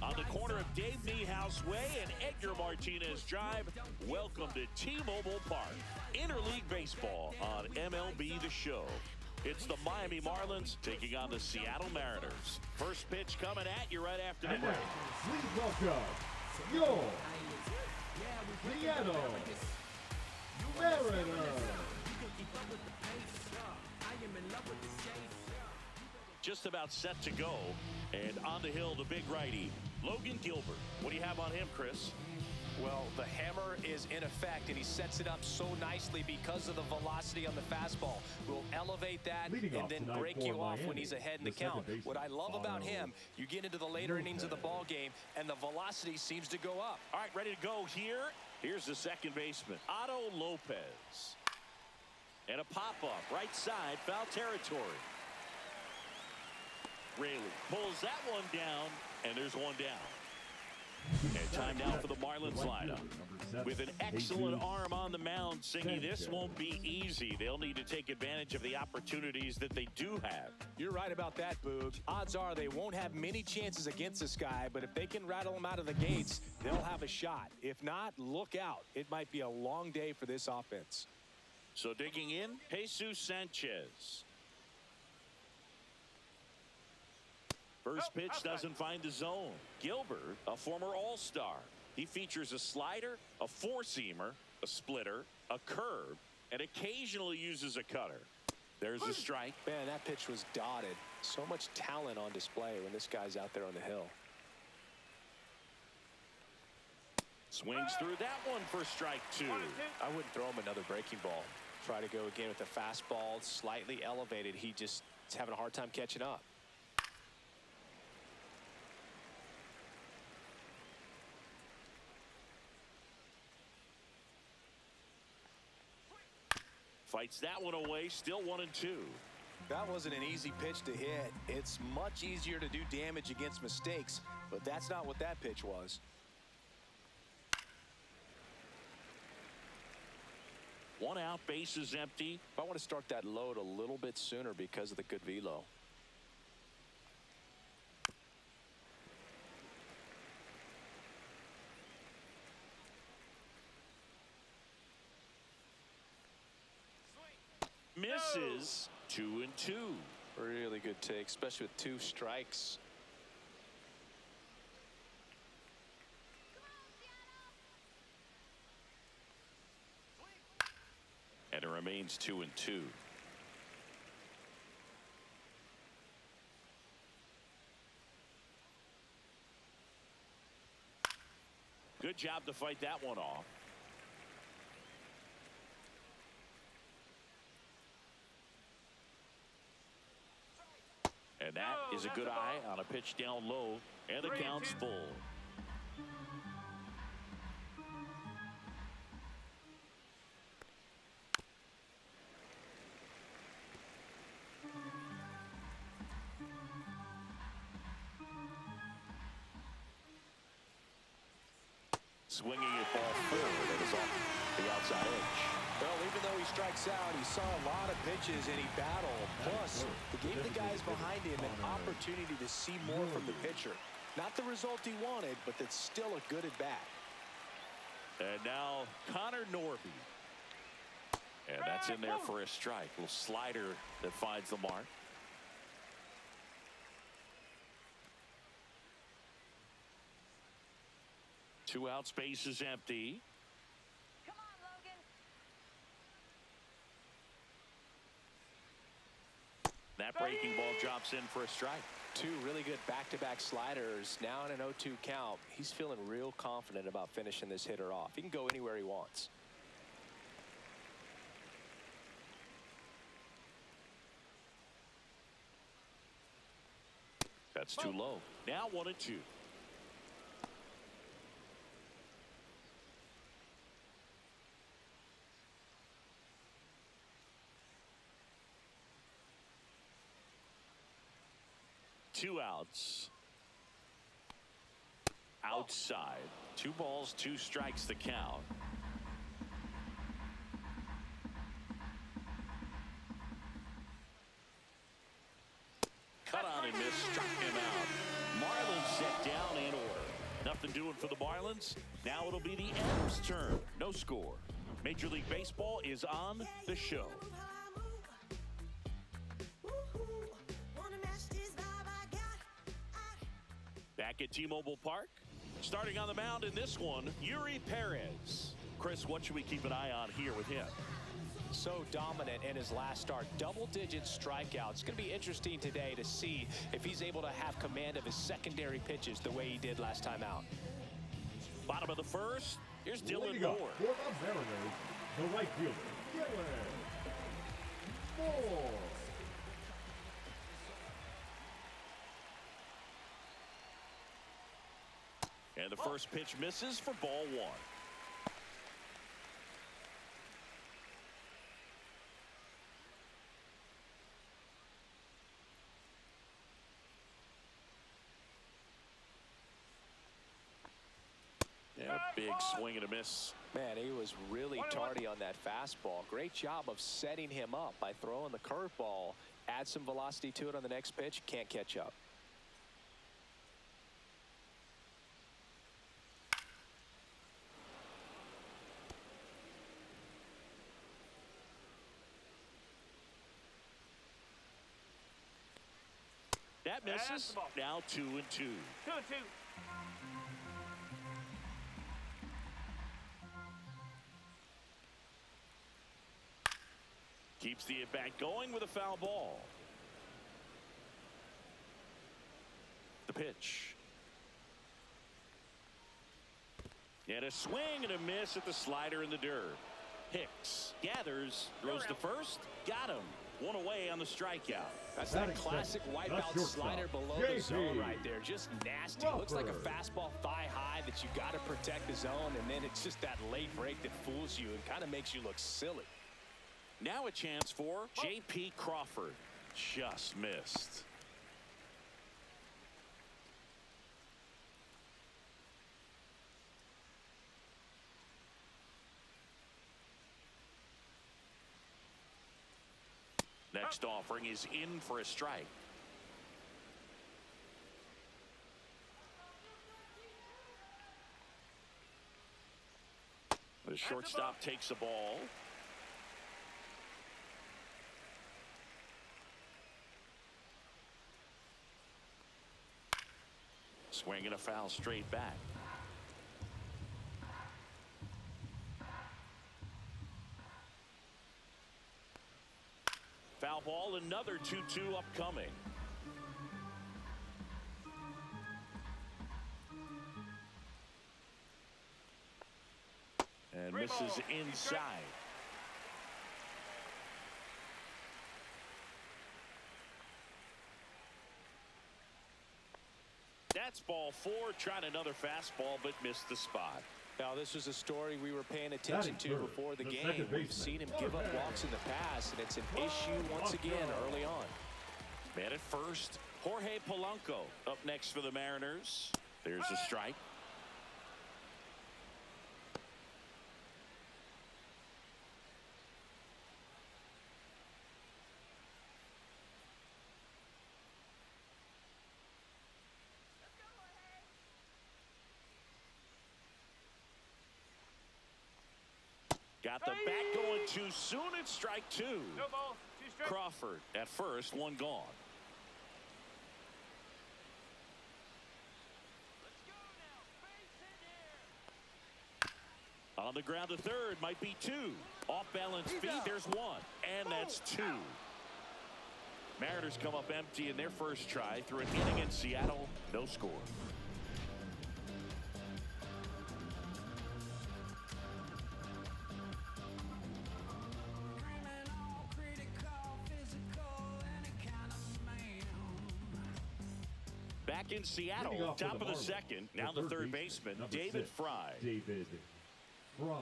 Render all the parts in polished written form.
On the corner of Dave Niehaus Way and Edgar Martinez Drive, welcome to T-Mobile Park. Interleague Baseball on MLB The Show. It's the Miami Marlins taking on the Seattle Mariners. First pitch coming at you right after the break. Please welcome your Seattle Mariners. Just about set to go. And on the hill, the big righty, Logan Gilbert. What do you have on him, Chris? Well, the hammer is in effect, and he sets it up so nicely because of the velocity on the fastball. Will elevate that and then break you off when he's ahead in the count. What I love about him, you get into the later innings of the ball game, and the velocity seems to go up. All right, ready to go here. Here's the second baseman, Otto Lopez. And a pop-up, right side, foul territory. Rayleigh pulls that one down, and there's one down. And time now for the Marlins lineup. With an excellent arm on the mound, Singy, this won't be easy. They'll need to take advantage of the opportunities that they do have. You're right about that, Boog. Odds are they won't have many chances against this guy, but if they can rattle him out of the gates, they'll have a shot. If not, look out. It might be a long day for this offense. So digging in, Jesus Sanchez. First pitch doesn't find the zone. Gilbert, a former All-Star. He features a slider, a four-seamer, a splitter, a curve, and occasionally uses a cutter. There's a strike. Man, that pitch was dotted. So much talent on display when this guy's out there on the hill. Swings through that one for strike two. I wouldn't throw him another breaking ball. Try to go again with the fastball, slightly elevated. He just is having a hard time catching up. Fights that one away, still 1-2. That wasn't an easy pitch to hit. It's much easier to do damage against mistakes, but that's not what that pitch was. One out, base is empty. I want to start that load a little bit sooner because of the good velo. Misses. 2-2. Really good take, especially with two strikes. And it remains 2-2. Good job to fight that one off. And that is a good eye on a pitch down low, and the count's full. Swinging it ball forward, and is off the outside edge. Well, even though he strikes out, he saw a lot of pitches and he battled. Plus, it gave the guys behind him an opportunity to see more from the pitcher. Not the result he wanted, but that's still a good at bat. And now Connor Norby. And that's in there for a strike. Little slider that finds the mark. Two outs, base is empty. That breaking ball drops in for a strike. Two really good back-to-back sliders. Now in an 0-2 count. He's feeling real confident about finishing this hitter off. He can go anywhere he wants. That's too low. Now 1-2. Two outs. Outside. 2 balls, 2 strikes the count. Cut on and miss, struck him out. Marlins set down in order. Nothing doing for the Marlins. Now it'll be the M's turn. No score. Major League Baseball is on the show. Back at T-Mobile Park. Starting on the mound in this one, Yuri Perez. Chris, what should we keep an eye on here with him? So dominant in his last start. Double-digit strikeouts. It's going to be interesting today to see if he's able to have command of his secondary pitches the way he did last time out. Bottom of the first. Here's Dylan Moore. Moore. For the Mariners, the right fielder, Dylan Moore. And the first pitch misses for ball one. Yeah, a big swing and a miss. Man, he was really tardy on that fastball. Great job of setting him up by throwing the curveball. Add some velocity to it on the next pitch. Can't catch up. That misses. Now 2-2. 2-2. Keeps the at-bat going with a foul ball. The pitch. And a swing and a miss at the slider in the dirt. Hicks gathers, throws to first, got him. One away on the strikeout. That's that classic wipeout slider below the zone right there. Just nasty. Looks like a fastball thigh high that you got to protect the zone, and then it's just that late break that fools you and kind of makes you look silly. Now a chance for J.P. Crawford. Just missed. Next offering is in for a strike. The shortstop takes the ball. Swinging a foul straight back. Foul ball, another 2-2 upcoming. And misses inside. That's ball four. Tried another fastball, but missed the spot. Now, this was a story we were paying attention to before the game. We've seen him give up walks in the past, and it's an issue once again early on. Man at first, Jorge Polanco up next for the Mariners. There's a strike. Got the bat going too soon. It's strike two. No ball, 2 strikes. Crawford at first, one gone. On the ground to third, might be 2. Off balance feet, there's 1. And that's 2. Mariners come up empty in their first try through an inning in Seattle. No score. Back in Seattle, top of the second. Now the third baseman, David Fry. David Fry.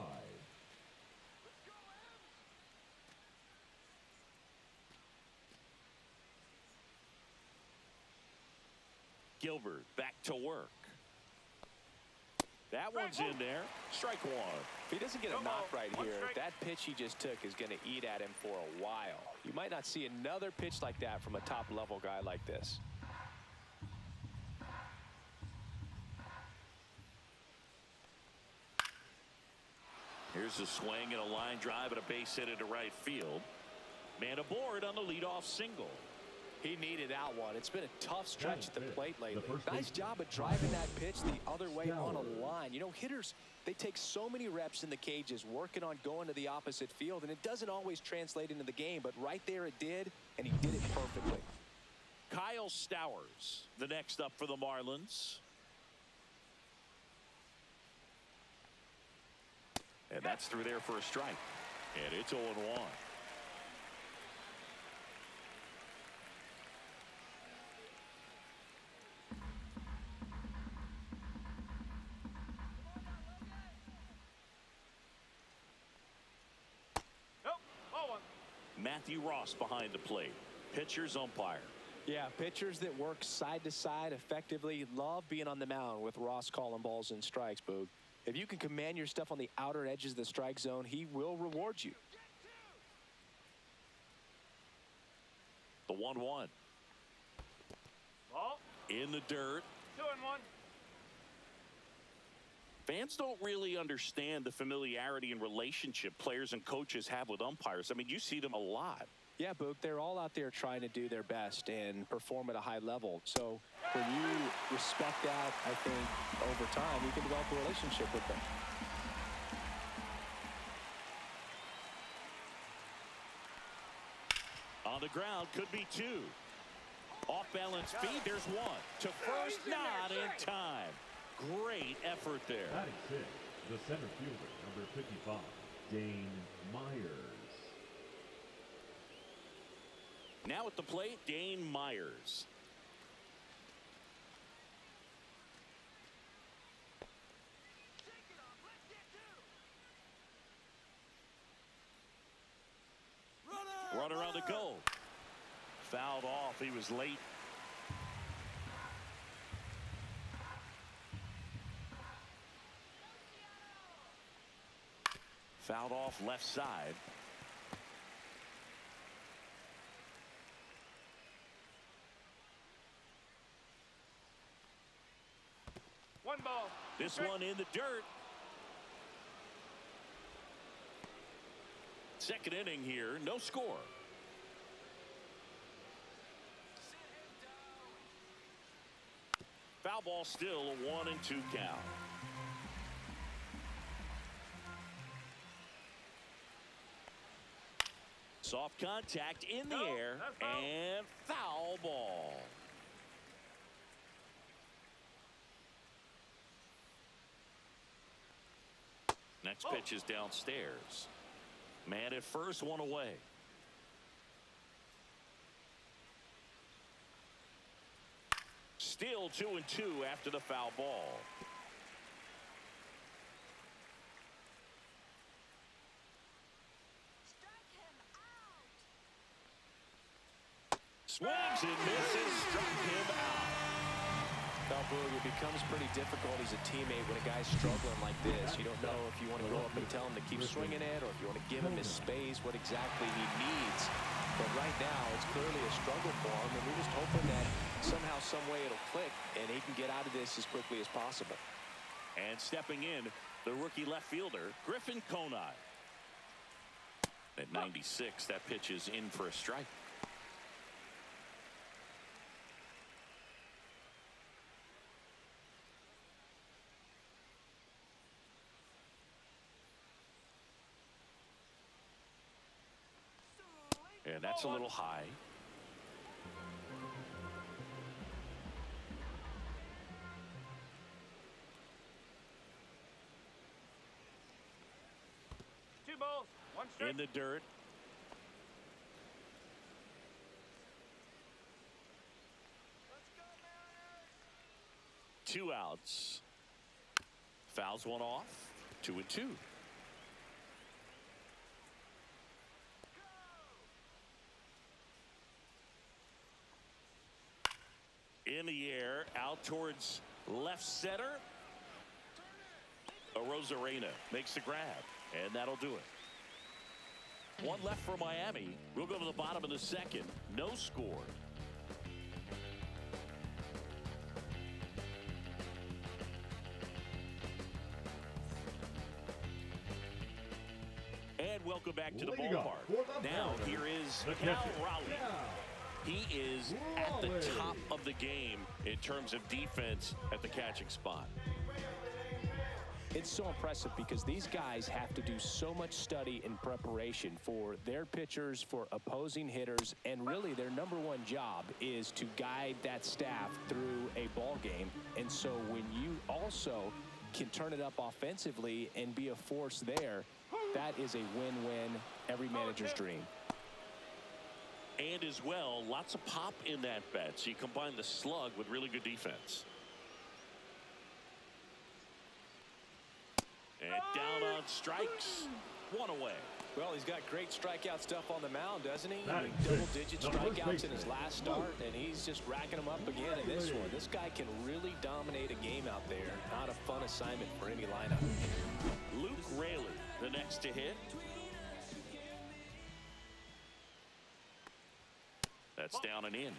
Gilbert back to work. That one's in there. Strike one. If he doesn't get a knock right here, that pitch he just took is going to eat at him for a while. You might not see another pitch like that from a top-level guy like this. Here's a swing and a line drive and a base hit into right field. Man aboard on the leadoff single. He needed that one. It's been a tough stretch at the plate lately. Nice job of baseman, driving that pitch the other way on a Stowers. line. You know, hitters, they take so many reps in the cages working on going to the opposite field, and it doesn't always translate into the game, but right there it did, and he did it perfectly. Kyle Stowers, the next up for the Marlins. And that's through there for a strike. And it's 0-1. Matthew Ross behind the plate. Pitcher's umpire. Yeah, pitchers that work side to side effectively love being on the mound with Ross calling balls and strikes, Boog. If you can command your stuff on the outer edges of the strike zone, he will reward you. The 1-1. Ball. In the dirt. 2-1. Fans don't really understand the familiarity and relationship players and coaches have with umpires. I mean, you see them a lot. Yeah, Boog, they're all out there trying to do their best and perform at a high level. So when you respect that, I think over time you can develop a relationship with them. On the ground, could be 2. Off balance feed, there's 1. To first, not in time. Great effort there. Batting six, the center fielder, number 55, Dane Myers. Now at the plate, Dane Myers. Runner on the go. Fouled off. He was late. Fouled off left side. One ball. This one in the dirt. Second inning here, no score. Foul ball, still a 1-2 count. Soft contact in the air and foul ball. Next pitch is downstairs. Man at first, 1 away. Still 2-2 after the foul ball. Swings and misses, struck him out. Now, Boog, it becomes pretty difficult as a teammate when a guy's struggling like this. You don't know if you want to go up and tell him to keep swinging it or if you want to give him his space, what exactly he needs. But right now, it's clearly a struggle for him, and we're just hoping that somehow, some way it'll click, and he can get out of this as quickly as possible. And stepping in, the rookie left fielder, Griffin Conine. At 96, that pitch is in for a strike. And that's a little high. Two balls. One strike. In the dirt. Let's go, Mariners. 2 outs. Fouls one off. 2-2. In the air, out towards left center. Arozarena makes the grab, and that'll do it. 1 left for Miami. We'll go to the bottom of the second. No score. welcome back to the ballpark. Now here is Cal Raleigh. He is at the top of the game in terms of defense at the catching spot. It's so impressive because these guys have to do so much study and preparation for their pitchers, for opposing hitters, and really their #1 job is to guide that staff through a ball game. And so when you also can turn it up offensively and be a force there, that is a win-win, every manager's dream. And as well, lots of pop in that bat. So you combine the slug with really good defense. And down on strikes. One away. Well, he's got great strikeout stuff on the mound, doesn't he? I mean, double-digit strikeouts in his last start, and he's just racking them up again in this one. This guy can really dominate a game out there. Not a fun assignment for any lineup. Luke Raley, the next to hit. That's down and in.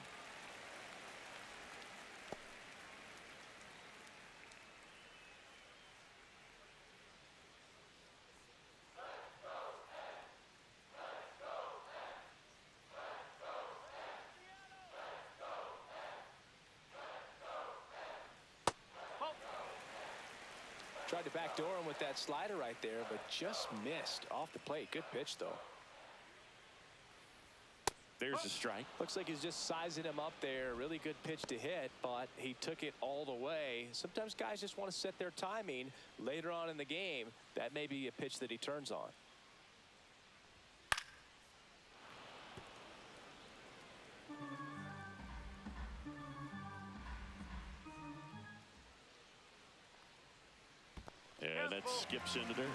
Tried to backdoor him with that slider right there, but just missed off the plate. Good pitch, though. There's a strike. Looks like he's just sizing him up there. Really good pitch to hit, but he took it all the way. Sometimes guys just want to set their timing later on in the game. That may be a pitch that he turns on. And that skips into there.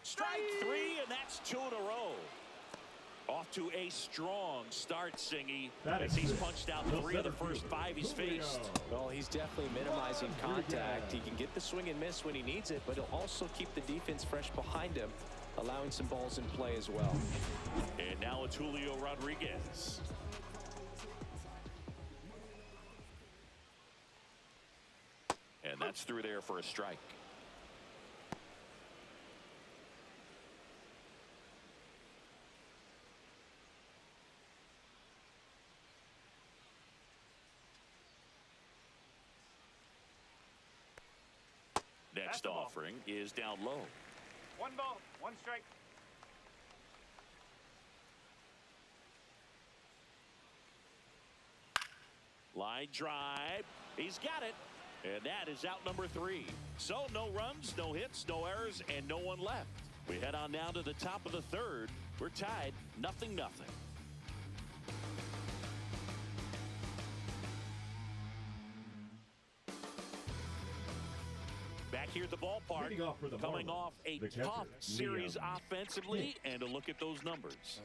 Strike 3, and that's 2 in a row. Off to a strong start, Singy, as he's punched out 3 of the first 5 he's faced. Well, he's definitely minimizing contact. He can get the swing and miss when he needs it, but he'll also keep the defense fresh behind him, allowing some balls in play as well. And now it's Julio Rodriguez. And that's through there for a strike. Next offering is down low. 1 ball, 1 strike. Line drive. He's got it. And that is out number 3. So no runs, no hits, no errors, and no one left. We head on down to the top of the 3rd. We're tied 0-0. Back here at the ballpark, coming off a tough series offensively, and a look at those numbers.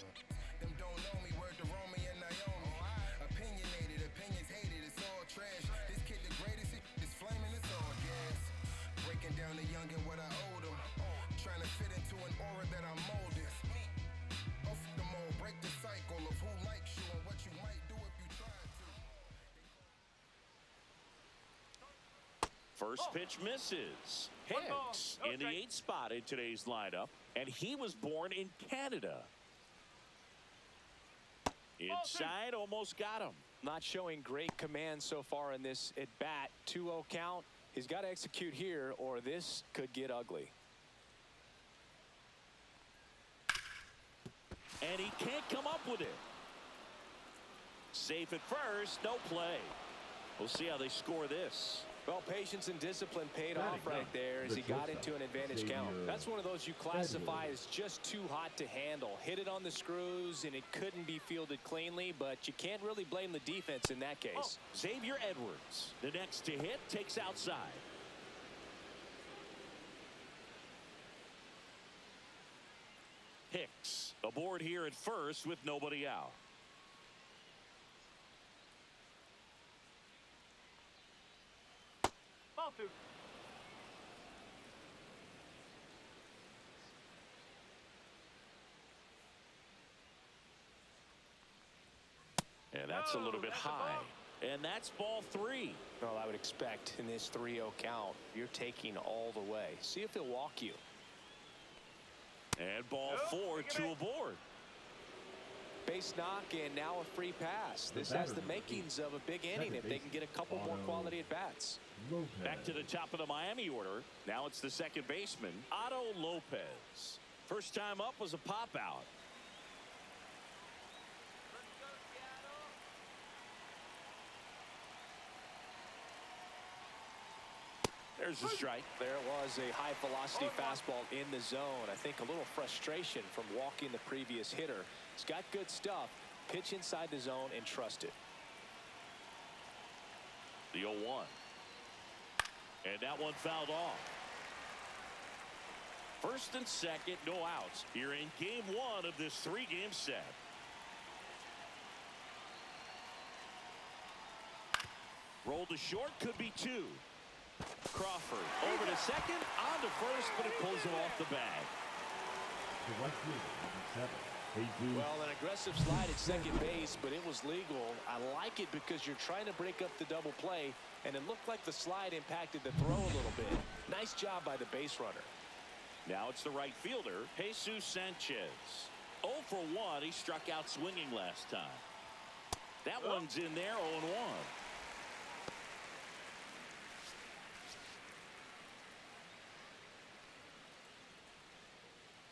First pitch misses. Hicks in the 8th spot in today's lineup, and he was born in Canada. Inside, almost got him. Not showing great command so far in this at-bat. 2-0 count. He's got to execute here, or this could get ugly. And he can't come up with it. Safe at first, no play. We'll see how they score this. Well, patience and discipline paid off right there as he got into an advantage count. That's one of those you classify as just too hot to handle. Hit it on the screws, and it couldn't be fielded cleanly, but you can't really blame the defense in that case. Xavier Edwards, the next to hit, takes outside. Hicks aboard here at first with nobody out. Ball 2. And that's a little bit high. And that's ball 3. Well, I would expect in this 3-0 count, you're taking all the way. See if he'll walk you. And ball 4, 2 aboard. Base knock and now a free pass. This has the makings of a big inning if they can get a couple more quality at bats. Back to the top of the Miami order. Now it's the second baseman, Otto Lopez. First time up was a pop out. There's the strike. There was a high velocity fastball in the zone. I think a little frustration from walking the previous hitter. He's got good stuff. Pitch inside the zone and trust it. The 0-1. And that one fouled off. First and second, no outs here in game 1 of this 3-game set. Rolled to short, could be 2. Crawford over to second, on to first, but it pulls him off the bag. Well, an aggressive slide at second base, but it was legal. I like it because you're trying to break up the double play, and it looked like the slide impacted the throw a little bit. Nice job by the base runner. Now it's the right fielder, Jesus Sanchez. 0 for 1. He struck out swinging last time. That one's in there, 0-1.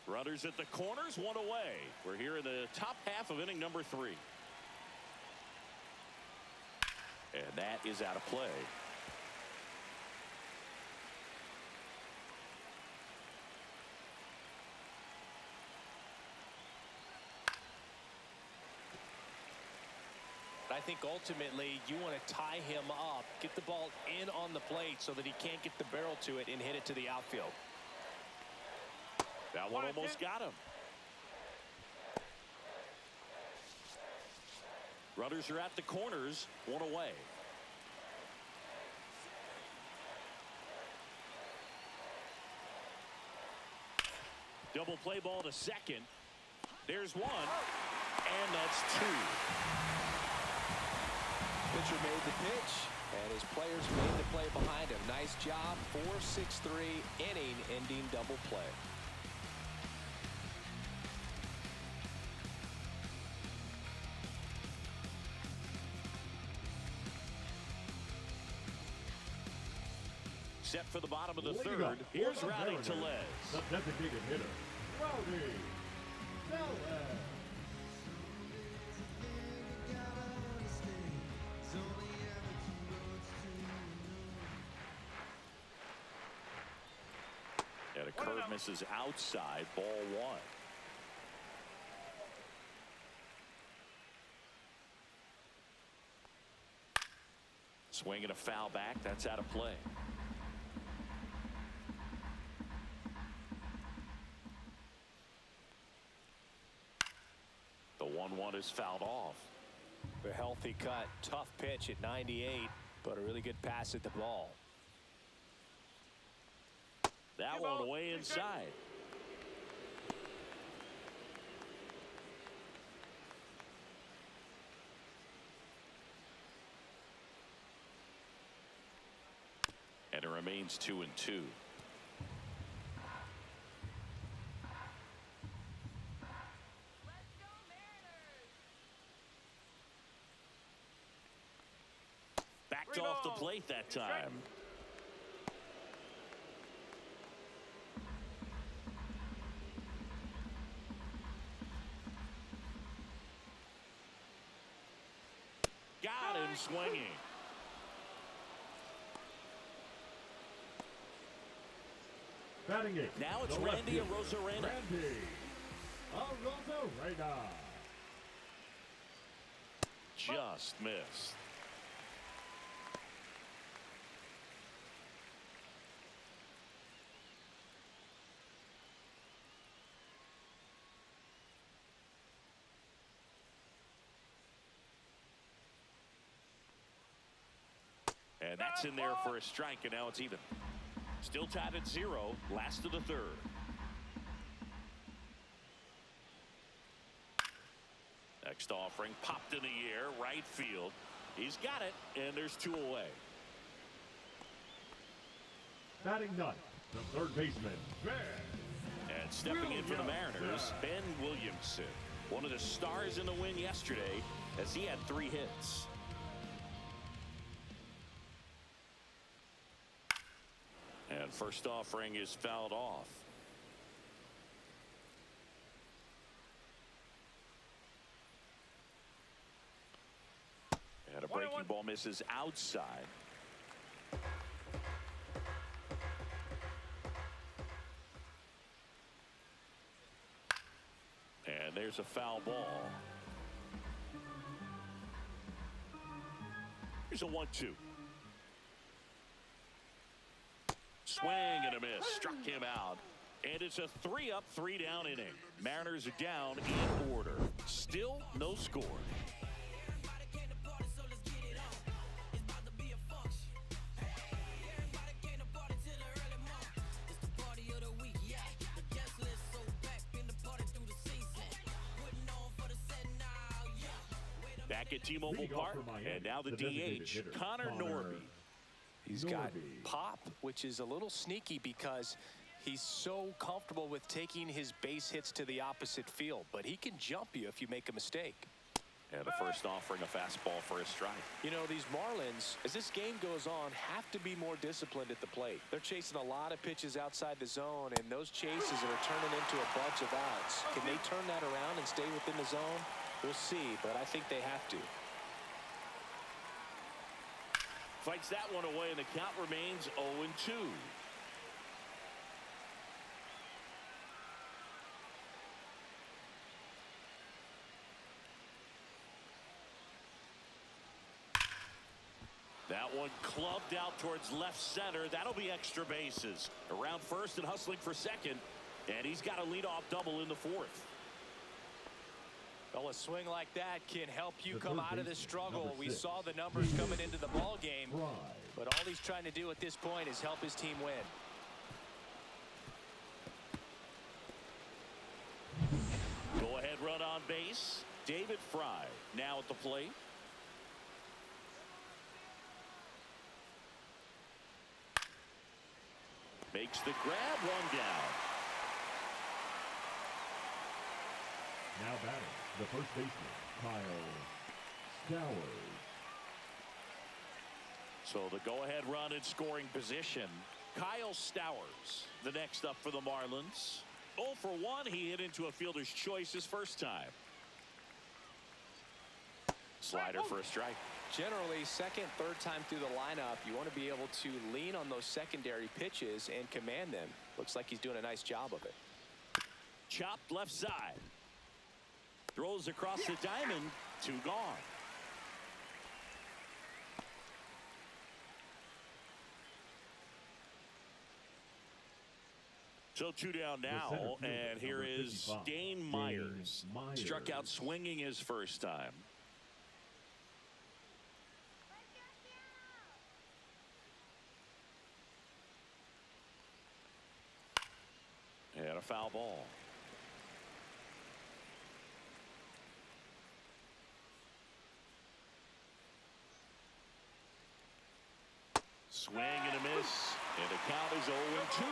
Runners at the corners, 1 away. We're here in the top half of inning number 3. And that is out of play. I think ultimately you want to tie him up, get the ball in on the plate so that he can't get the barrel to it and hit it to the outfield. That one almost got him. Runners are at the corners, 1 away. Double play ball to second. There's 1, and that's 2. Pitcher made the pitch, and his players made the play behind him. Nice job. 4-6-3 inning-ending double play. Set for the bottom of the third. Here's Rowdy Tellez. The designated hitter, Rowdy Tellez. And a curve misses outside, ball 1. Swing and a foul back. That's out of play. The 1-1 is fouled off. A healthy cut. Tough pitch at 98, but a really good pass at the ball. That one way inside. And it remains 2-2. Backed off the plate that time. Got him swinging. Batting it. Now it's Randy Arozarena. Randy Arozarena. Just missed. And that's in there for a strike, and now it's even. Still tied at 0, last of the third. Next offering popped in the air, right field. He's got it, and there's 2 away. Batting ninth, the third baseman, Ben. And stepping in for the Mariners, Ben Williamson. One of the stars in the win yesterday as he had 3 hits. And first offering is fouled off. And a breaking ball misses outside. And there's a foul ball. Here's a 1-2. Swing and a miss. Struck him out. And it's a 3-up, 3-down inning. Mariners are down in order. Still no score. Back at T-Mobile Park, and now the DH, Connor Norby. He's got pop, which is a little sneaky because he's so comfortable with taking his base hits to the opposite field, but he can jump you if you make a mistake. And the first offering a fastball for a strike. You know, these Marlins, as this game goes on, have to be more disciplined at the plate. They're chasing a lot of pitches outside the zone, and those chases are turning into a bunch of outs. Can they turn that around and stay within the zone? We'll see, but I think they have to. Fights that one away, and the count remains 0-2. That one clubbed out towards left center. That'll be extra bases. Around first and hustling for second, and he's got a leadoff double in the 4th. Well, a swing like that can help you come out of the struggle. We saw the numbers coming into the ball game, but all he's trying to do at this point is help his team win. Go ahead run on base. David Fry now at the plate. Makes the grab, 1 down. Now batting, the first baseman, Kyle Stowers. So the go-ahead run in scoring position. Kyle Stowers, the next up for the Marlins. 0 for 1, he hit into a fielder's choice his first time. Slider for a strike. Generally, second, third time through the lineup, you want to be able to lean on those secondary pitches and command them. Looks like he's doing a nice job of it. Chopped left side. Throws across the diamond. 2 gone. So 2 down now, and here is Dane Myers. Struck out swinging his first time. And a foul ball. Swing and a miss, and the count is 0-2.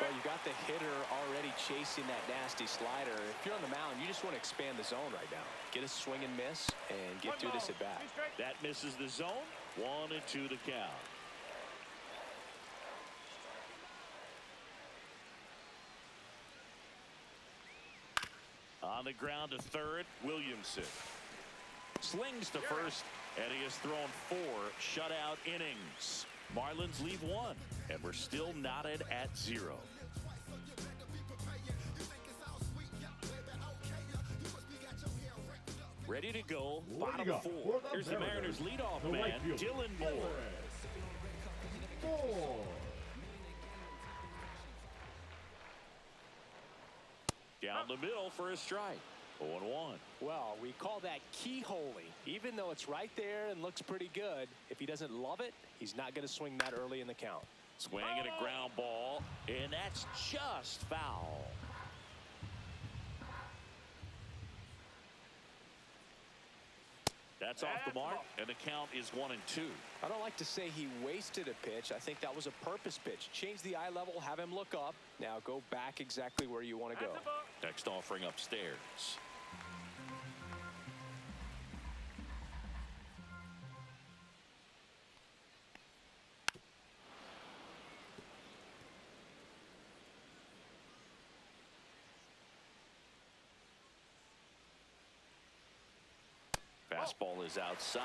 Well, you got the hitter already chasing that nasty slider. If you're on the mound, you just want to expand the zone right now. Get a swing and miss and get through this at bat. That misses the zone. 1-2 the count. On the ground to third, Williamson. Slings to first, and he has thrown 4 shutout innings. Marlins leave 1, and we're still knotted at 0. Ready to go, bottom 4. Here's the Mariners leadoff man, Dylan Moore. Down the middle for a strike. 0-1. Well, we call that keyholing. Even though it's right there and looks pretty good, if he doesn't love it, he's not going to swing that early in the count. Swing and a ground ball, and that's just foul. That's off the mark, and the count is 1-2. I don't like to say he wasted a pitch. I think that was a purpose pitch. Change the eye level, have him look up. Now go back exactly where you want to go. Next offering upstairs. Fastball is outside.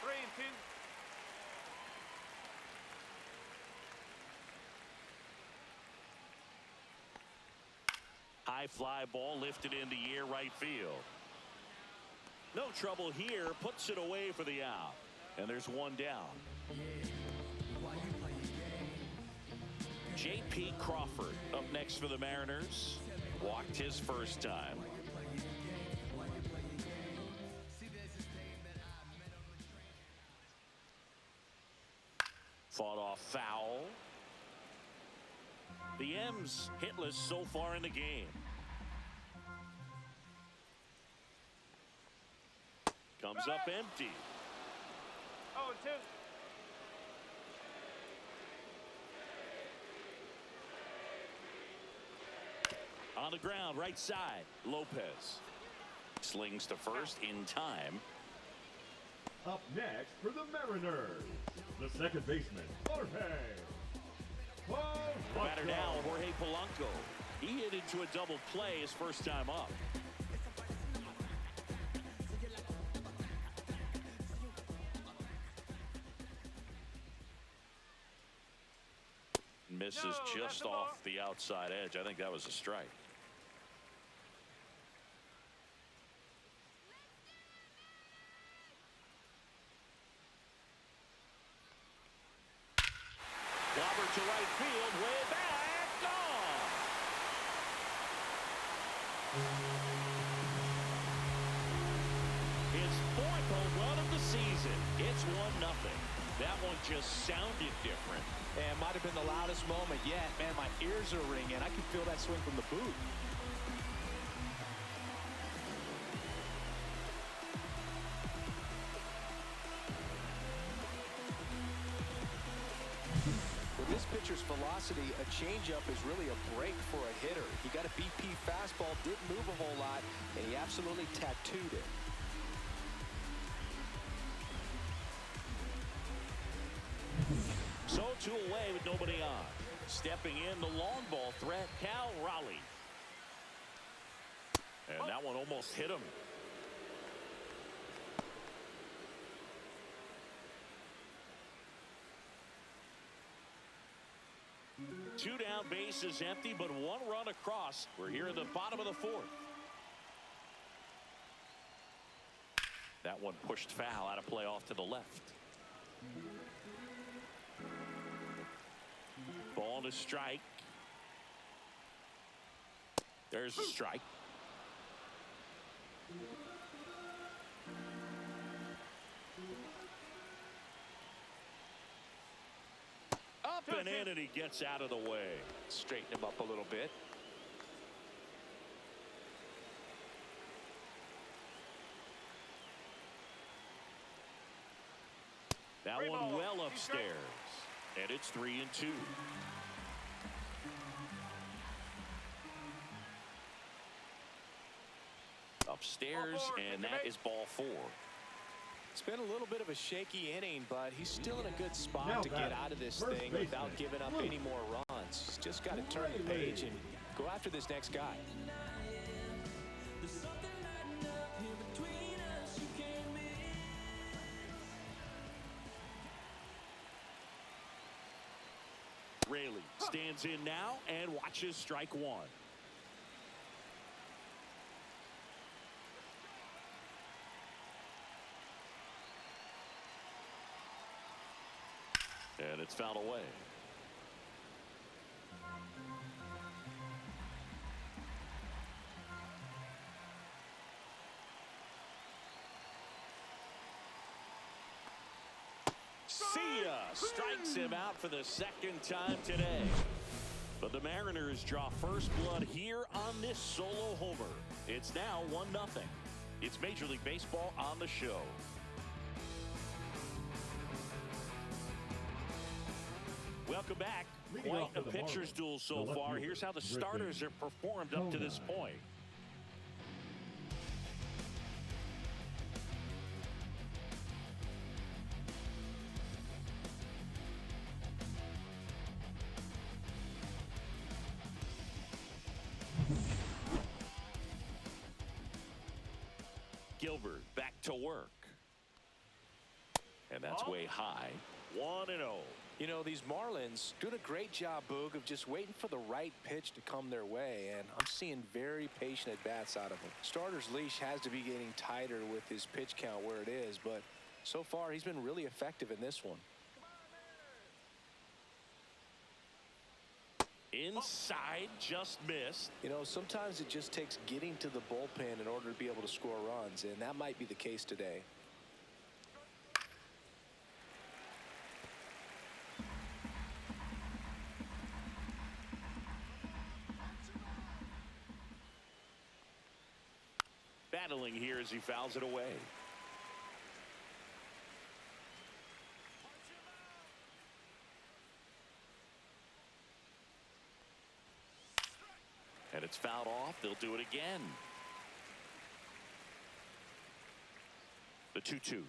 3-2. High fly ball lifted into air right field. No trouble here. Puts it away for the out. And there's one down. J.P. Crawford up next for the Mariners. Walked his first time. Fought off foul. The M's hitless so far in the game. Comes up empty. 0-2. On the ground, right side. Lopez slings to first in time. Up next for the Mariners, the second baseman, Jorge Polanco. Batter now, Jorge Polanco. He hit into a double play his first time up. Misses just off the outside edge. I think that was a strike. Clobber to right field, way back, gone. His fourth home run of the season. It's 1-0. That one just sounded different. And might have been the loudest moment yet. Man, my ears are ringing. I can feel that swing from the boot. With this pitcher's velocity, a changeup is really a break for a hitter. He got a BP fastball, didn't move a whole lot, and he absolutely tattooed it. So 2 away with nobody on. Stepping in the long ball threat, Cal Raleigh. And that one almost hit him. Two down, bases empty, but 1 run across. We're here at the bottom of the 4th. That one pushed foul, out of play off to the left. Ball to strike. There's a strike. Up and in, and he gets out of the way. Straighten him up a little bit. That one well upstairs. And it's 3-2. Upstairs, and that is ball 4. It's been a little bit of a shaky inning, but he's still in a good spot to get out of this thing without giving up any more runs. He's just got to turn the page and go after this next guy. Raley stands in now and watches strike 1. And it's fouled away. See ya! Strikes him out for the second time today. But the Mariners draw first blood here on this solo homer. It's now 1-0. It's Major League Baseball on the show. Welcome back. Quite a pitcher's duel so far. Here's how the starters have performed up to this point. Gilbert back to work. And that's way high. 1-0. You know, these Marlins doing a great job, Boog, of just waiting for the right pitch to come their way, and I'm seeing very patient at-bats out of him. Starter's leash has to be getting tighter with his pitch count where it is, but so far he's been really effective in this one. Inside, just missed. You know, sometimes it just takes getting to the bullpen in order to be able to score runs, and that might be the case today. Battling here as he fouls it away. And it's fouled off. They'll do it again. The 2-2.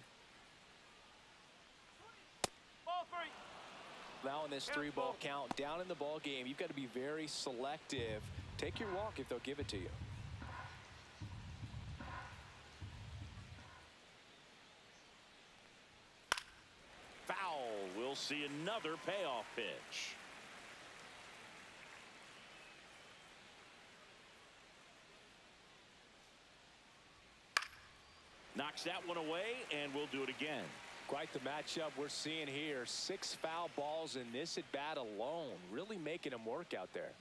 Ball 3. Now in this 3-ball count, down in the ball game, you've got to be very selective. Take your walk if they'll give it to you. Foul. We'll see another payoff pitch. Knocks that one away, and we'll do it again. Quite the matchup we're seeing here. 6 foul balls in this at-bat alone. Really making him work out there.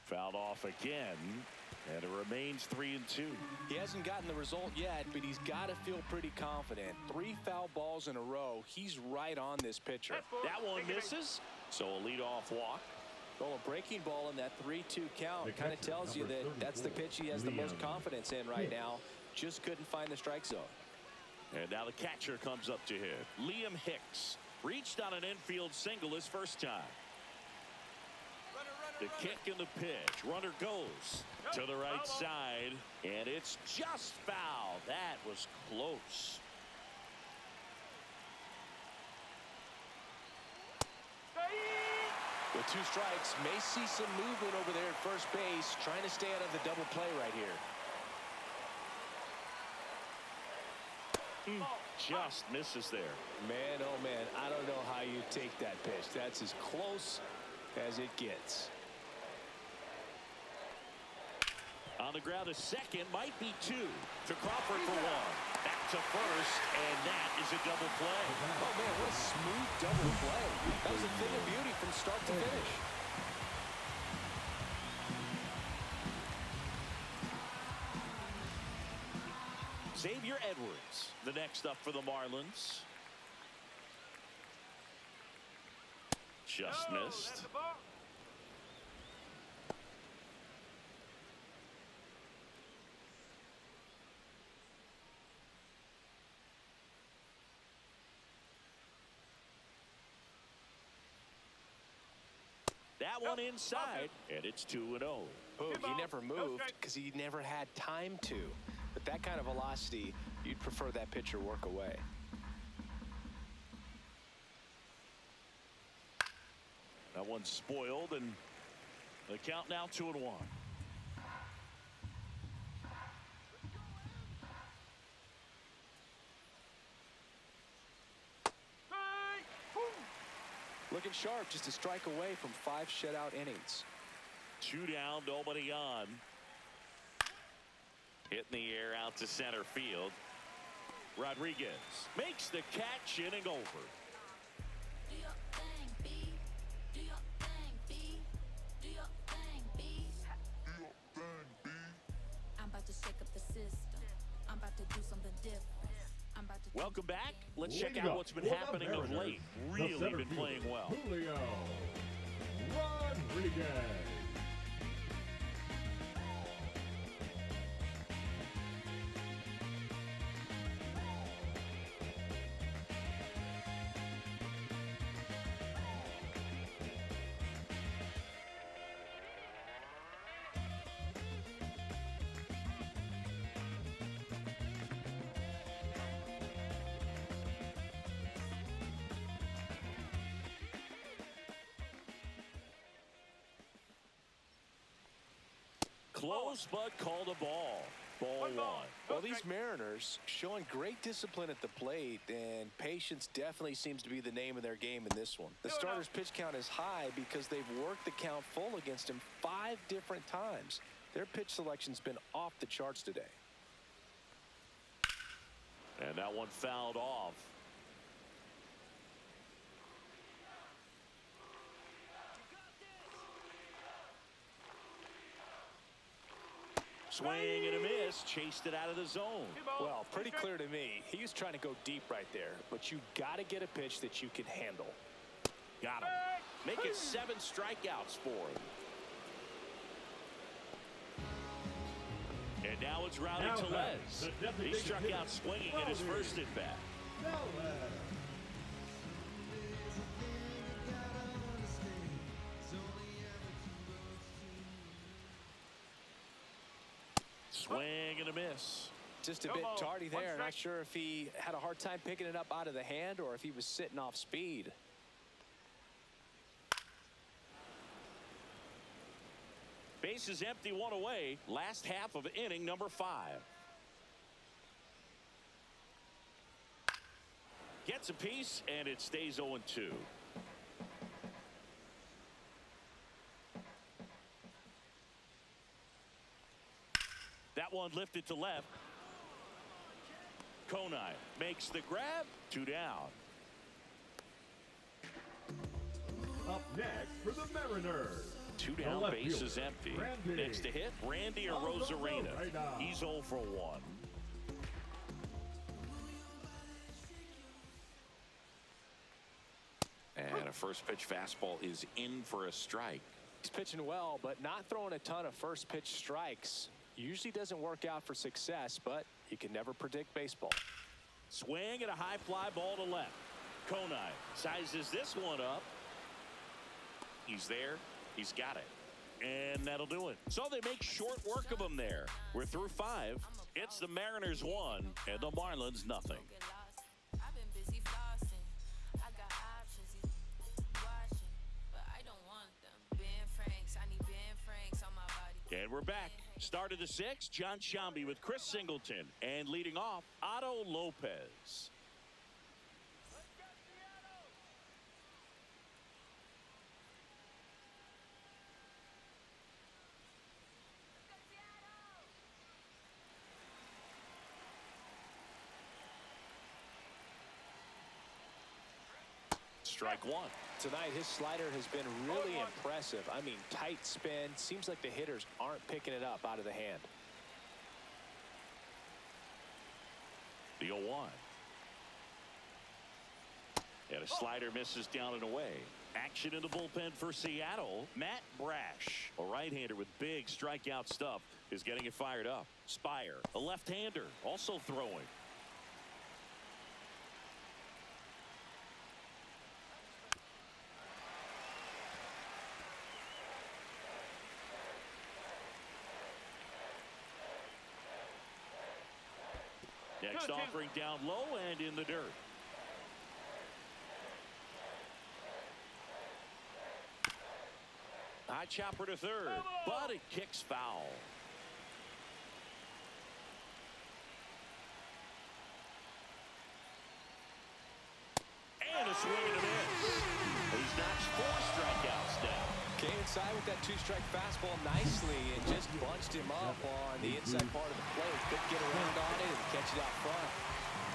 Fouled off again, and it remains 3-2. He hasn't gotten the result yet, but he's got to feel pretty confident. 3 foul balls in a row. He's right on this pitcher. That one misses, so a leadoff walk. Well, a breaking ball in that 3-2 count kind of tells you that that's the pitch he has the most confidence in right now. Just couldn't find the strike zone. And now the catcher comes up to hit. Liam Hicks reached on an infield single his first time. The kick and the pitch. Runner goes to the right side, and it's just foul. That was close. With 2 strikes, may see some movement over there at first base, trying to stay out of the double play right here. Just misses there. Man, oh man, I don't know how you take that pitch. That's as close as it gets. On the ground, a second, might be 2 to Crawford for 1. Back to first, and that is a double play. Oh man, what a smooth double play. That was a thing of beauty from start to finish. Xavier Edwards, the next up for the Marlins. Just missed. That one inside, and it's 2-0. Boog, he never moved because he never had time to. But that kind of velocity, you'd prefer that pitcher work away. That one's spoiled, and the count now 2-1. Looking sharp, just a strike away from 5 shutout innings. 2 down, nobody on. Hit in the air out to center field. Rodriguez makes the catch, inning over. Do your thing, B. Do your thing, B. Do your thing, B. Do your thing, B. I'm about to shake up the system. I'm about to do something different. Welcome back. Let's check out what's been happening of late. Really been playing well. Julio Rodriguez. close, but called a ball. Ball one. Well, these Mariners showing great discipline at the plate, and patience definitely seems to be the name of their game in this one. The starter's pitch count is high because they've worked the count full against him 5 different times. Their pitch selection's been off the charts today. And that one fouled off. Swing and a miss. Chased it out of the zone. Well, pretty clear to me. He was trying to go deep right there, but you got to get a pitch that you can handle. Got him. Make it 7 strikeouts for him. And now it's Rowdy Tellez. He struck out swinging at his first at bat. Swing and a miss. Just a bit tardy there. Not sure if he had a hard time picking it up out of the hand or if he was sitting off speed. Base is empty, 1 away. Last half of inning number 5. Gets a piece, and it stays 0-2. That one lifted to left. Konai makes the grab. 2 down. Up next for the Mariners. 2 down, base is empty. Next to hit, Randy Arozarena. He's 0 for 1. And a first pitch fastball is in for a strike. He's pitching well, but not throwing a ton of first pitch strikes. Usually doesn't work out for success, but you can never predict baseball. Swing and a high fly ball to left. Konai sizes this one up. He's there. He's got it. And that'll do it. So they make short work of him there. We're through 5. It's the Mariners 1 and the Marlins nothing. And we're back. Start of the 6th, John Shambi with Chris Singleton. And leading off, Otto Lopez. Strike 1. Tonight, his slider has been really impressive. I mean, tight spin. Seems like the hitters aren't picking it up out of the hand. The 0-1. And a slider misses down and away. Action in the bullpen for Seattle. Matt Brash, a right-hander with big strikeout stuff, is getting it fired up. Spire, a left-hander, also throwing. Next offering down low and in the dirt. High chopper to third, but it kicks foul. And a swing and a miss. He's notched 4 strikeouts now. Came inside with that 2-strike fastball nicely and just bunched him up on the inside part of the plate. Couldn't get around on it and catch it out front.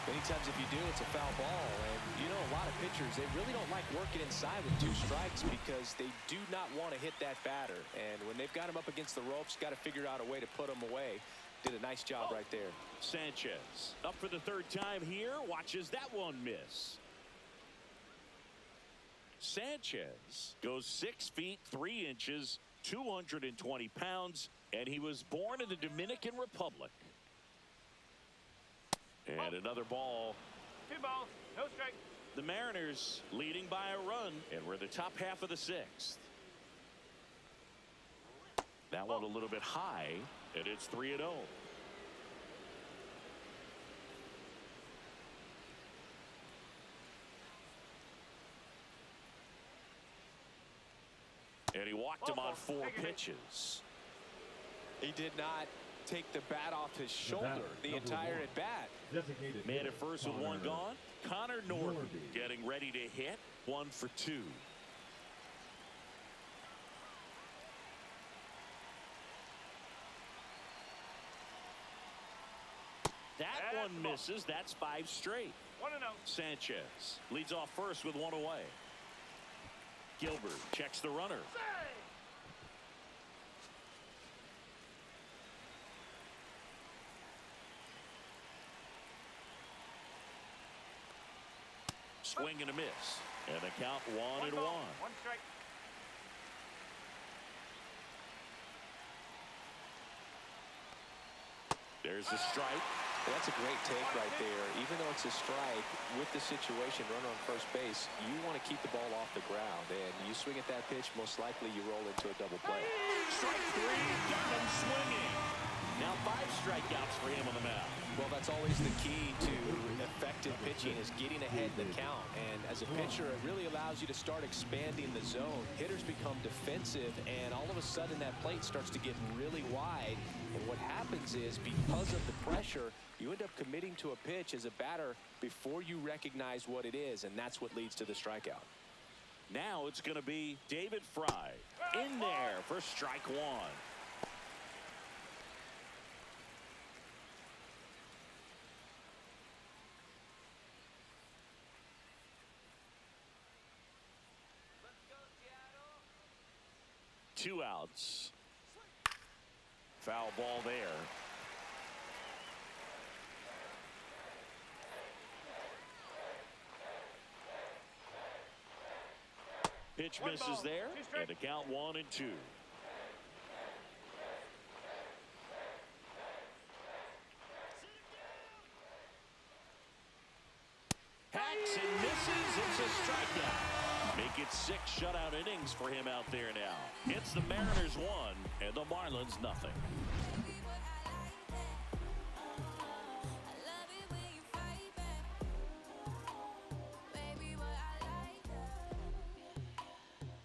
Many times if you do, it's a foul ball. And you know, a lot of pitchers, they really don't like working inside with 2 strikes because they do not want to hit that batter. And when they've got him up against the ropes, got to figure out a way to put him away. Did a nice job right there. Sanchez up for the 3rd time here. Watches that one miss. Sanchez goes 6 feet 3 inches, 220 pounds, and he was born in the Dominican Republic. And another ball. 2 balls, no strike. The Mariners leading by a run, and we're the top half of the 6th. That one a little bit high, and it's 3-0. And he walked him on 4 pitches. He did not take the bat off his shoulder the entire at bat. Man at first with one gone. Connor Norton getting ready to hit. 1 for 2. That one misses. That's 5 straight. 1-0. Sanchez leads off first with 1 away. Gilbert checks the runner. Swing and a miss. And the count 1-1. 1 strike. There's the strike. Well, that's a great take right there. Even though it's a strike, with the situation, runner on first base, you want to keep the ball off the ground. And you swing at that pitch, most likely you roll into a double play. Strike 3, got him swinging. Now 5 strikeouts for him on the mound. Well, that's always the key to effective pitching, is getting ahead in the count. And as a pitcher, it really allows you to start expanding the zone. Hitters become defensive, and all of a sudden that plate starts to get really wide. And what happens is, because of the pressure, you end up committing to a pitch as a batter before you recognize what it is, and that's what leads to the strikeout. Now it's going to be David Fry in there for strike 1. Two outs. Foul ball there. Pitch misses there, and the count 1-2. Hacks and misses. It's a strikeout. Make it 6 shutout innings for him out there now. It's the Mariners 1 and the Marlins nothing.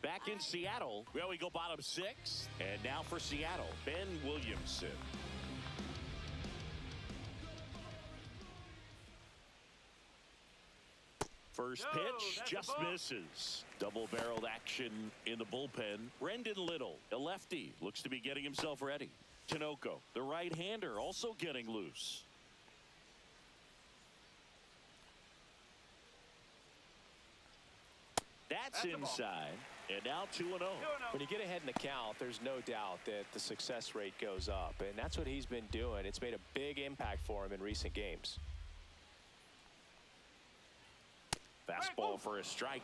Back in Seattle, well, we go bottom 6, and now for Seattle, Ben Williamson. First pitch just misses. Double-barreled action in the bullpen. Brendan Little, a lefty, looks to be getting himself ready. Tinoco, the right-hander, also getting loose. That's inside, and now 2-0. When you get ahead in the count, there's no doubt that the success rate goes up, and that's what he's been doing. It's made a big impact for him in recent games. Fastball for a strike.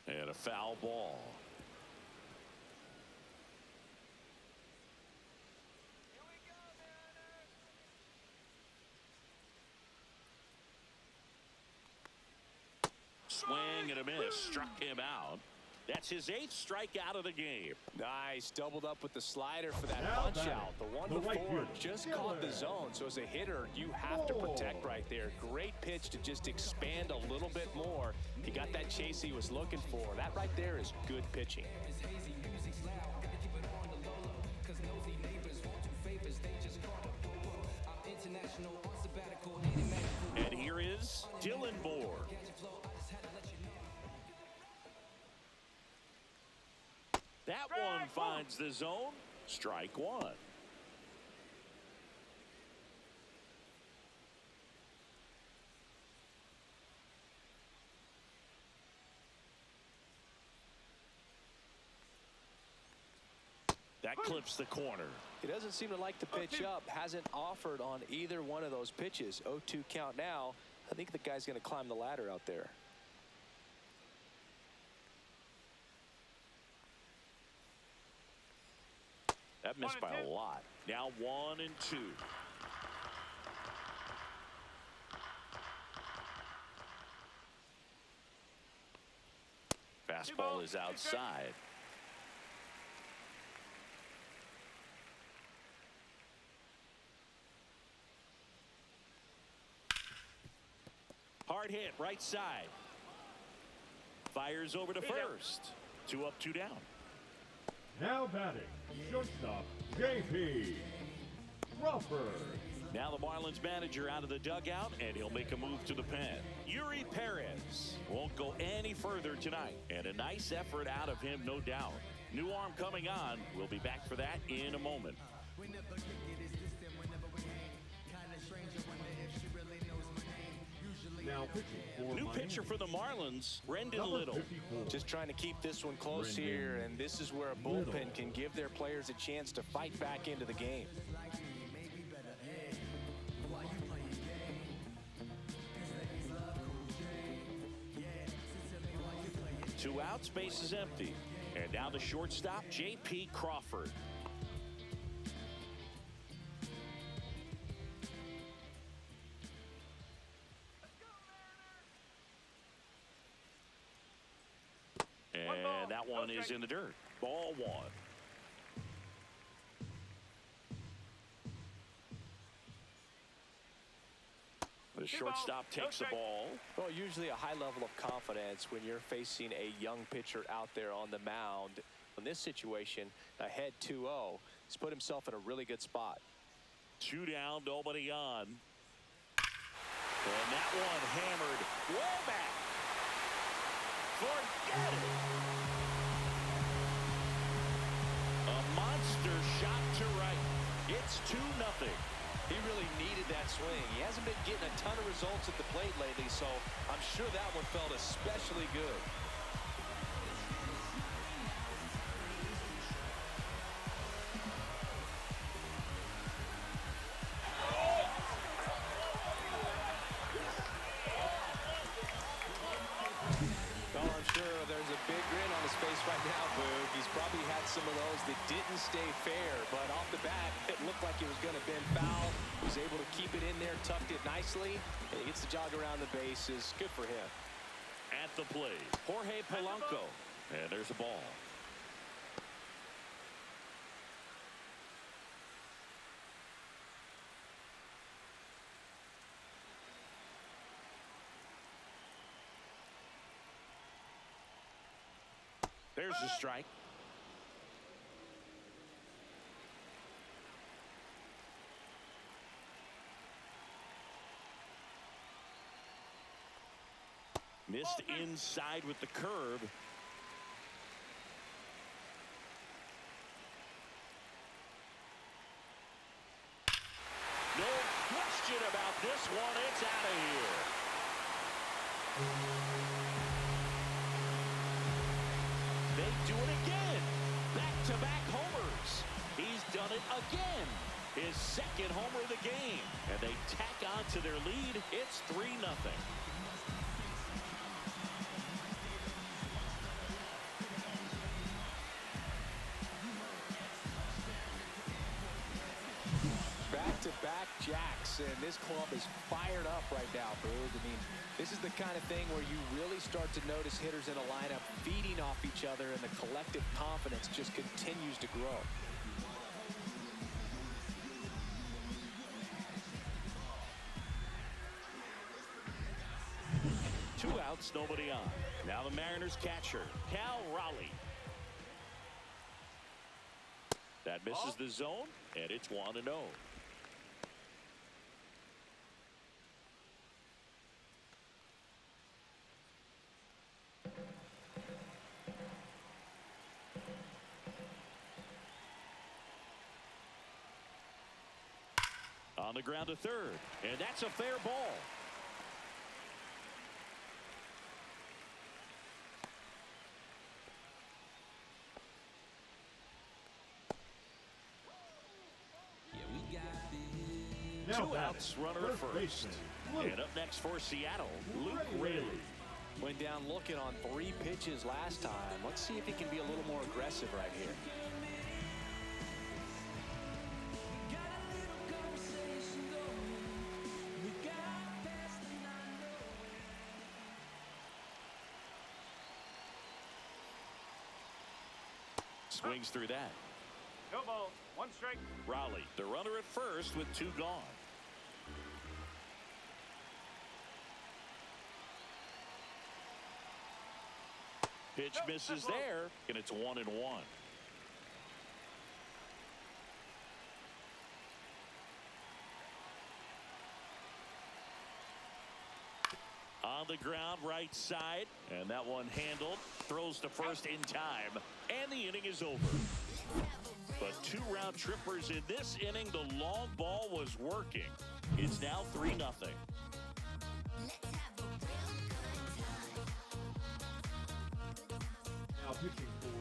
And a foul ball. Swing and a miss. Struck him out. That's his 8th strikeout of the game. Nice. Doubled up with the slider for that punch out. The one before just caught the zone. So as a hitter, you have to protect right there. Great pitch to just expand a little bit more. He got that chase he was looking for. That right there is good pitching. And here is Dylan Moore. That one finds the zone. Strike 1. That clips the corner. He doesn't seem to like the pitch up. Hasn't offered on either one of those pitches. 0-2 count now. I think the guy's going to climb the ladder out there. That missed by a lot. Now 1-2. Fastball is outside. Hard Hard hit right side. Fires over to first. 2 up, 2 down. Now batting, shortstop, J.P. Crawford. Now the Marlins manager out of the dugout, and he'll make a move to the pen. Yuri Perez won't go any further tonight, and a nice effort out of him, no doubt. New arm coming on. We'll be back for that in a moment. Now pitching for New Miami. pitcher for the Marlins, Brendan Number Little. 54. Just trying to keep this one close here, and this is where a bullpen can give their players a chance to fight back into the game. Two outs, base is empty. And now the shortstop, J.P. Crawford. And that one is in the dirt. Ball 1. The shortstop takes the ball. Well, usually a high level of confidence when you're facing a young pitcher out there on the mound. In this situation, ahead 2-0, he's put himself in a really good spot. 2 down, nobody on. And that one hammered way back. Forget it. A monster shot to right. It's 2-0. He really needed that swing. He hasn't been getting a ton of results at the plate lately, so I'm sure that one felt especially good. Well, I'm sure there's a big grin on his face right now, Boog. He's probably had some of those that didn't stay fair, but off the bat, it looked like it was going to bend foul. He was able to keep it in there, tucked it nicely, and he gets the jog around the bases. Good for him. At the plate, Jorge Polanco. And there's a ball. There's the strike. Missed inside with the curve. No question about this one. It's out of here. They do it again. Back-to-back homers. He's done it again. His second homer of the game. And they tack on to their lead. It's 3-0. Back-to-back jacks, and this club is fired up right now, Boog. I mean, this is the kind of thing where you really start to notice hitters in a lineup feeding off each other, and the collective confidence just continues to grow. Two outs, nobody on. Now the Mariners catcher, Cal Raleigh. That misses the zone, and it's 1-0. On the ground to third, and that's a fair ball. Two outs, runner at first. And up next for Seattle, Luke Raley. Went down looking on 3 pitches last time. Let's see if he can be a little more aggressive right here. Swings through that. No ball. 1 strike. Raleigh, the runner at first with 2 gone. Pitch misses there, and it's 1-1. On the ground, right side, and that one handled. Throws to first in time, and the inning is over. But 2 round trippers in this inning. The long ball was working. It's now 3-0.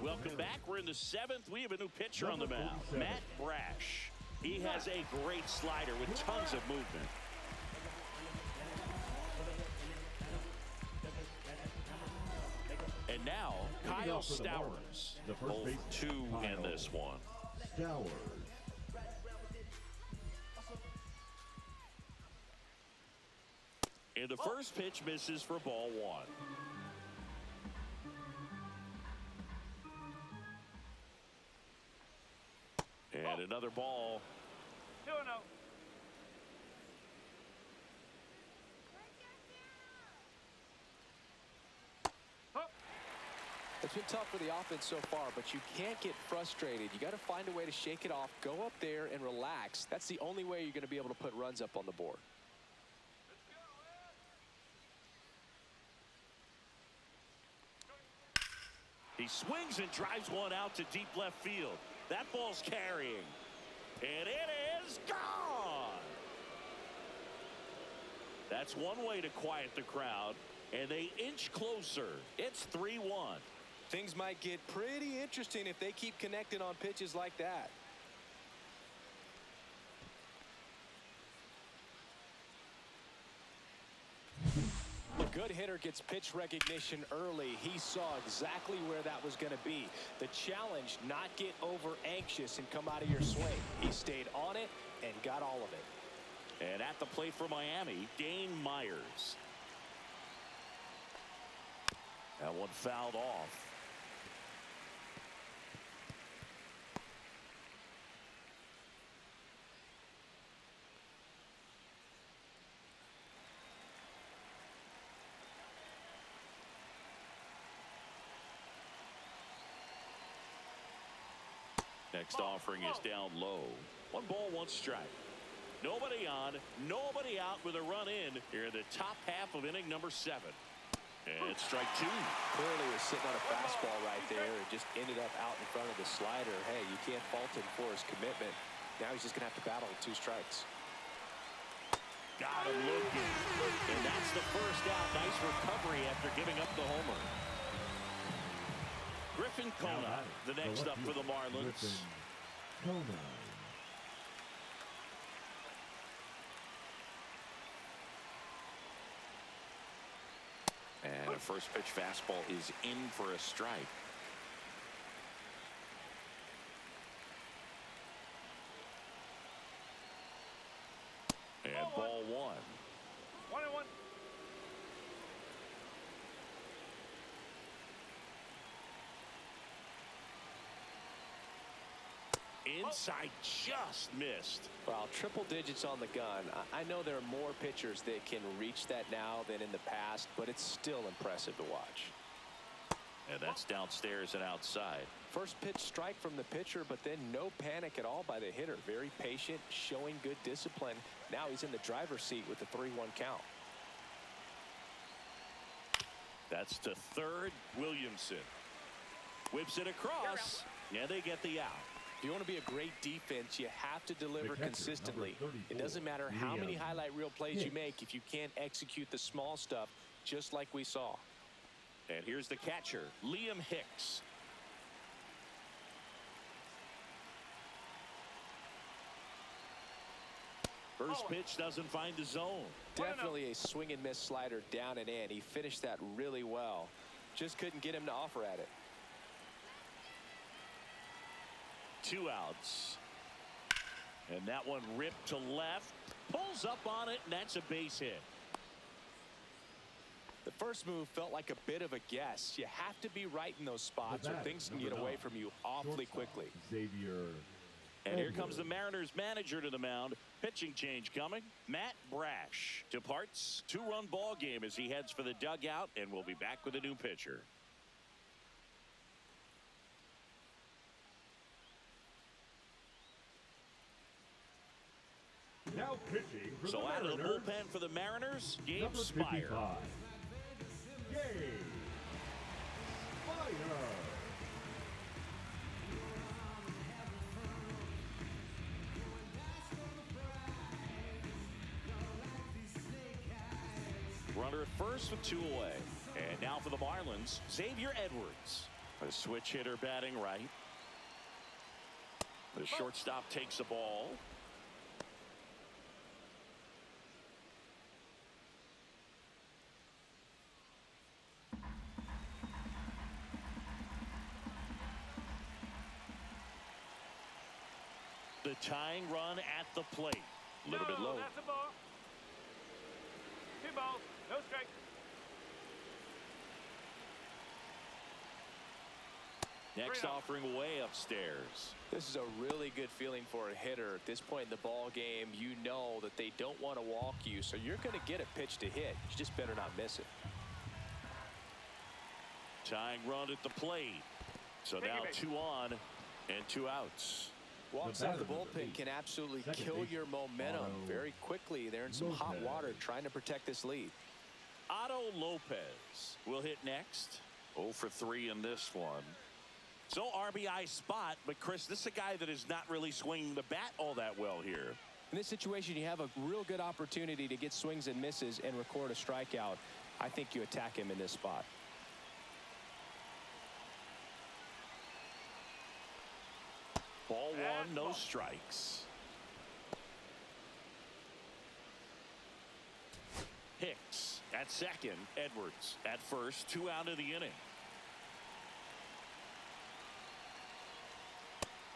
Welcome back. We're in the 7th. We have a new pitcher on the mound, Matt Brash. He has a great slider with tons of movement. And now, Kyle Stowers, 0-2 in this one. Stowers. And the first pitch misses for ball 1. And another ball. 2-0. It's been tough for the offense so far, but you can't get frustrated. You got to find a way to shake it off, go up there and relax. That's the only way you're going to be able to put runs up on the board. He swings and drives one out to deep left field. That ball's carrying. And it is gone. That's one way to quiet the crowd. And they inch closer. It's 3-1. Things might get pretty interesting if they keep connecting on pitches like that. A good hitter gets pitch recognition early. He saw exactly where that was going to be. The challenge, not get over anxious and come out of your swing. He stayed on it and got all of it. And at the plate for Miami, Dane Myers. That one fouled off. Next offering is down low. 1 ball, 1 strike. Nobody on, nobody out with a run in here in the top half of inning number 7. And it's strike 2. Clearly was sitting on a fastball right there and just ended up out in front of the slider. Hey, you can't fault him for his commitment. Now he's just going to have to battle with 2 strikes. Got him looking. And that's the first out. Nice recovery after giving up the homer. Griffin Kona, the next up for the Marlins. And a first pitch fastball is in for a strike. And ball 1. 1-1. Inside, just missed. Well, triple digits on the gun. I know there are more pitchers that can reach that now than in the past, but it's still impressive to watch. And that's downstairs and outside. First pitch strike from the pitcher, but then no panic at all by the hitter. Very patient, showing good discipline. Now he's in the driver's seat with the 3-1 count. That's to third. Williamson whips it across, and they get the out. If you want to be a great defense, you have to deliver consistently. It doesn't matter how many highlight reel plays you make if you can't execute the small stuff, just like we saw. And here's the catcher, Liam Hicks. First pitch doesn't find the zone. Definitely a swing and miss slider down and in. He finished that really well. Just couldn't get him to offer at it. 2 outs. And that one ripped to left. Pulls up on it, and that's a base hit. The first move felt like a bit of a guess. You have to be right in those spots or things can get away from you awfully quickly. Xavier. And here comes the Mariners manager to the mound. Pitching change coming. Matt Brash departs. 2-run ball game as he heads for the dugout, and we'll be back with a new pitcher. Now pitching for So the out of the Mariners, bullpen for the Mariners, Gabe number Spire. 55, Gabe Spire. Runner at first with 2 away. And now for the Marlins, Xavier Edwards. A switch hitter batting right. The shortstop takes the ball. The tying run at the plate. A little bit low. That's a ball. 2 balls, no strike. Next offering way upstairs. This is a really good feeling for a hitter. At this point in the ball game, you know that they don't want to walk you, so you're going to get a pitch to hit. You just better not miss it. Tying run at the plate. So now 2 on and 2 outs. Walks out of the bullpen can absolutely kill your momentum very quickly. They're in some hot water trying to protect this lead. Otto Lopez will hit next. 0 for 3 in this one. So RBI spot, but Chris, this is a guy that is not really swinging the bat all that well here. In this situation, you have a real good opportunity to get swings and misses and record a strikeout. I think you attack him in this spot. Ball 1, no strikes. Hicks at second, Edwards at first, 2 out of the inning.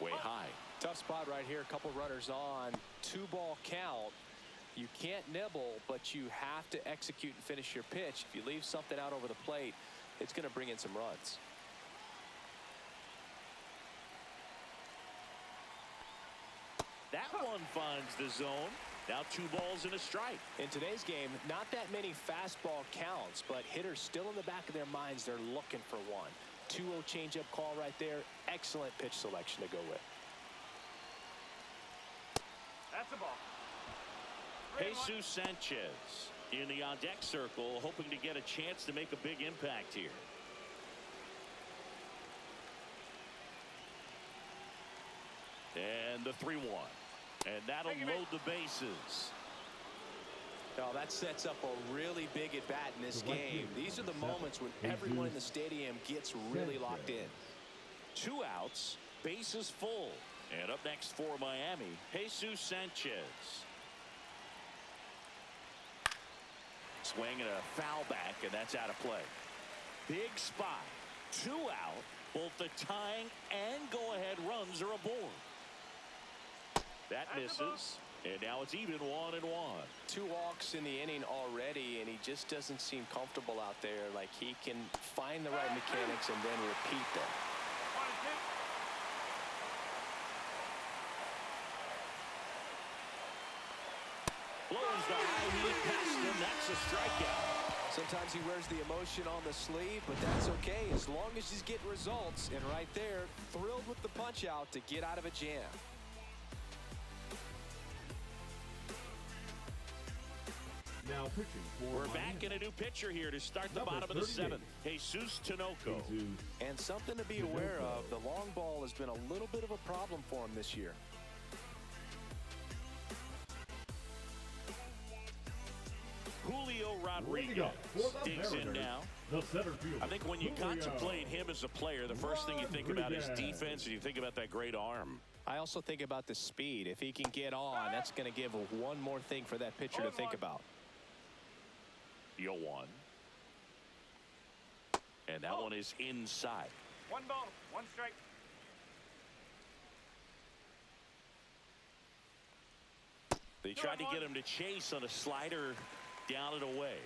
Way high. Tough spot right here. A couple runners on. 2-ball count. You can't nibble, but you have to execute and finish your pitch. If you leave something out over the plate, it's going to bring in some runs. That one finds the zone. Now 2 balls and a strike. In today's game, not that many fastball counts, but hitters still in the back of their minds, they're looking for one. 2-0 changeup call right there. Excellent pitch selection to go with. That's a ball. Jesus Sanchez in the on-deck circle, hoping to get a chance to make a big impact here. And the 3-1. And that'll load the bases. Now that sets up a really big at bat in this game. These are the moments when everyone in the stadium gets really locked in. 2 outs, bases full. And up next for Miami, Jesus Sanchez. Swing and a foul back, and that's out of play. Big spot. 2 out. Both the tying and go-ahead runs are aboard. That misses. And now it's even 1-1. 2 walks in the inning already, and he just doesn't seem comfortable out there. Like he can find the right mechanics and then repeat them. 1-2. Blows the high heat past him. That's a strikeout. Sometimes he wears the emotion on the sleeve, but that's okay as long as he's getting results. And right there, thrilled with the punch out to get out of a jam. Now pitching for We're Miami. back in a new pitcher here to start the Number bottom of the 38. 7th. Jesus Tinoco. And something to be aware of, the long ball has been a little bit of a problem for him this year. Julio Rodriguez digs in now. The center fielder, I think when you contemplate him as a player, the first thing you think about is defense, and you think about that great arm. I also think about the speed. If he can get on, that's going to give one more thing for that pitcher to think about. 0-1. And that one is inside. 1 ball, 1 strike. They tried to get him to chase on a slider down and away.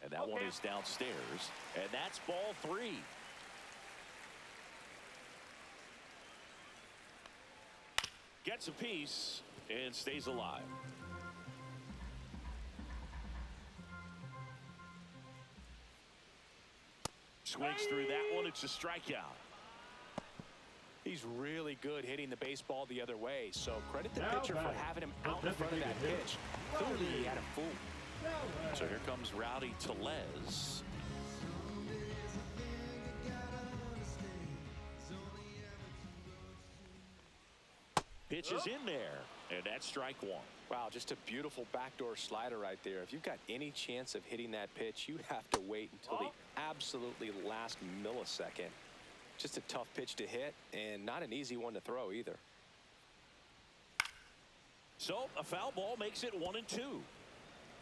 And that one is downstairs. And that's ball 3. Gets a piece and stays alive. swings through that one. It's a strikeout. He's really good hitting the baseball the other way, so credit the pitcher for having him out in front of that pitch. Clearly, he had him fooled. So here comes Rowdy Tellez. Pitch is in there, and that's strike one. Wow, just a beautiful backdoor slider right there. If you've got any chance of hitting that pitch, you have to wait until the absolutely last millisecond. Just a tough pitch to hit, and not an easy one to throw either. So a foul ball makes it 1-2.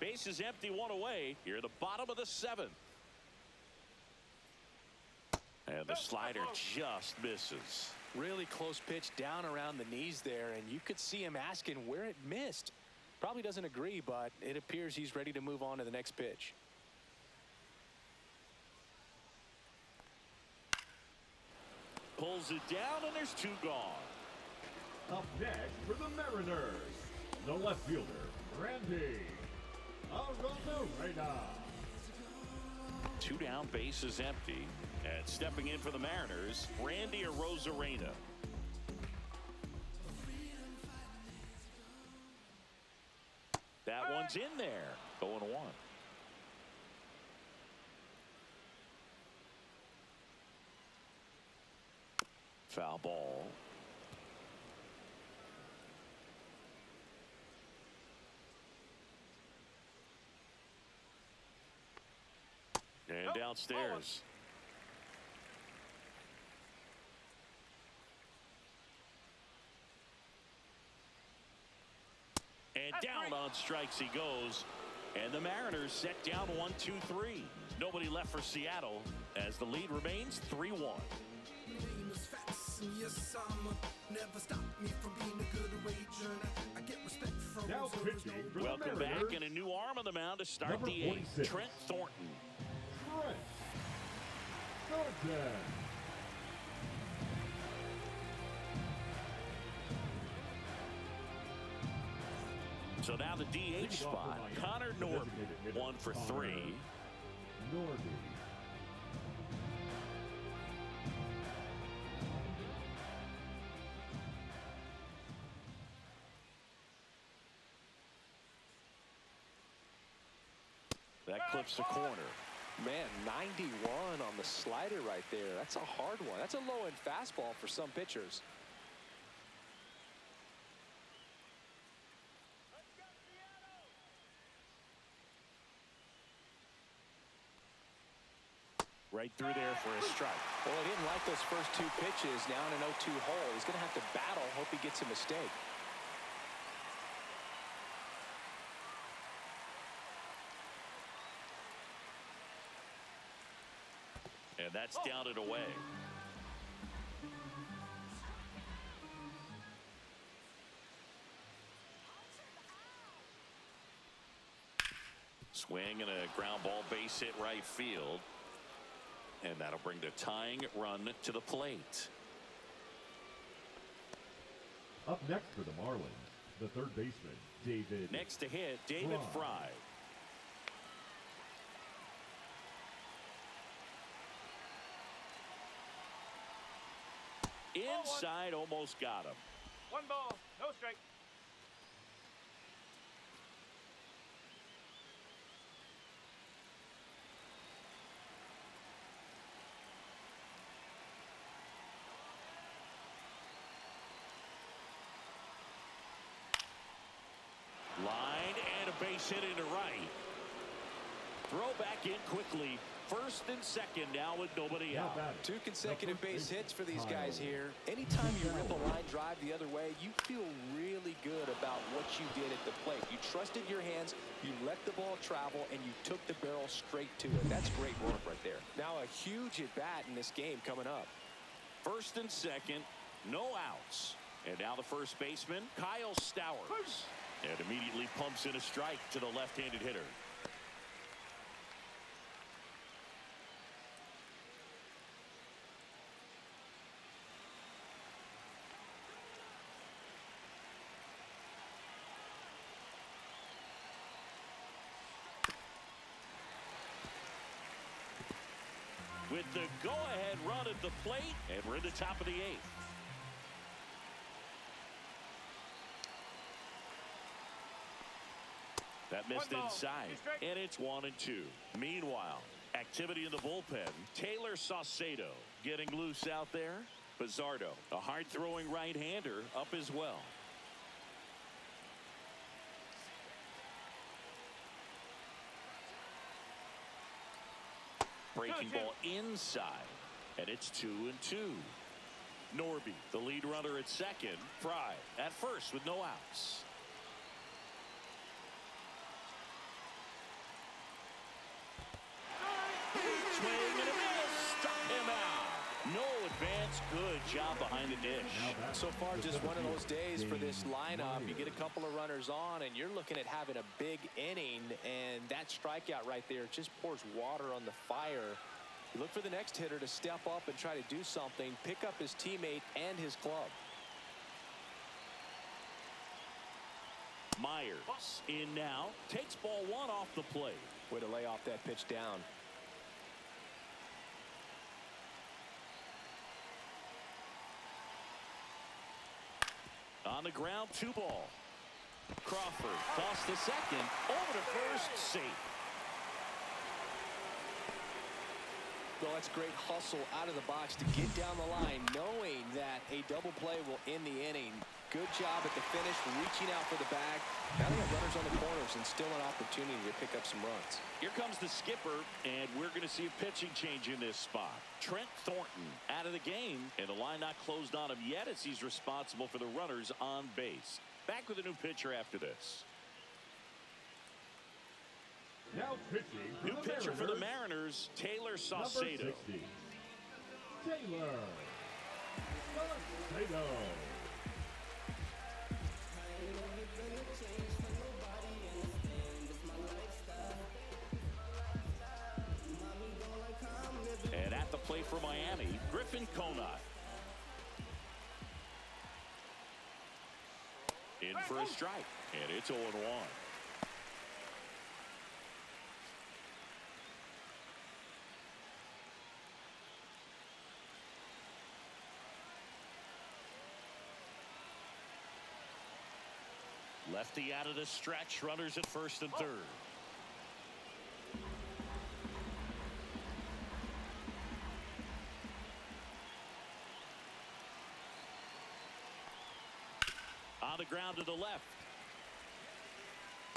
Base is empty, one away. Here, the bottom of the seventh. And the slider just misses. Really close pitch down around the knees there, and you could see him asking where it missed. Probably doesn't agree, but it appears he's ready to move on to the next pitch. Pulls it down, and there's two gone. Up next for the Mariners, the left fielder, Randy Arozarena. Two down, base is empty. And stepping in for the Mariners, Randy Arozarena. That one's in there. 0-1. Foul ball. And downstairs. And down on strikes he goes. And the Mariners set down 1-2-3. Nobody left for Seattle as the lead remains 3-1. Now pitching for Welcome the Mariners, back, and a new arm on the mound to start number the eighth. 46. Trent Thornton. Trent Thornton. So now the DH spot. Connor Norby, 1 for 3. Norby. That clips the corner. Man, 91 on the slider right there. That's a hard one. That's a low-end fastball for some pitchers. Right through there for a strike. Well, he didn't like those first two pitches. Now in an 0-2 hole. He's going to have to battle. Hope he gets a mistake. And that's down and away. Swing and a ground ball, base hit right field. And that'll bring the tying run to the plate. Up next for the Marlins, the third baseman, David. Next to hit, David Fry. Inside, almost got him. 1 ball, no strike. Line and a base hit into right. Throw back in quickly. First and second now with nobody out. Two consecutive base hits for these guys here. Anytime you rip a line drive the other way, you feel really good about what you did at the plate. You trusted your hands, you let the ball travel, and you took the barrel straight to it. That's great work right there. Now a huge at-bat in this game coming up. First and second, no outs. And now the first baseman, Kyle Stowers. And immediately pumps in a strike to the left-handed hitter. With with the go-ahead run at the plate, and we're in the top of the 8th. That missed inside, and it's 1-2. Meanwhile, activity in the bullpen. Taylor Saucedo getting loose out there. Bizzardo, a hard-throwing right-hander, up as well. Breaking ball inside, and it's 2-2. Norby, the lead runner at second. Fry at first with no outs. Swing and a miss. Struck him out. No advance. Good job behind the dish. So far, just one of those days for this lineup. You get a couple of runners on, and you're looking at having a big inning, and that strikeout right there just pours water on the fire. You look for the next hitter to step up and try to do something, pick up his teammate and his glove. Myers in now, takes ball 1 off the plate. Way to lay off that pitch down. On the ground, 2 ball. Crawford toss to second, over to first, safe. Well, that's great hustle out of the box to get down the line, knowing that a double play will end the inning. Good job at the finish, reaching out for the bag. Now they have runners on the corners and still an opportunity to pick up some runs. Here comes the skipper, and we're going to see a pitching change in this spot. Trent Thornton out of the game, and the line not closed on him yet as he's responsible for the runners on base. Back with a new pitcher after this. Now pitching for new pitcher for the Mariners, Taylor Saucedo. Taylor Saucedo. And at the plate for Miami, Griffin Conant. In for a strike, and it's 0-1. Lefty out of the stretch, runners at first and third. On the ground to the left.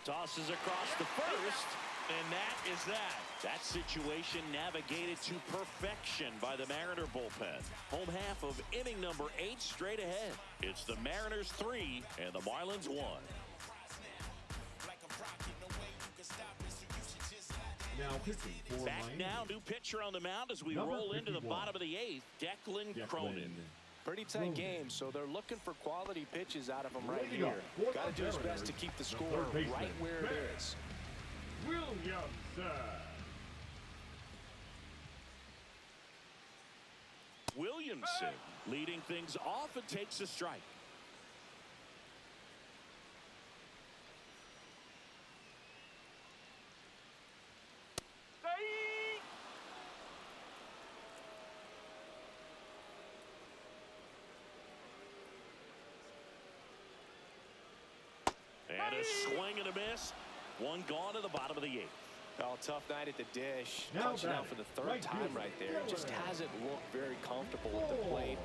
Tosses across the first, and that is that. That situation navigated to perfection by the Mariner bullpen. Home half of inning number 8 straight ahead. It's the Mariners 3 and the Marlins 1. Now pitching for Back Miami. now, new pitcher on the mound as we Number roll into the 51. bottom of the 8th, Declan Cronin. Pretty tight game, so they're looking for quality pitches out of him right Leading here. off, Got to do his best to keep the score right where it is. Williamson leading things off and takes a strike. And a swing and a miss. One gone to the bottom of the 8th. Oh, tough night at the dish. Now Punching out for the third time right there. Just hasn't looked very comfortable at the plate.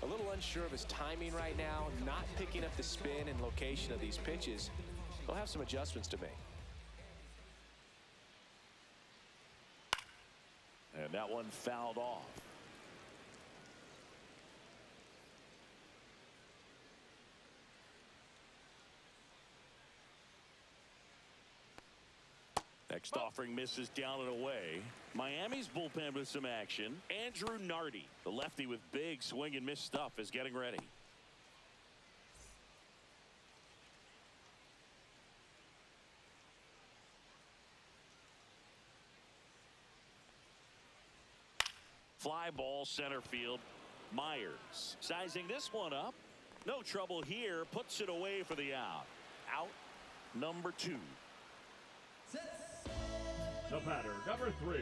A little unsure of his timing right now. Not picking up the spin and location of these pitches. They'll have some adjustments to make. And that one fouled off. Next offering misses down and away. Miami's bullpen with some action. Andrew Nardi, the lefty with big swing and miss stuff, is getting ready. Fly ball center field. Myers sizing this one up. No trouble here. Puts it away for the out. Out number 2. The batter, number 3,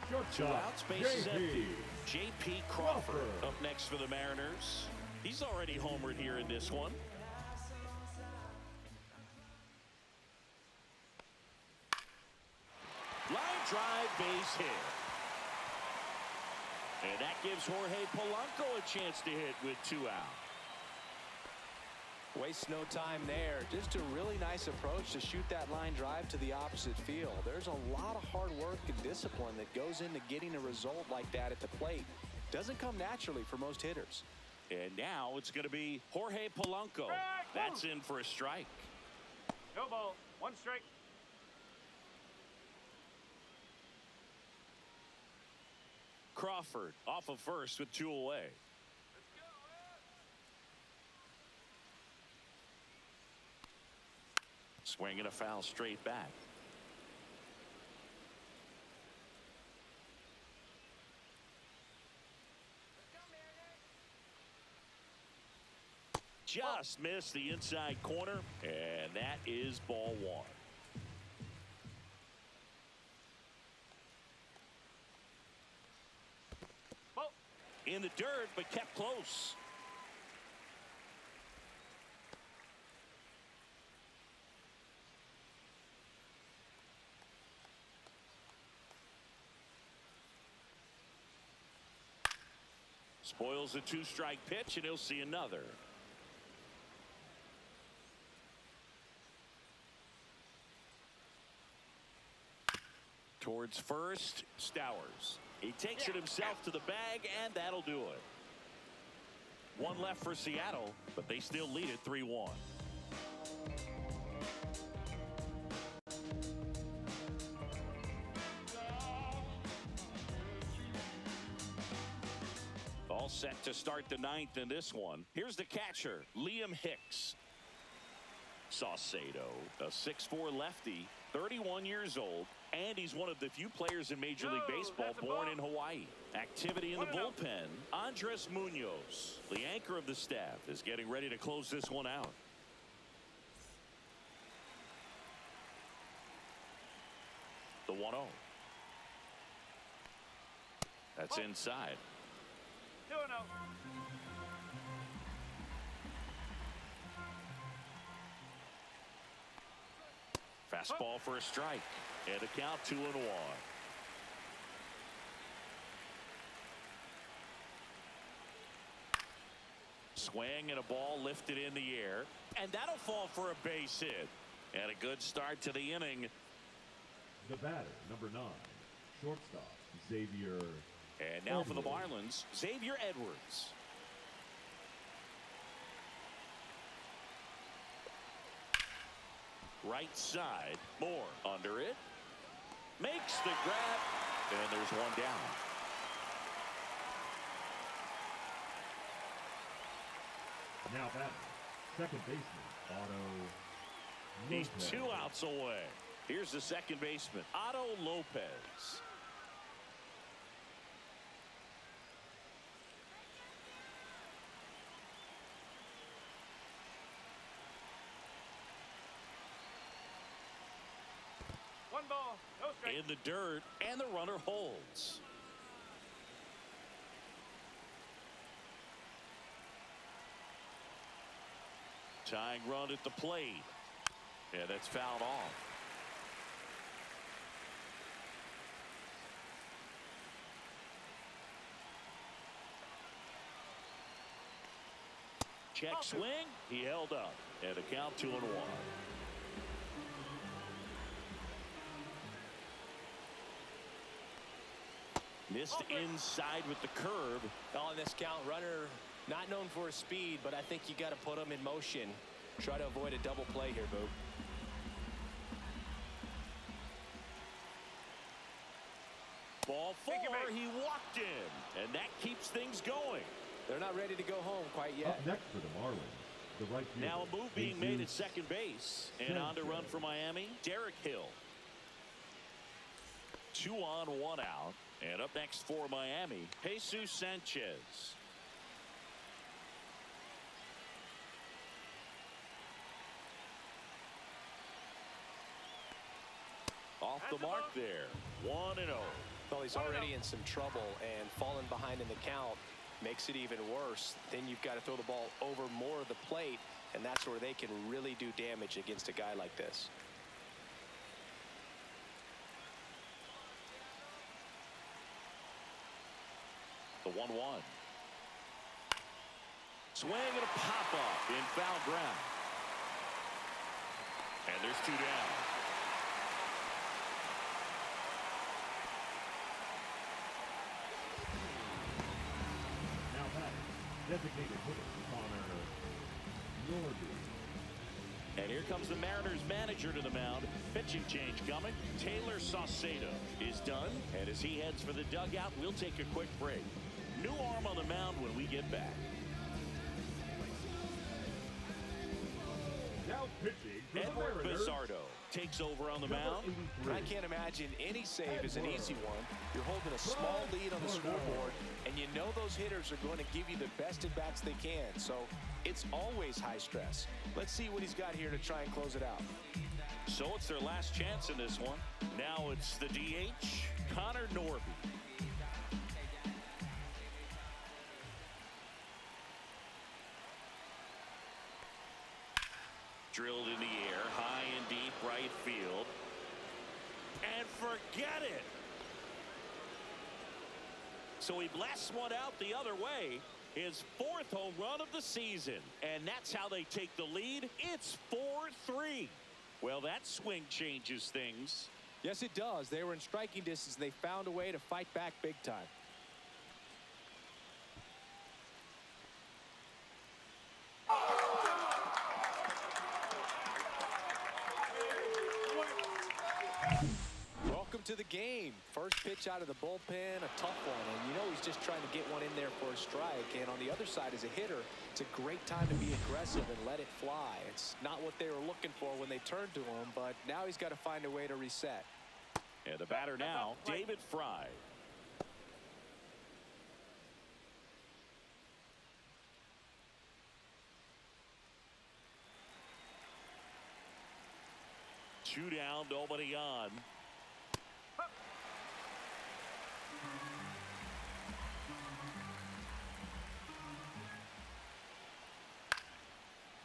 Two Shortstop, outs, bases J.P. empty. J.P. Crawford up next for the Mariners. He's already homered here in this one. Line drive, base hit. And that gives Jorge Polanco a chance to hit with 2 out. Wastes no time there. Just a really nice approach to shoot that line drive to the opposite field. There's a lot of hard work and discipline that goes into getting a result like that at the plate. Doesn't come naturally for most hitters. And now it's going to be Jorge Polanco. That's in for a strike. No ball. 1 strike. Crawford off of first with 2 away. Swinging a foul straight back. Just missed the inside corner, and that is ball 1. In the dirt, but kept close. Spoils a 2-strike pitch, and he'll see another. Towards first, Stowers. He takes it himself to the bag, and that'll do it. 1 left for Seattle, but they still lead it 3-1. All set to start the 9th in this one. Here's the catcher, Liam Hicks. Saucedo, a 6'4" lefty, 31 years old, and he's one of the few players in Major League Baseball born in Hawaii. Activity in the bullpen. Andres Munoz, the anchor of the staff, is getting ready to close this one out. The 1-0. That's inside. 2-0. Fastball for a strike. And a count 2-1. Swing and a ball lifted in the air. And that'll fall for a base hit. And a good start to the inning. The batter, number 9, shortstop, Xavier. And now for the Marlins, Xavier Edwards. Right side, Moore under it. Makes the grab, and there's 1 down. Now batting, second baseman, Otto He's Lopez. 2 outs away. Here's the second baseman, Otto Lopez. One ball, no strike. In the dirt, and the runner holds. Tying run at the plate. Yeah, that's fouled off. Check swing. He held up. And a count 2-1. Missed inside with the curve. On this count, runner not known for his speed, but I think you got to put him in motion. Try to avoid a double play here, Boo. Ball 4, he walked in, and that keeps things going. They're not ready to go home quite yet. Up next for the Marlins, the right fielder. Now a move being made at second base. And on to run for Miami, Derek Hill. 2 on, 1 out. And up next for Miami, Jesus Sanchez. Off the mark there. 1-0. Well, he's already in some trouble, and falling behind in the count makes it even worse. Then you've got to throw the ball over more of the plate, and that's where they can really do damage against a guy like this. The 1-1. Swing and a pop-up in foul ground. And there's 2 down. Now batting, designated hitter Connor Norby. And here comes the Mariners manager to the mound. Pitching change coming. Taylor Saucedo is done. And as he heads for the dugout, we'll take a quick break. New arm on the mound when we get back. Now pitching for the Edward Mariners. Bizardo takes over on the mound. I can't imagine any save is an easy one. You're holding a small lead on the scoreboard, and you know those hitters are going to give you the best at-bats they can. So it's always high stress. Let's see what he's got here to try and close it out. So it's their last chance in this one. Now it's the DH, Connor Norby. Drilled in the air, high and deep right field. And forget it. So he blasts one out the other way. His 4th home run of the season. And that's how they take the lead. It's 4-3. Well, that swing changes things. Yes, it does. They were in striking distance. They found a way to fight back big time. Welcome to the game. First pitch out of the bullpen, a tough one. And you know he's just trying to get one in there for a strike. And on the other side, as a hitter, it's a great time to be aggressive and let it fly. It's not what they were looking for when they turned to him, but now he's got to find a way to reset. And the batter now, David Fry. Two down, nobody on.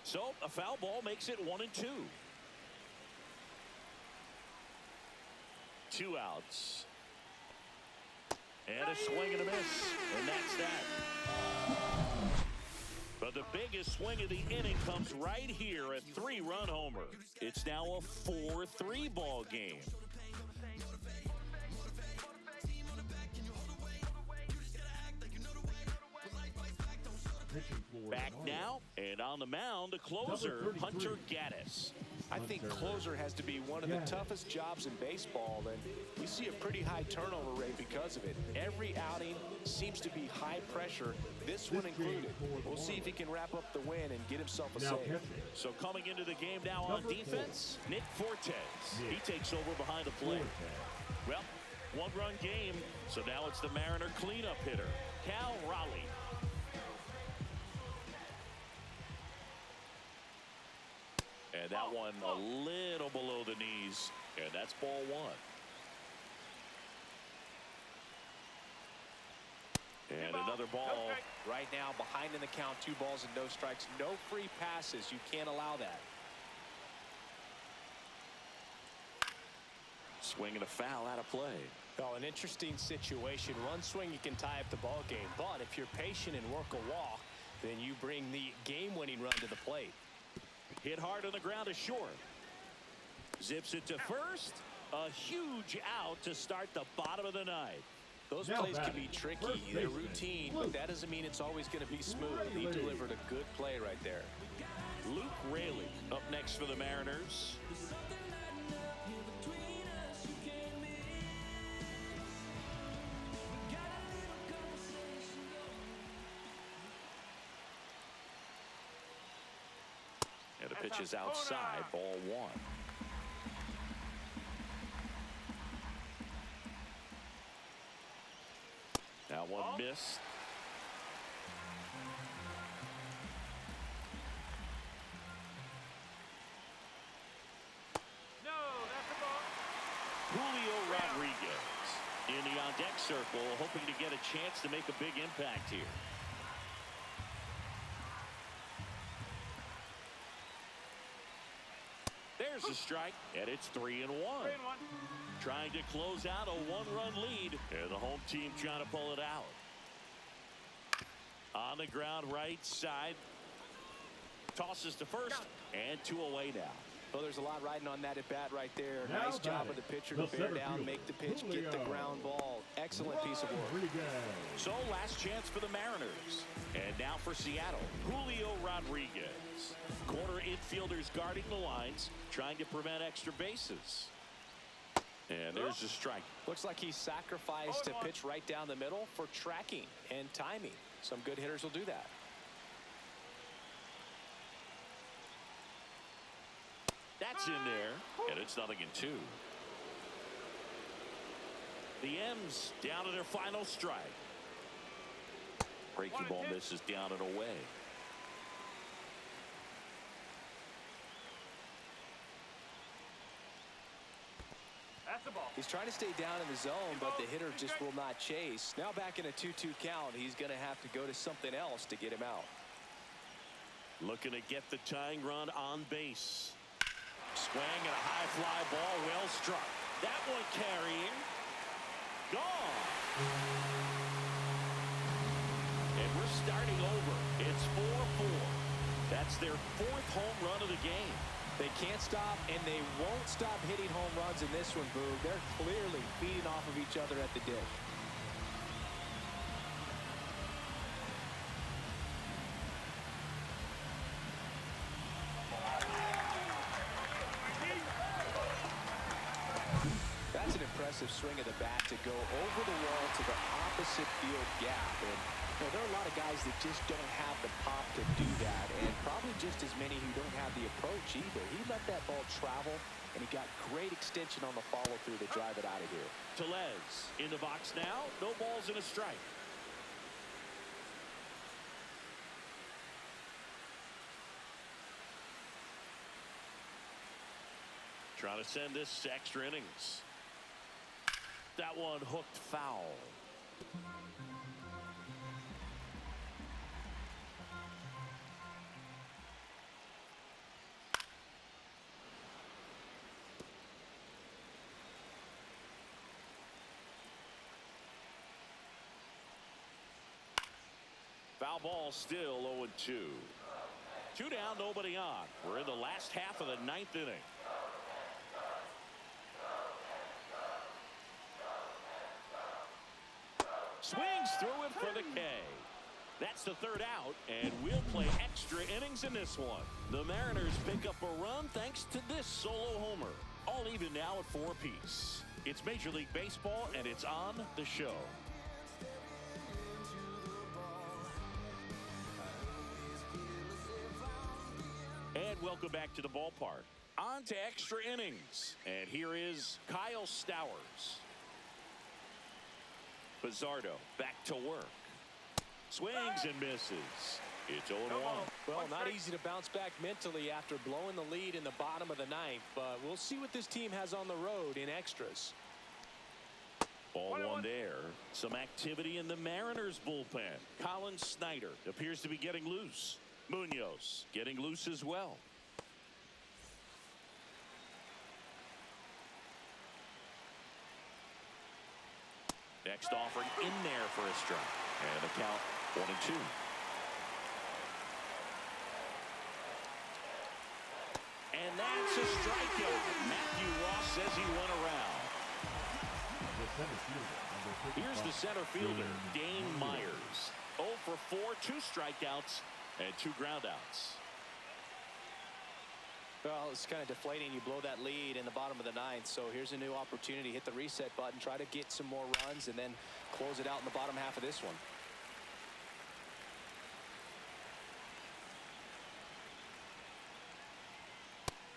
So a foul ball makes it 1-2. 2 outs. And a swing and a miss. And that's that. But the biggest swing of the inning comes right here, a 3-run homer. It's now a 4-3 ball game. Back now, and on the mound, the closer, Hunter Gaddis. I think closer has to be one of the toughest jobs in baseball, and we see a pretty high turnover rate because of it. Every outing seems to be high pressure, this one included. We'll see if he can wrap up the win and get himself a save. So coming into the game now on defense, Nick Fortes. He takes over behind the plate. Well, 1-run game, so now it's the Mariner cleanup hitter, Cal Raleigh. And that one a little below the knees, and that's ball 1. And another ball. Right now, behind in the count, 2 balls and no strikes. No free passes. You can't allow that. Swing and a foul out of play. Oh, an interesting situation. One swing, you can tie up the ball game. But if you're patient and work a walk, then you bring the game-winning run to the plate. Hit hard on the ground is short. Zips it to first. A huge out to start the bottom of the 9th. Those plays can be tricky. They're routine, but that doesn't mean it's always going to be smooth. He delivered a good play right there. Luke Raley up next for the Mariners. And the pitch is outside, ball 1. That one missed. No, that's a ball. Julio Rodriguez in the on-deck circle, hoping to get a chance to make a big impact here. There's a strike, and it's 3-1. Trying to close out a one-run lead, and the home team trying to pull it out. On the ground, right side. Tosses to first, and 2 away now. Well, there's a lot riding on that at bat right there. Now Nice job of the pitcher to bear down, make the pitch, get the ground ball. Excellent piece of work. So last chance for the Mariners. And now for Seattle, Julio Rodriguez. Corner infielders guarding the lines, trying to prevent extra bases. And there's a strike. Looks like he sacrificed to pitch right down the middle for tracking and timing. Some good hitters will do that. That's in there, and it's 0-2. The M's down to their final strike. Breaking ball misses down and away. That's the ball. He's trying to stay down in the zone, but the hitter just will not chase. Now back in a 2-2 count, he's going to have to go to something else to get him out. Looking to get the tying run on base. Swing and a high fly ball, well struck. That one carrying. Gone. And we're starting over. It's 4-4. That's their 4th home run of the game. They can't stop, and they won't stop hitting home runs in this one, Boog. They're clearly feeding off of each other at the dish. That's an impressive swing of the bat to go over the wall to the opposite field gap. And there are a lot of guys that just don't have the pop to do that, and probably just as many who don't have the approach either. He let that ball travel, and he got great extension on the follow-through to drive it out of here. Tellez in the box now. No balls and a strike. Trying to send this to extra innings. That one hooked foul. Foul ball, still 0-2. 2 down, nobody on. We're in the last half of the 9th inning. Swings through it for the K. That's the 3rd out, and we'll play extra innings in this one. The Mariners pick up a run thanks to this solo homer. All even now at 4 apiece. It's Major League Baseball, and it's on the show. And welcome back to the ballpark. On to extra innings. And here is Kyle Stowers. Pizzardo back to work. Swings and misses. It's 0-1. Well, not easy to bounce back mentally after blowing the lead in the bottom of the 9th, but we'll see what this team has on the road in extras. Ball 1 there. Some activity in the Mariners bullpen. Colin Snyder appears to be getting loose. Munoz getting loose as well. Next offering in there for a strike. And the count 1-2. And that's a strikeout. Matthew Ross says he went around. Here's the center fielder, Dane Myers. 0 for 4, 2 strikeouts, and 2 groundouts. Well, it's kind of deflating. You blow that lead in the bottom of the 9th, so here's a new opportunity. Hit the reset button, try to get some more runs, and then close it out in the bottom half of this one.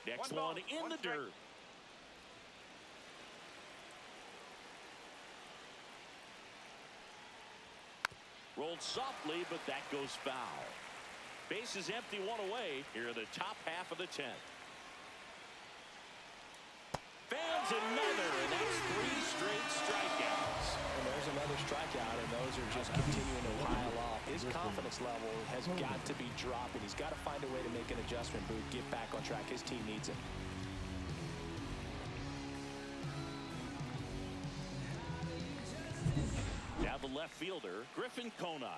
Next one in the dirt. Rolled softly, but that goes foul. Base is empty, 1 away here in the top half of the 10th. Fans another, and that's 3 straight strikeouts. And strikeout, and those are just continuing to pile up. His confidence level has got to be dropping. He's got to find a way to make an adjustment, Boot, get back on track. His team needs him. Now the left fielder, Griffin Conine.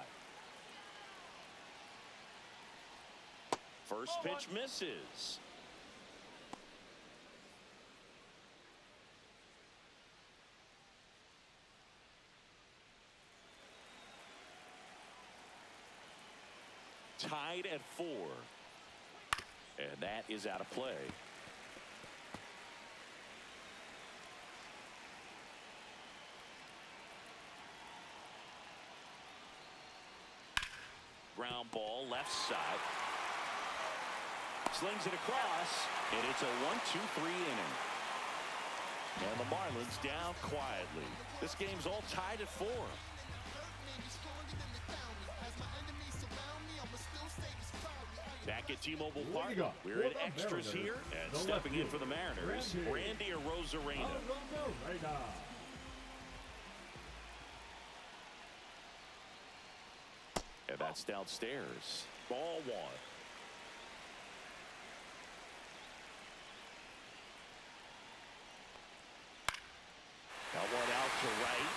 First pitch misses. Tied at 4. And that is out of play. Ground ball left side. Slings it across, and it's a 1-2-3 inning. And the Marlins down quietly. This game's all tied at 4. Back at T-Mobile Park, we're in extras here, and stepping in for the Mariners, Randy Arozarena. And that's downstairs. Ball 1. That one out to right.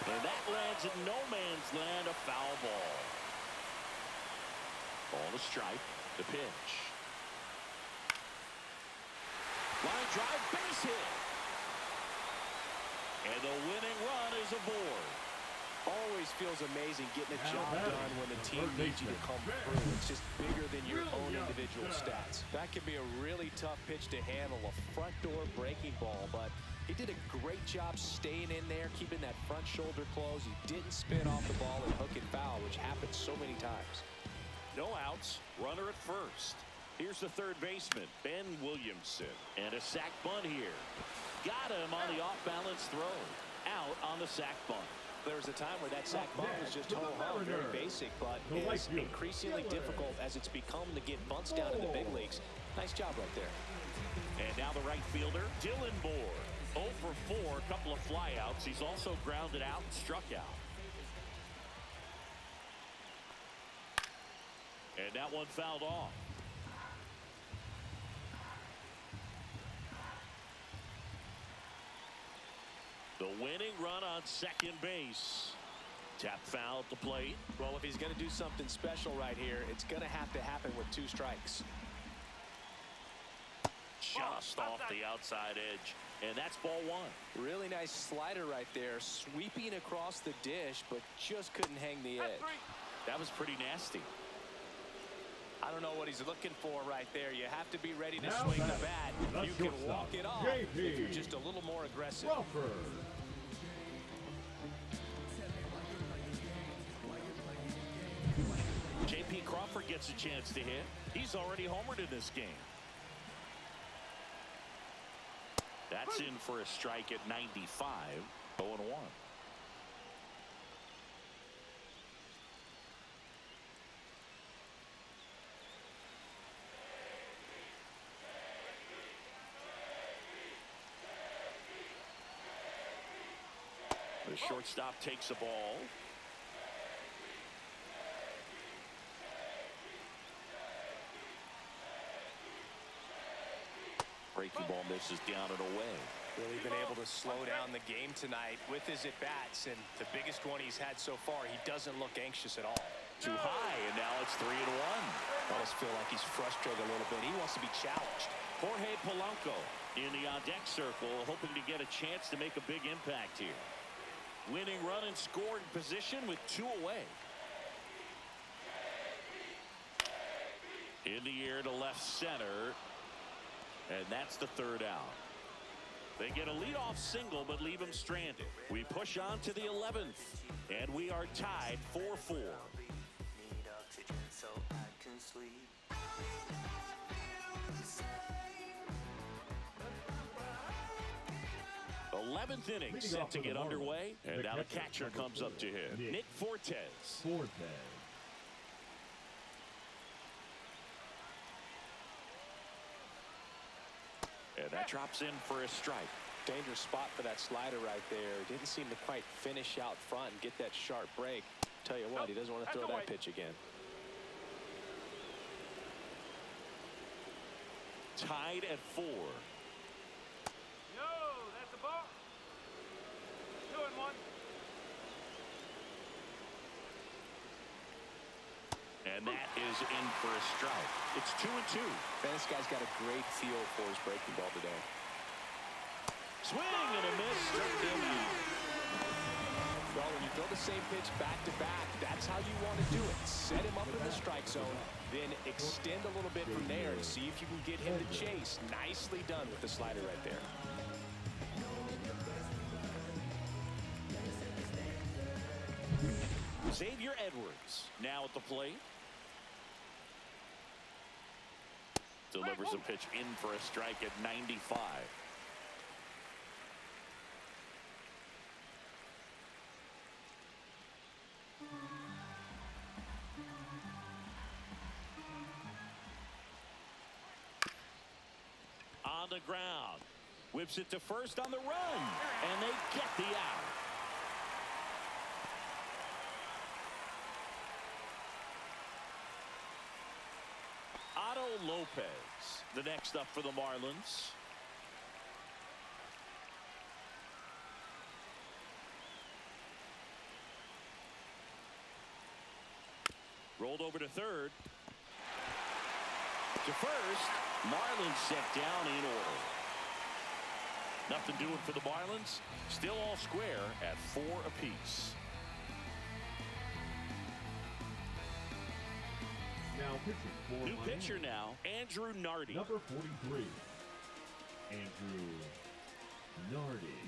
And that lands in no man's land, a foul ball. Ball to strike, the pitch. Line drive, base hit. And the winning run is aboard. Always feels amazing getting a job done when the team needs you to come through. It's just bigger than your own individual stats. That could be a really tough pitch to handle, a front door breaking ball, but he did a great job staying in there, keeping that front shoulder closed. He didn't spin off the ball and hook it foul, which happens so many times. No outs, runner at first. Here's the third baseman, Ben Williamson, and a sac bunt here. Got him on the off-balance throw. Out on the sac bunt. There was a time where that sac bunt was just ho-hum, very basic, but it's increasingly difficult as it's become to get bunts down in the big leagues. Nice job right there. And now the right fielder, Dylan Moore. 0 for 4, a couple of flyouts. He's also grounded out and struck out. And that one fouled off. The winning run on second base. Tap foul at the plate. Well, if he's going to do something special right here, it's going to have to happen with 2 strikes. Just off the outside edge. And that's ball 1. Really nice slider right there. Sweeping across the dish, but just couldn't hang the edge. That was pretty nasty. I don't know what he's looking for right there. You have to be ready to swing the bat. You can walk it off if you're just a little more aggressive. J.P. Crawford gets a chance to hit. He's already homered in this game. That's in for a strike at 95. 0-1. The shortstop takes a ball. Breaking ball misses down and away. Really been able to slow down the game tonight with his at-bats, and the biggest one he's had so far, he doesn't look anxious at all. Too high, and now it's 3-1. I just feel like he's frustrated a little bit. He wants to be challenged. Jorge Polanco in the on-deck circle, hoping to get a chance to make a big impact here. Winning run and scoring position with 2 away. In the air to left center. And that's the 3rd out. They get a leadoff single but leave him stranded. We push on to the 11th. And we are tied 4-4. 11th inning set to get underway. And now the catcher comes up to hit. Nick Fortes. And that drops in for a strike. Dangerous spot for that slider right there. Didn't seem to quite finish out front and get that sharp break. Tell you what, he doesn't want to throw that pitch again. Tied at 4. No, that's a ball. 2-1. And that is in for a strike. It's 2-2. Man, this guy's got a great feel for his breaking ball today. Swing and a miss. Struck him out. Well, when you throw the same pitch back to back, that's how you want to do it. Set him up in the strike zone, then extend a little bit from there and see if you can get him to chase. Nicely done with the slider right there. Xavier Edwards now at the plate. Delivers a pitch in for a strike at 95. On the ground. Whips it to first on the run. And they get the out. Otto Lopez, the next up for the Marlins. Rolled over to third. To first, Marlins set down in order. Nothing doing for the Marlins. Still all square at 4 apiece. Now pitching for New Miami. pitcher now, Andrew Nardi. Number 43, Andrew Nardi.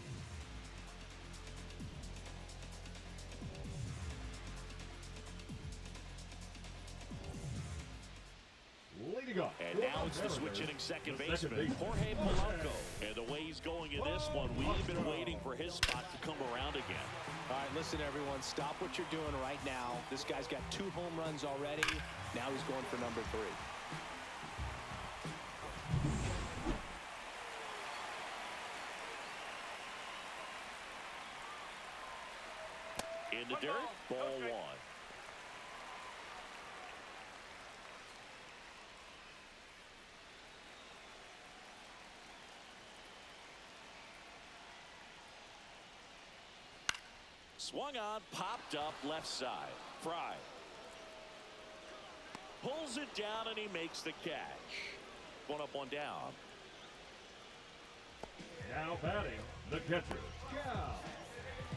Leading up. And now it's the switch-hitting second baseman, Jorge Polanco. And the way he's going in this one, we've been waiting for his spot to come around again. All right, listen, everyone. Stop what you're doing right now. This guy's got 2 home runs already. Now he's going for number 3. In the dirt, ball 1. Swung on, popped up left side. Fry. Pulls it down and he makes the catch. 1 up, 1 down. Now batting, the catcher, Cal.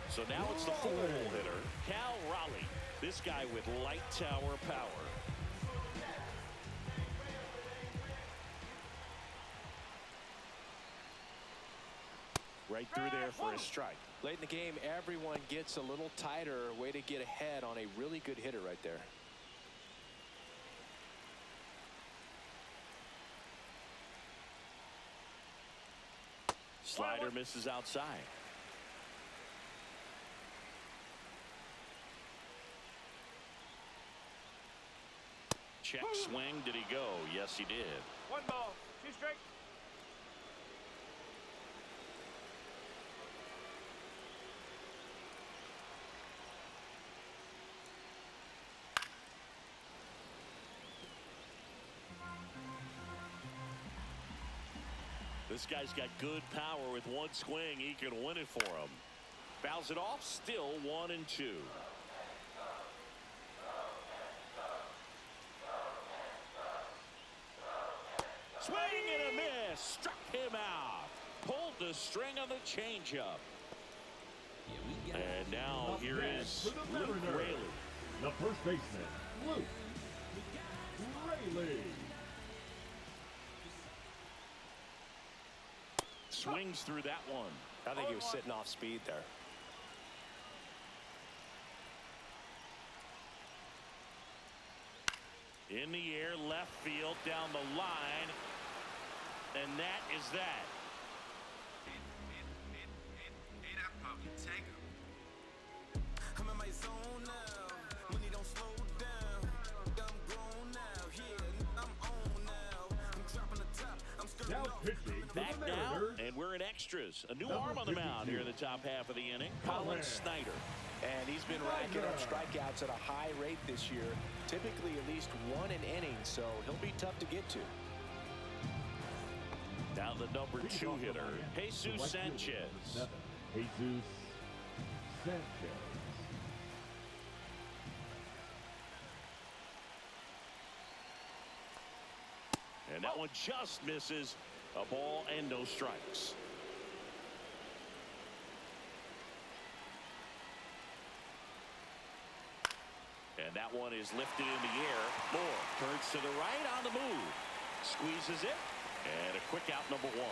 So now it's the 4-hole hitter, Cal Raleigh. This guy with light tower power. Right through there for a strike. Late in the game, everyone gets a little tighter. Way to get ahead on a really good hitter right there. Slider misses outside. Check swing. Did he go? Yes, he did. 1 ball, 2 strikes. This guy's got good power. With 1 swing, he can win it for him. Fouls it off. Still 1-2. Swing and a miss. Struck him out. Pulled the string on the changeup. And now here is Luke Raley. The first baseman, Luke Raley. Swings through that one. I think he was sitting off speed there. In the air, left field, down the line. And that is that. I'm in my zone now. Money don't slow down. I'm grown now. Yeah, I'm on now. I'm dropping the top. I'm Now pitching for Back the now, Mariners. and we're in extra. extras. A new arm on the mound here in the top half of the inning. Colin Snyder. And he's been racking up strikeouts at a high rate this year. Typically at least one an inning, so he'll be tough to get to. Now the number 2 hitter, Jesus Sanchez. Jesus Sanchez. And that one just misses. A ball and no strikes. And that one is lifted in the air. Moore turns to the right on the move. Squeezes it. And a quick out, number 1.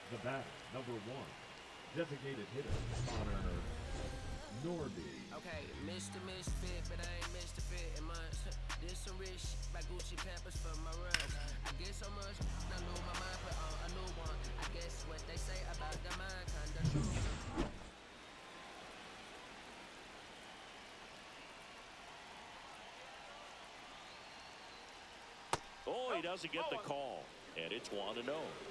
The batter, number 1. Designated hitter, Connor Norby. Okay, Mr. Misfit, but I ain't Mr. Fit in mine. This some rich shit by Gucci Pampers for my runs. I get so much, I lose my mind, put on a new one. I guess what they say about the mind, kinda true. Oh, he doesn't get the call. And it's 1-0.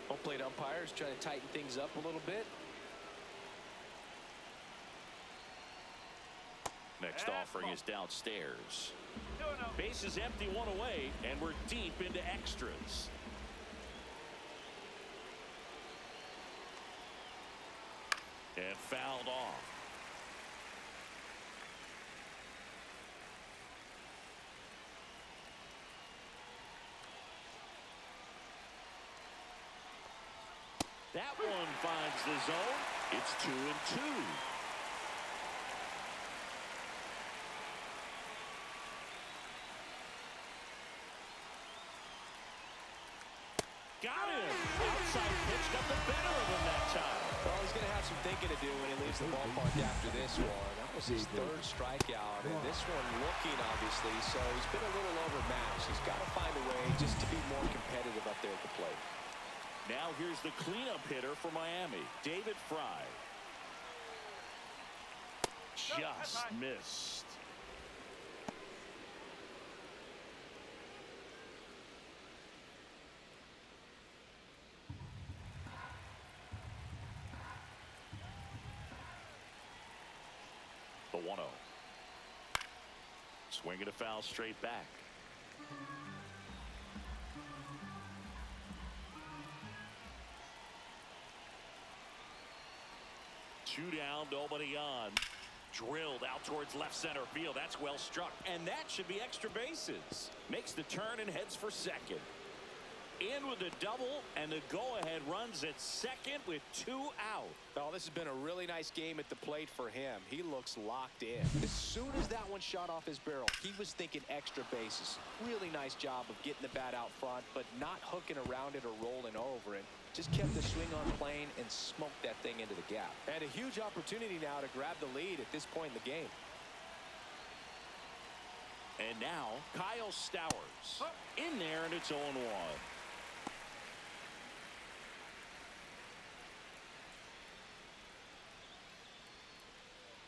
Home plate umpires trying to tighten things up a little bit. Next offering is downstairs. Base is empty, 1 away, and we're deep into extras. And fouled off. That one finds the zone. It's 2-2. Got him. Outside pitch got the better of him that time. Well, he's going to have some thinking to do when he leaves the ballpark after this one. That was his 3rd strikeout, and this one looking, obviously, so he's been a little overmatched. He's got to find a way just to be more competitive up there at the plate. Now here's the cleanup hitter for Miami, David Fry. Just missed. The 1-0. Swinging a foul straight back. Two down, nobody on. Drilled out towards left center field. That's well struck. And that should be extra bases. Makes the turn and heads for second. In with the double, and the go-ahead runs at second with 2 out. Oh, this has been a really nice game at the plate for him. He looks locked in. As soon as that one shot off his barrel, he was thinking extra bases. Really nice job of getting the bat out front, but not hooking around it or rolling over it. Just kept the swing on plane and smoked that thing into the gap. And a huge opportunity now to grab the lead at this point in the game. And now, Kyle Stowers. In there, and it's 0-1.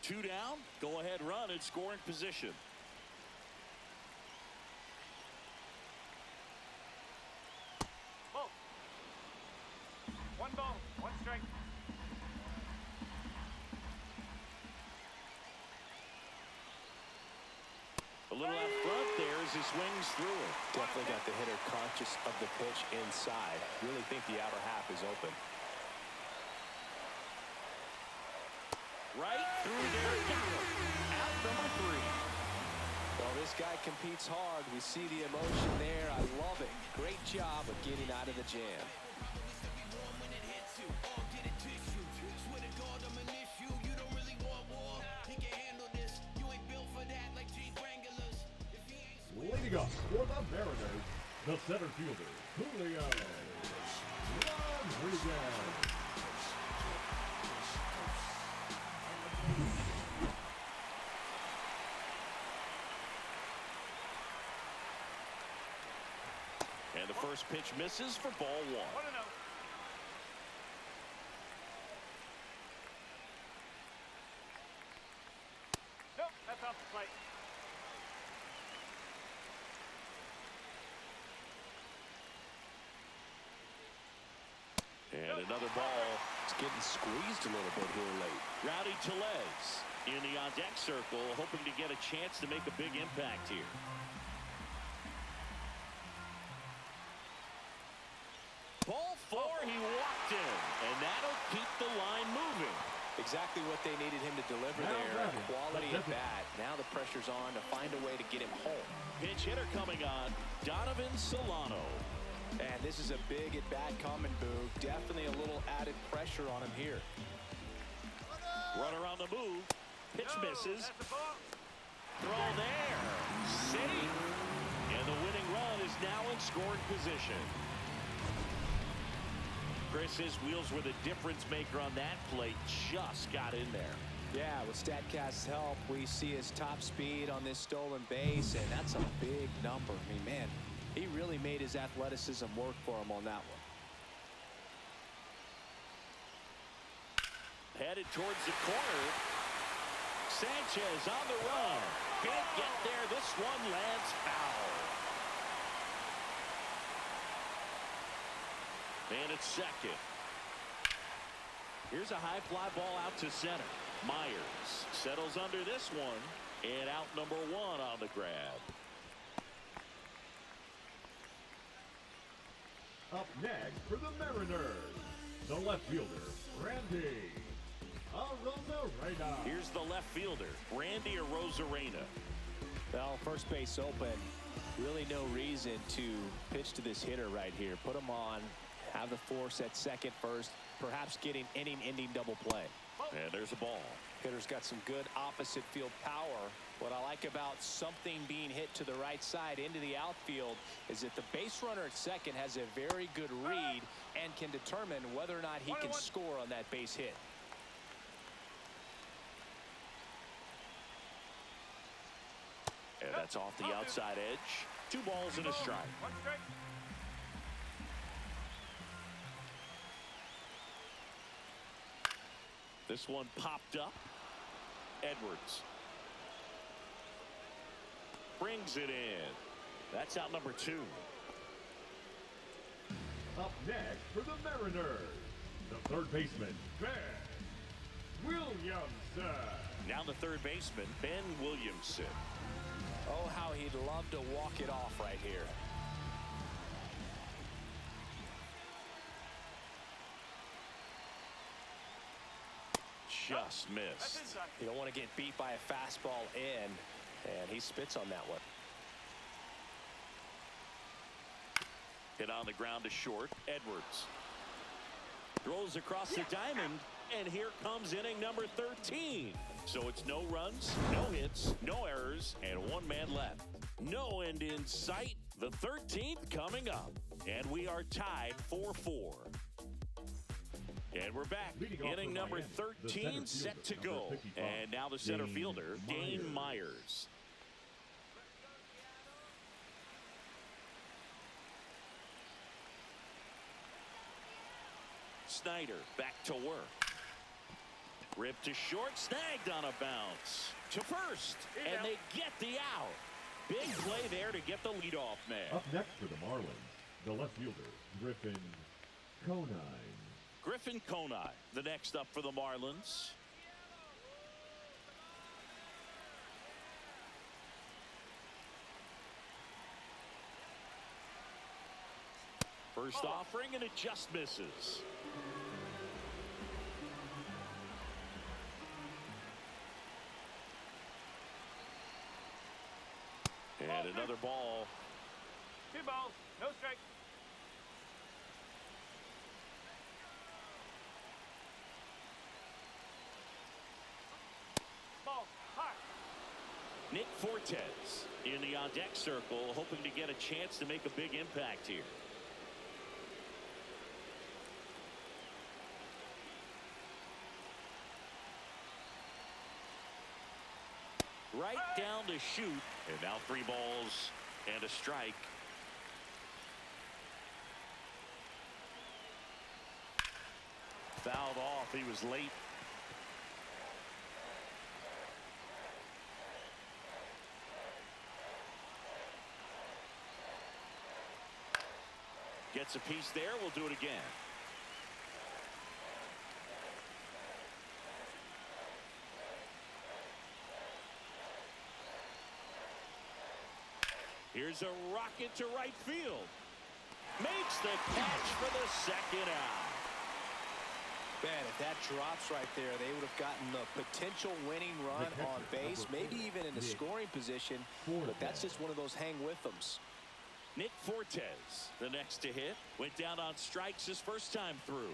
Two down, go ahead run in scoring position. Ball. 1 ball, 1 strike. A little out front there as he swings through it. Definitely got the hitter conscious of the pitch inside. Really think the outer half is open. Right through there, got him. Out number 3. Well, this guy competes hard. We see the emotion there. I love it. Great job of getting out of the jam. Leading up for the Mariners, the center fielder, Julio Rodriguez. And the first pitch misses for ball 1. 1-0. Nope, that's off the plate. another ball. It's getting squeezed a little bit here late. Rowdy Tellez in the on-deck circle, hoping to get a chance to make a big impact here. Ball 4, he walked in, and that'll keep the line moving. Exactly what they needed him to deliver there. Quality at bat. Now the pressure's on to find a way to get him home. Pitch hitter coming on, Donovan Solano. And this is a big at-bat coming, Boog. Definitely a little added pressure on him here. Runner on the move. Pitch misses. Throw there. Safe. And the winning run is now in scoring position. Chris, his wheels were the difference maker on that play. Just got in there. Yeah, with StatCast's help, we see his top speed on this stolen base, and that's a big number. I mean, man, he really made his athleticism work for him on that one. Headed towards the corner. Sanchez on the run. Can't get there. This one lands foul. And it's second. Here's a high fly ball out to center. Myers settles under this one. And out number 1 on the grab. Up next for the Mariners, the left fielder, Randy Arozarena. Here's the left fielder, Randy Arozarena. Well, first base open. Really no reason to pitch to this hitter right here. Put him on. Have the force at second first. Perhaps getting inning-ending double play. And there's a ball. Hitter's got some good opposite field power. What I like about something being hit to the right side into the outfield is that the base runner at second has a very good read and can determine whether or not he can score on that base hit. And that's off the outside edge. 2 balls and a strike. This one popped up. Edwards brings it in. That's out number 2. Up next for the Mariners, the third baseman, Ben Williamson. Now the third baseman, Ben Williamson. Oh, how he'd love to walk it off right here. Just missed. You don't want to get beat by a fastball in, and he spits on that one. Hit on the ground to short. Edwards throws across the diamond, and here comes inning number 13. So it's no runs, no hits, no errors, and 1 man left. No end in sight. The 13th coming up, and we are tied 4-4. And we're back. Inning number 13 set to go. And now the center fielder, Dane Myers. Snyder back to work. Ripped to short, snagged on a bounce. To first, and they get the out. Big play there to get the leadoff man. Up next for the Marlins, the left fielder, Griffin Conine. Griffin Conine, the next up for the Marlins. First offering, and it just misses. And another ball. 2 balls, no strike. Ball, high. Nick Fortes in the on-deck circle, hoping to get a chance to make a big impact here. Right down to shoot, and now 3 balls and a strike. Fouled off. He was late. Gets a piece there. We'll do it again. Here's a rocket to right field. Makes the catch for the second out. Man, if that drops right there, they would have gotten the potential winning run on base, maybe even in a scoring position, but that's just one of those hang with thems. Nick Fortes, the next to hit, went down on strikes his first time through.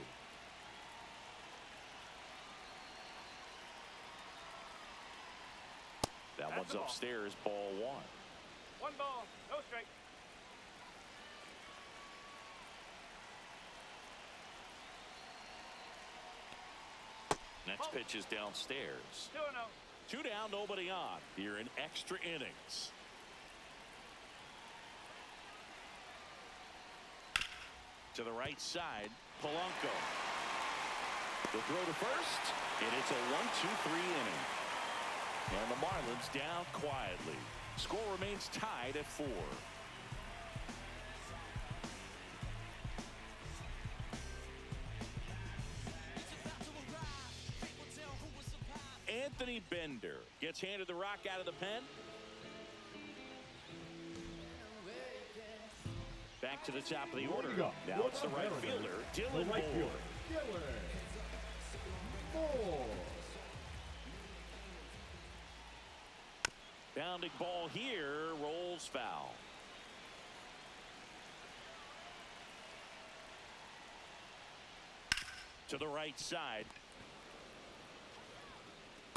That one's upstairs, ball one. One ball, no strike. Next pitch is downstairs. 2-0. 2 down, nobody on. Here in extra innings. To the right side, Polanco. The throw to first, and it's a 1-2-3 inning. And the Marlins down quietly. Score remains tied at 4. Anthony Bender gets handed the rock out of the pen. Back to the top of the order. Now it's the right fielder, Dylan Moore. Bounding ball here, rolls foul. To the right side.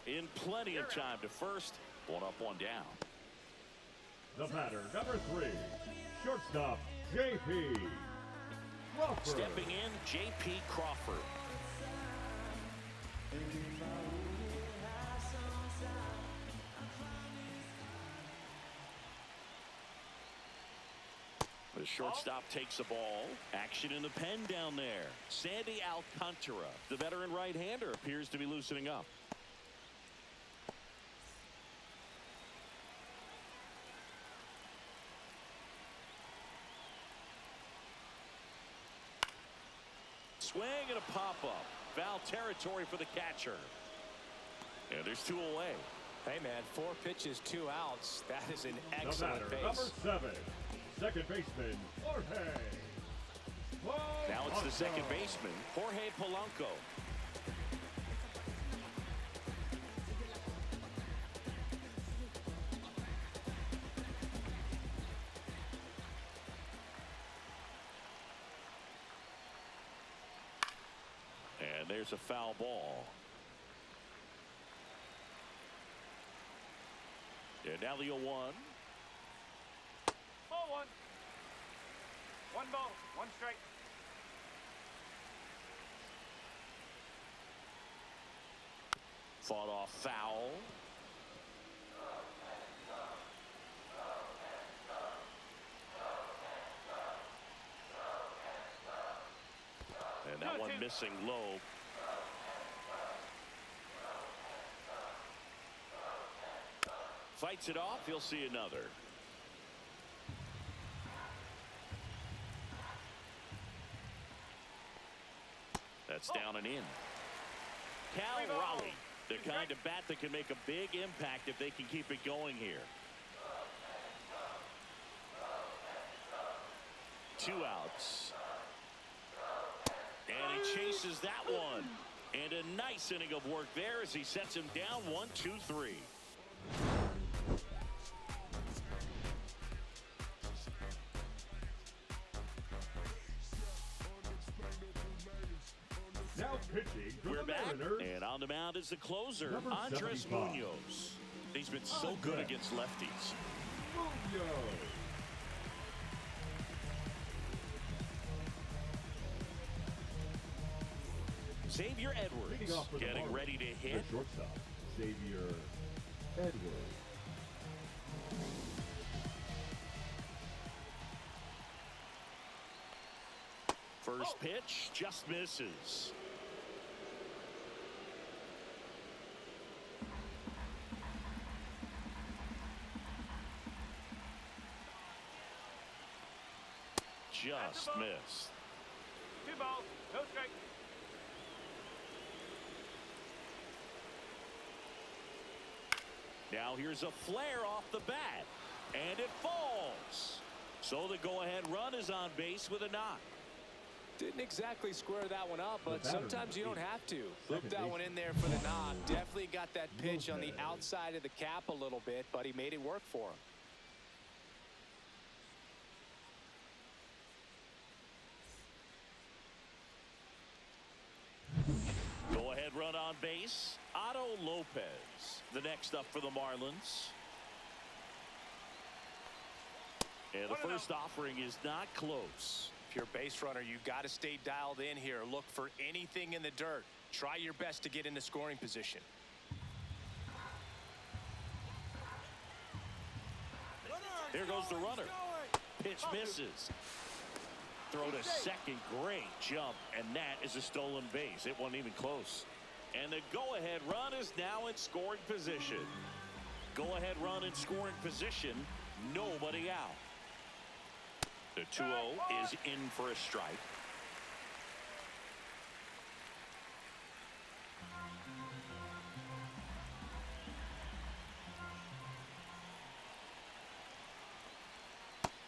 In plenty of time to first. 1 up, 1 down. The batter, number 3, shortstop, J.P. Crawford. Stepping in, J.P. Crawford. The shortstop takes the ball. Action in the pen down there. Sandy Alcantara, the veteran right-hander, appears to be loosening up. Swing and a pop-up. Foul territory for the catcher. And there's 2 away. Hey, man, 4 pitches, 2 outs. That is an excellent base. Number 7, second baseman, Jorge. Now it's the second baseman, Jorge Polanco. And there's a foul ball. And now the 0-1. Ball 1. 1 ball, 1 strike. Fought off foul. And that one missing low. Fights it off. He'll see another. That's down and in. Cal Raleigh, the kind of bat that can make a big impact if they can keep it going here. 2 outs. And he chases that one. And a nice inning of work there as he sets him down 1-2-3. Now pitching for We're the back, Mariners. and on the mound is the closer, Number Andres 75. Munoz. He's been so good against lefties. Munoz. Xavier Leading off Edwards for the getting Marlins, ready to the hit. shortstop, Xavier Edwards. First pitch just misses. Just missed. 2 balls, no strike. Now here's a flare off the bat. And it falls. So the go-ahead run is on base with a knock. Didn't exactly square that one up, but sometimes you don't have to. Look that one in there for the knock. Definitely got that pitch on the outside of the cap a little bit, but he made it work for him. Go-ahead run on base, Otto Lopez. The next up for the Marlins. And the first offering is not close. If you're a base runner, you've got to stay dialed in here. Look for anything in the dirt. Try your best to get into scoring position. Here goes the runner. Pitch misses. Throw to second. Great jump. And that is a stolen base. It wasn't even close. And the go-ahead run is now in scoring position. Go-ahead run in scoring position. Nobody out. The 2-0 is in for a strike.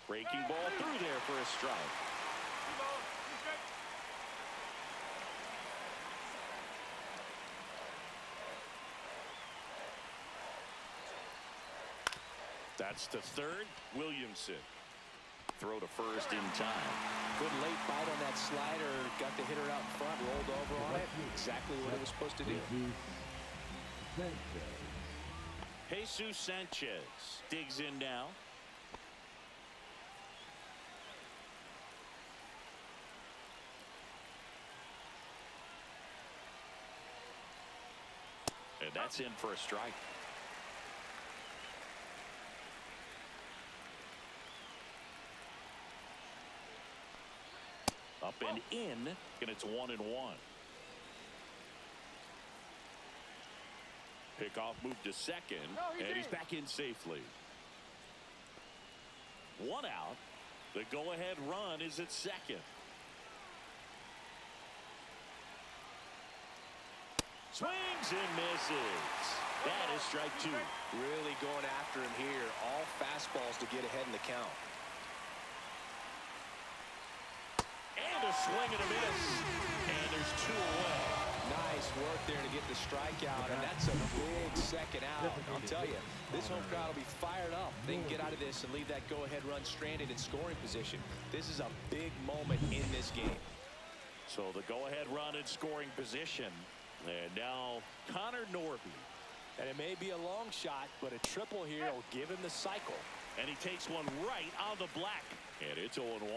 Breaking ball through there for a strike. That's the third. Williamson. Throw to first in time. Good late bite on that slider. Got the hitter out in front, rolled over on it. Exactly what it was supposed to do. Jesus Sanchez digs in now. And that's in for a strike. Up and in, and it's 1-1. Pickoff moved to second, and he's back in safely. One out. The go-ahead run is at second. Swings and misses. That is strike two. Really going after him here. All fastballs to get ahead in the count. And a swing and a miss. And there's 2 away. Nice work there to get the strikeout, and that's a big second out. I'll tell you, this home crowd will be fired up. They can get out of this and leave that go-ahead run stranded in scoring position. This is a big moment in this game. So the go-ahead run in scoring position. And now Connor Norby. And it may be a long shot, but a triple here will give him the cycle. And he takes one right on the black. And it's 0-1.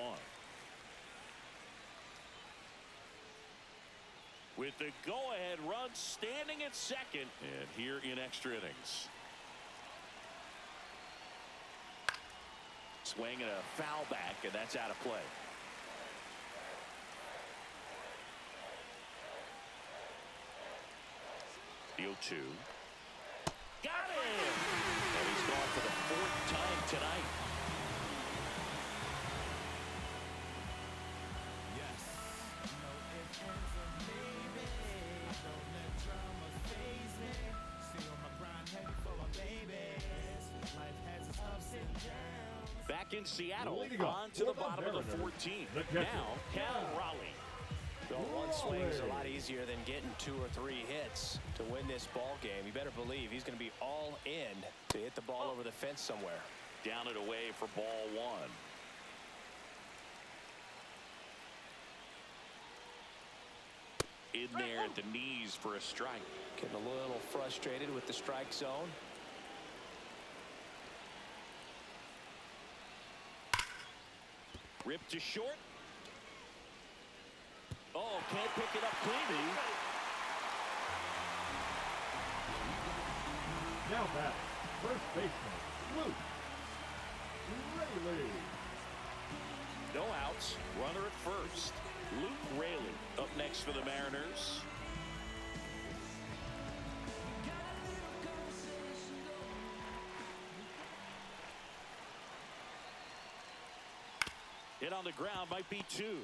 With the go-ahead run standing at second. And here in extra innings. Swing and a foul back, and that's out of play. The 0-2. Got him! And he's gone for the 4th time tonight. Back in Seattle, on to the bottom of the 14th. Now, Cal Raleigh. Well, one swing is a lot easier than getting 2 or 3 hits to win this ball game. You better believe he's going to be all in to hit the ball over the fence somewhere. Down and away for ball 1. In there at the knees for a strike. Getting a little frustrated with the strike zone. Ripped to short. Oh, can't pick it up cleanly. Now back, first baseman, Luke Raley. No outs, runner at first. Luke Raley up next for the Mariners. Hit on the ground might be 2.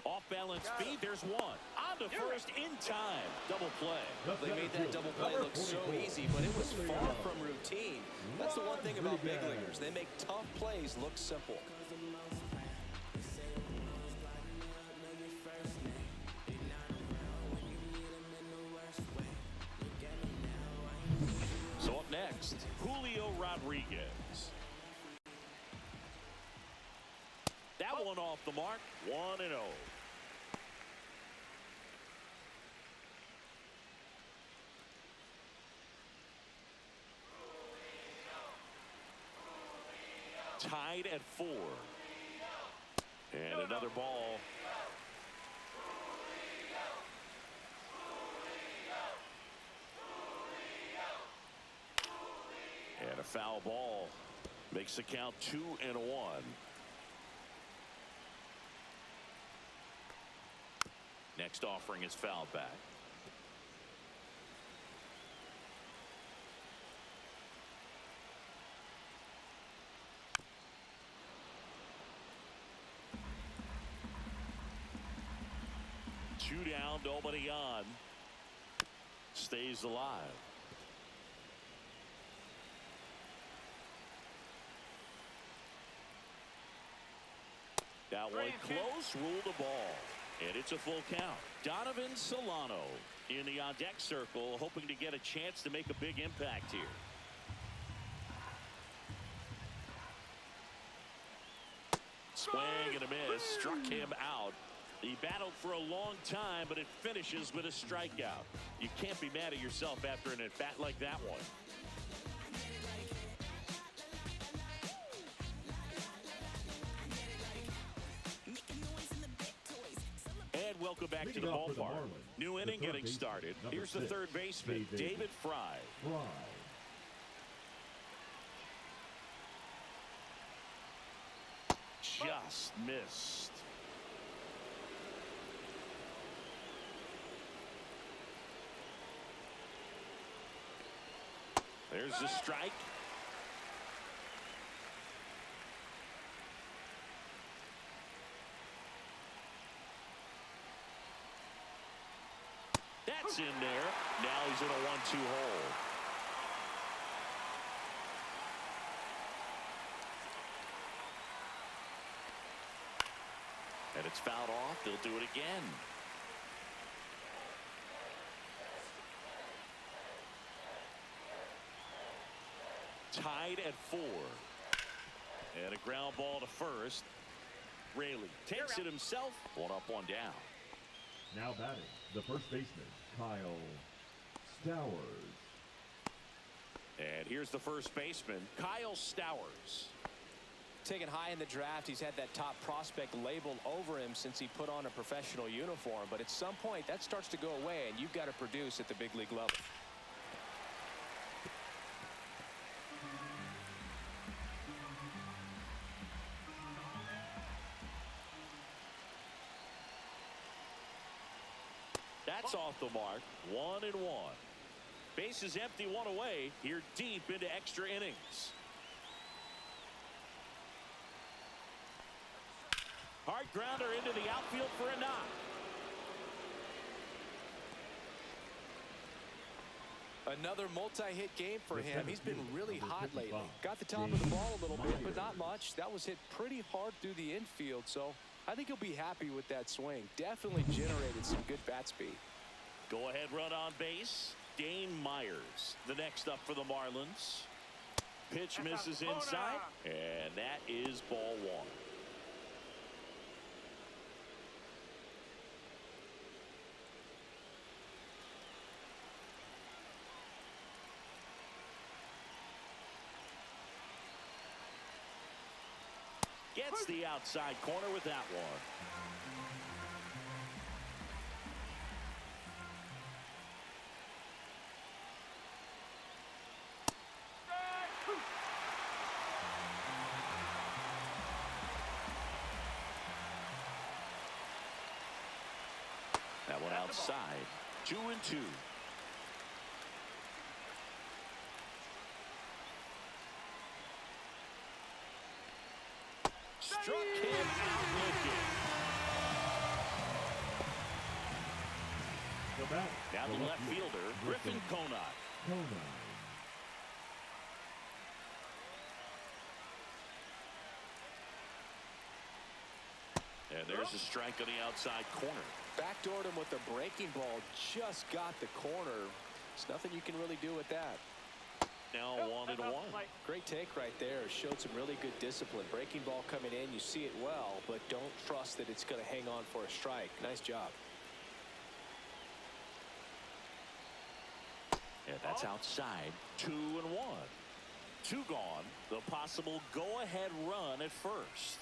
Off balance feed, there's 1. On on to first in time. Double play. They made that double play look so easy, but it was far from routine. That's the one thing about big leaguers. They make tough plays look simple. So up next, Julio Rodriguez. That one off the mark, 1-0. Tied at 4. And another ball. And a foul ball makes the count 2-1. Next offering is fouled back. Two down, nobody on. Stays alive. That one close, ruled the ball. And it's a full count. Donovan Solano in the on-deck circle, hoping to get a chance to make a big impact here. Swing and a miss. Struck him out. He battled for a long time, but it finishes with a strikeout. You can't be mad at yourself after an at-bat like that one. And welcome back to the ballpark. New inning getting started. Here's the third baseman, David Fry. Just missed. There's the strike. That's in there. Now he's in a 1-2 hole. And it's fouled off. They'll do it again. Tied at 4. And a ground ball to first. Raley takes it himself. 1 up, 1 down. Now batting, the first baseman, Kyle Stowers. And here's the first baseman, Kyle Stowers. Taken high in the draft, he's had that top prospect labeled over him since he put on a professional uniform. But at some point, that starts to go away, and you've got to produce at the big league level. That's off the mark. 1-1. Base is empty, 1 away. Here deep into extra innings. Hard grounder into the outfield for a knock. Another multi-hit game for him. He's been really hot lately. Got the top of the ball a little bit, but not much. That was hit pretty hard through the infield, so I think he'll be happy with that swing. Definitely generated some good bat speed. Go ahead run on base. Dane Myers, the next up for the Marlins. Pitch misses inside, and that is ball 1. Gets the outside corner with that one. That one outside. 2-2. Struck him out looking. bat. Now the left fielder, Griffin Conine. And there's a strike on the outside corner. Backdoored him with the breaking ball. Just got the corner. There's nothing you can really do with that. Now 1-1. Great take right there. Showed some really good discipline. Breaking ball coming in. You see it well, but don't trust that it's going to hang on for a strike. Nice job. And that's outside. 2-1. 2 gone. The possible go-ahead run at first.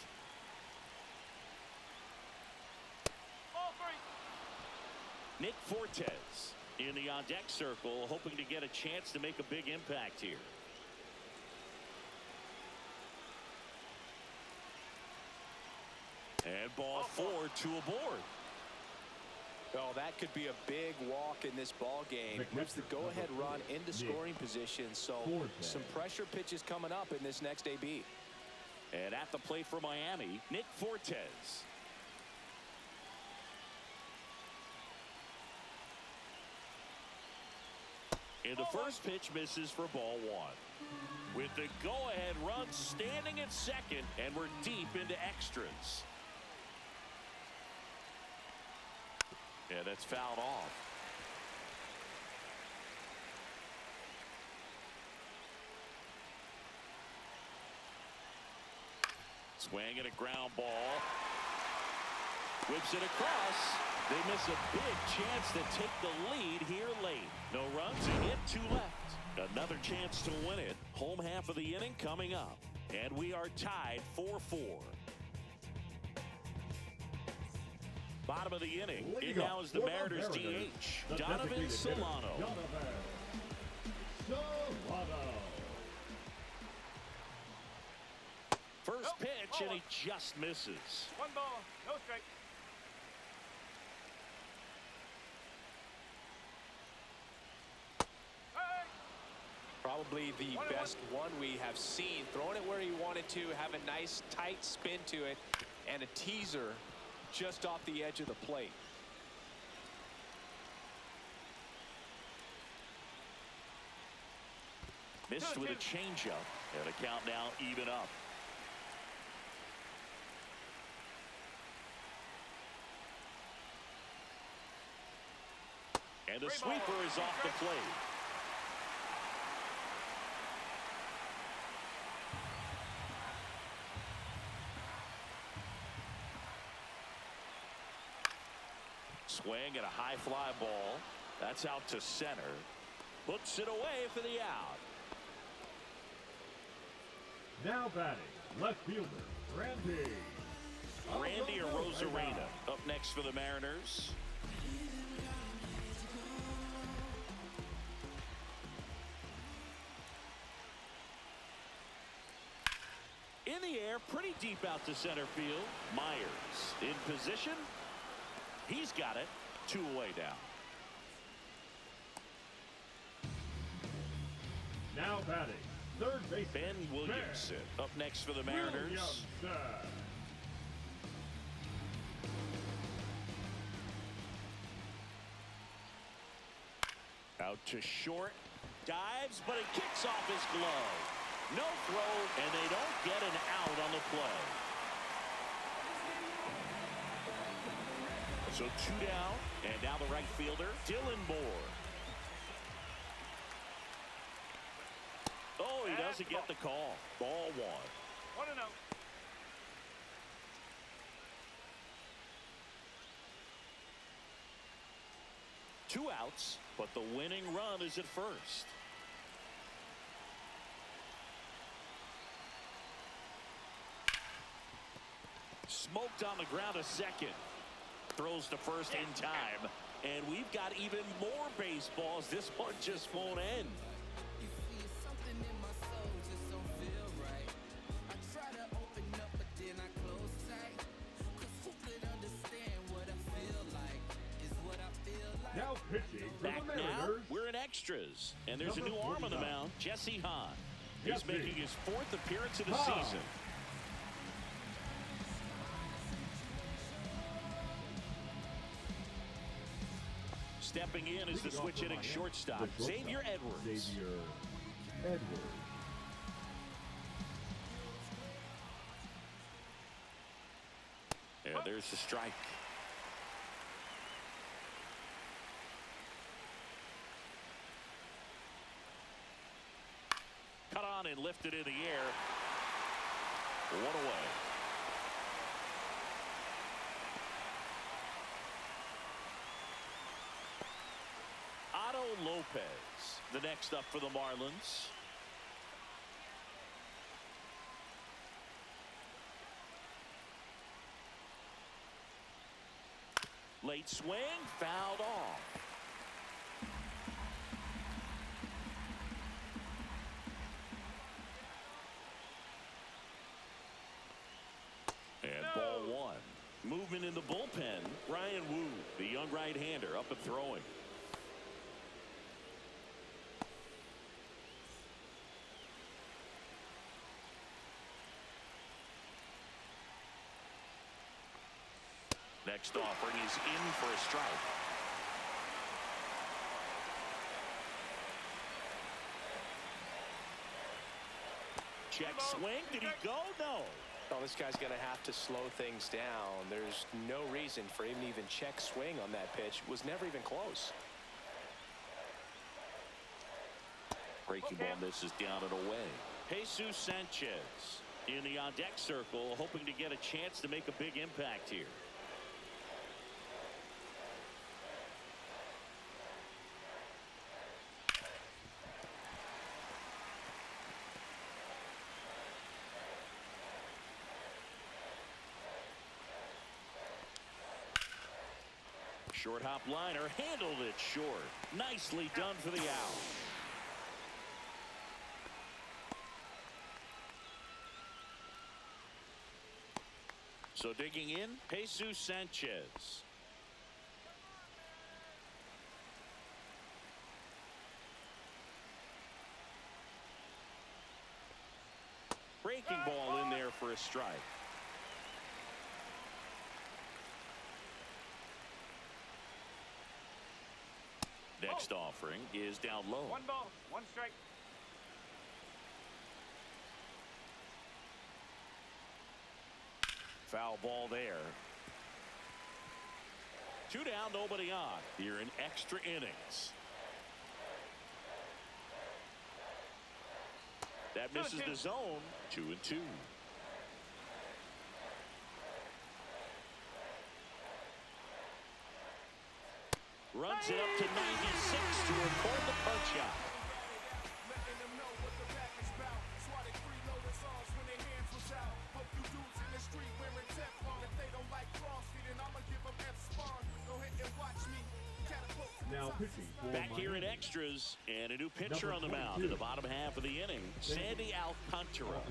Nick Fortes in the on-deck circle, hoping to get a chance to make a big impact here. And ball 4, 2 aboard. Oh, that could be a big walk in this ball game. Moves the go-ahead run into scoring position. So some pressure pitches coming up in this next AB. And at the plate for Miami, Nick Fortes. And the first pitch misses for ball 1. With the go-ahead run standing at second, and we're deep into extras. Yeah, that's fouled off. Swing and a ground ball. Whips it across. They miss a big chance to take the lead here late. No runs, a hit, 2 left. Another chance to win it. Home half of the inning coming up. And we are tied 4-4. Bottom of the inning. In now is the Mariners DH, Donovan Solano. First pitch, and he just misses. 1 ball, no strike. Probably the best one we have seen. Throwing it where he wanted to, have a nice tight spin to it, and a teaser just off the edge of the plate. Missed with a changeup, and a count now even up. And the sweeper is off the plate. Swing and a high fly ball. That's out to center. Puts it away for the out. Now batting, left fielder, Randy Arozarena up next for the Mariners. In the air, pretty deep out to center field. Myers in position. He's got it. 2 away down. Now batting, third base, Ben Williamson up next for the Mariners. Out to short. Dives, but it kicks off his glove. No throw, and they don't get an out on the play. So 2 down, and now the right fielder, Dylan Moore. Oh, he doesn't get the call. Ball 1. 1-0. Two outs, but the winning run is at first. Smoked on the ground a second. Throws to first in time. And we've got even more baseballs. This one just won't end. Now pitching for Back the now, Mariners. we're in extras. And there's a new Number arm on the 49. mound, Jesse Hahn. He's Jesse making his 4th appearance of the Hahn. season. stepping in as the switch hitting shortstop, Xavier Edwards. Xavier Edwards. And there's the strike. Cut on and lifted in the air. One away. Otto Lopez, the next up for the Marlins. Late swing, fouled off. And ball one. Movement in the bullpen. Ryan Wu, the young right-hander, up and throwing. Next offering is in for a strike. Check swing. Did he go? No. Well, this guy's going to have to slow things down. There's no reason for him to even check swing on that pitch. It was never even close. Breaking ball misses down and away. Jesus Sanchez in the on-deck circle, hoping to get a chance to make a big impact here. Short hop liner, handled it short. Nicely done for the out. So digging in, Jesus Sanchez. Breaking ball in there for a strike. Next offering is down low. 1 ball, 1 strike. Foul ball there. 2 down, nobody on. Here in extra innings. That misses the zone. 2-2. Runs it up to 96 to record the punch out. Now pitching for Back Miami. here in extras, and a new pitcher on the mound in the bottom half of the inning, Sandy Alcantara.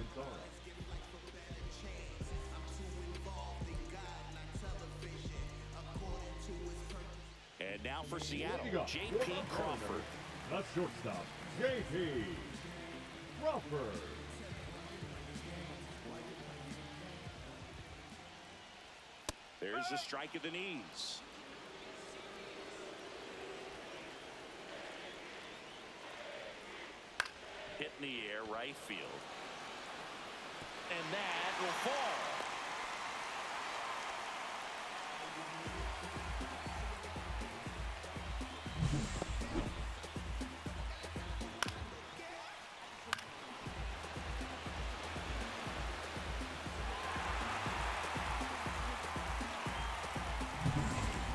And now for Seattle, J.P. Crawford. The shortstop, J.P. Crawford. There's the strike at the knees. Hit in the air, right field. And that will fall.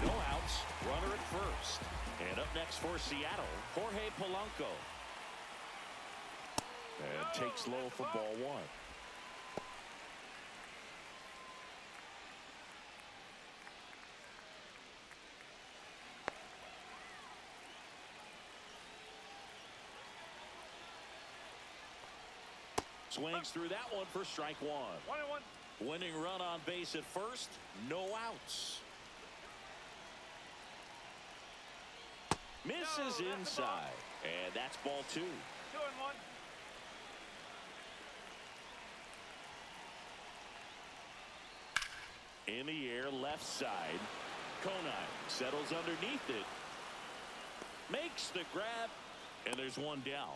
No outs, runner at first. And up next for Seattle, Jorge Polanco. And takes low for ball one. Swings through that one for strike one. 1-1. Winning run on base at first, no outs. Misses inside, and that's ball 2. 2-1. In the air, left side. Conine settles underneath it. Makes the grab, and there's one down.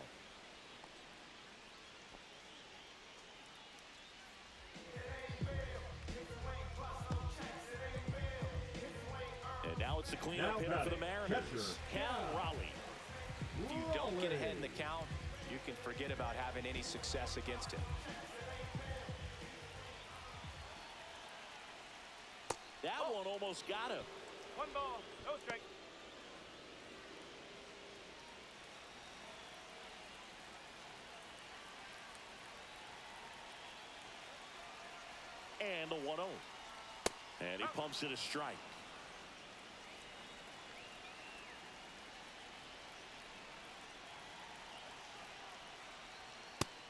And now it's the cleanup hitter for the Mariners, Cal Raleigh. If you don't get ahead in the count, you can forget about having any success against him. That one almost got him. 1 ball, no strike. And the 1-0. And he pumps it a strike.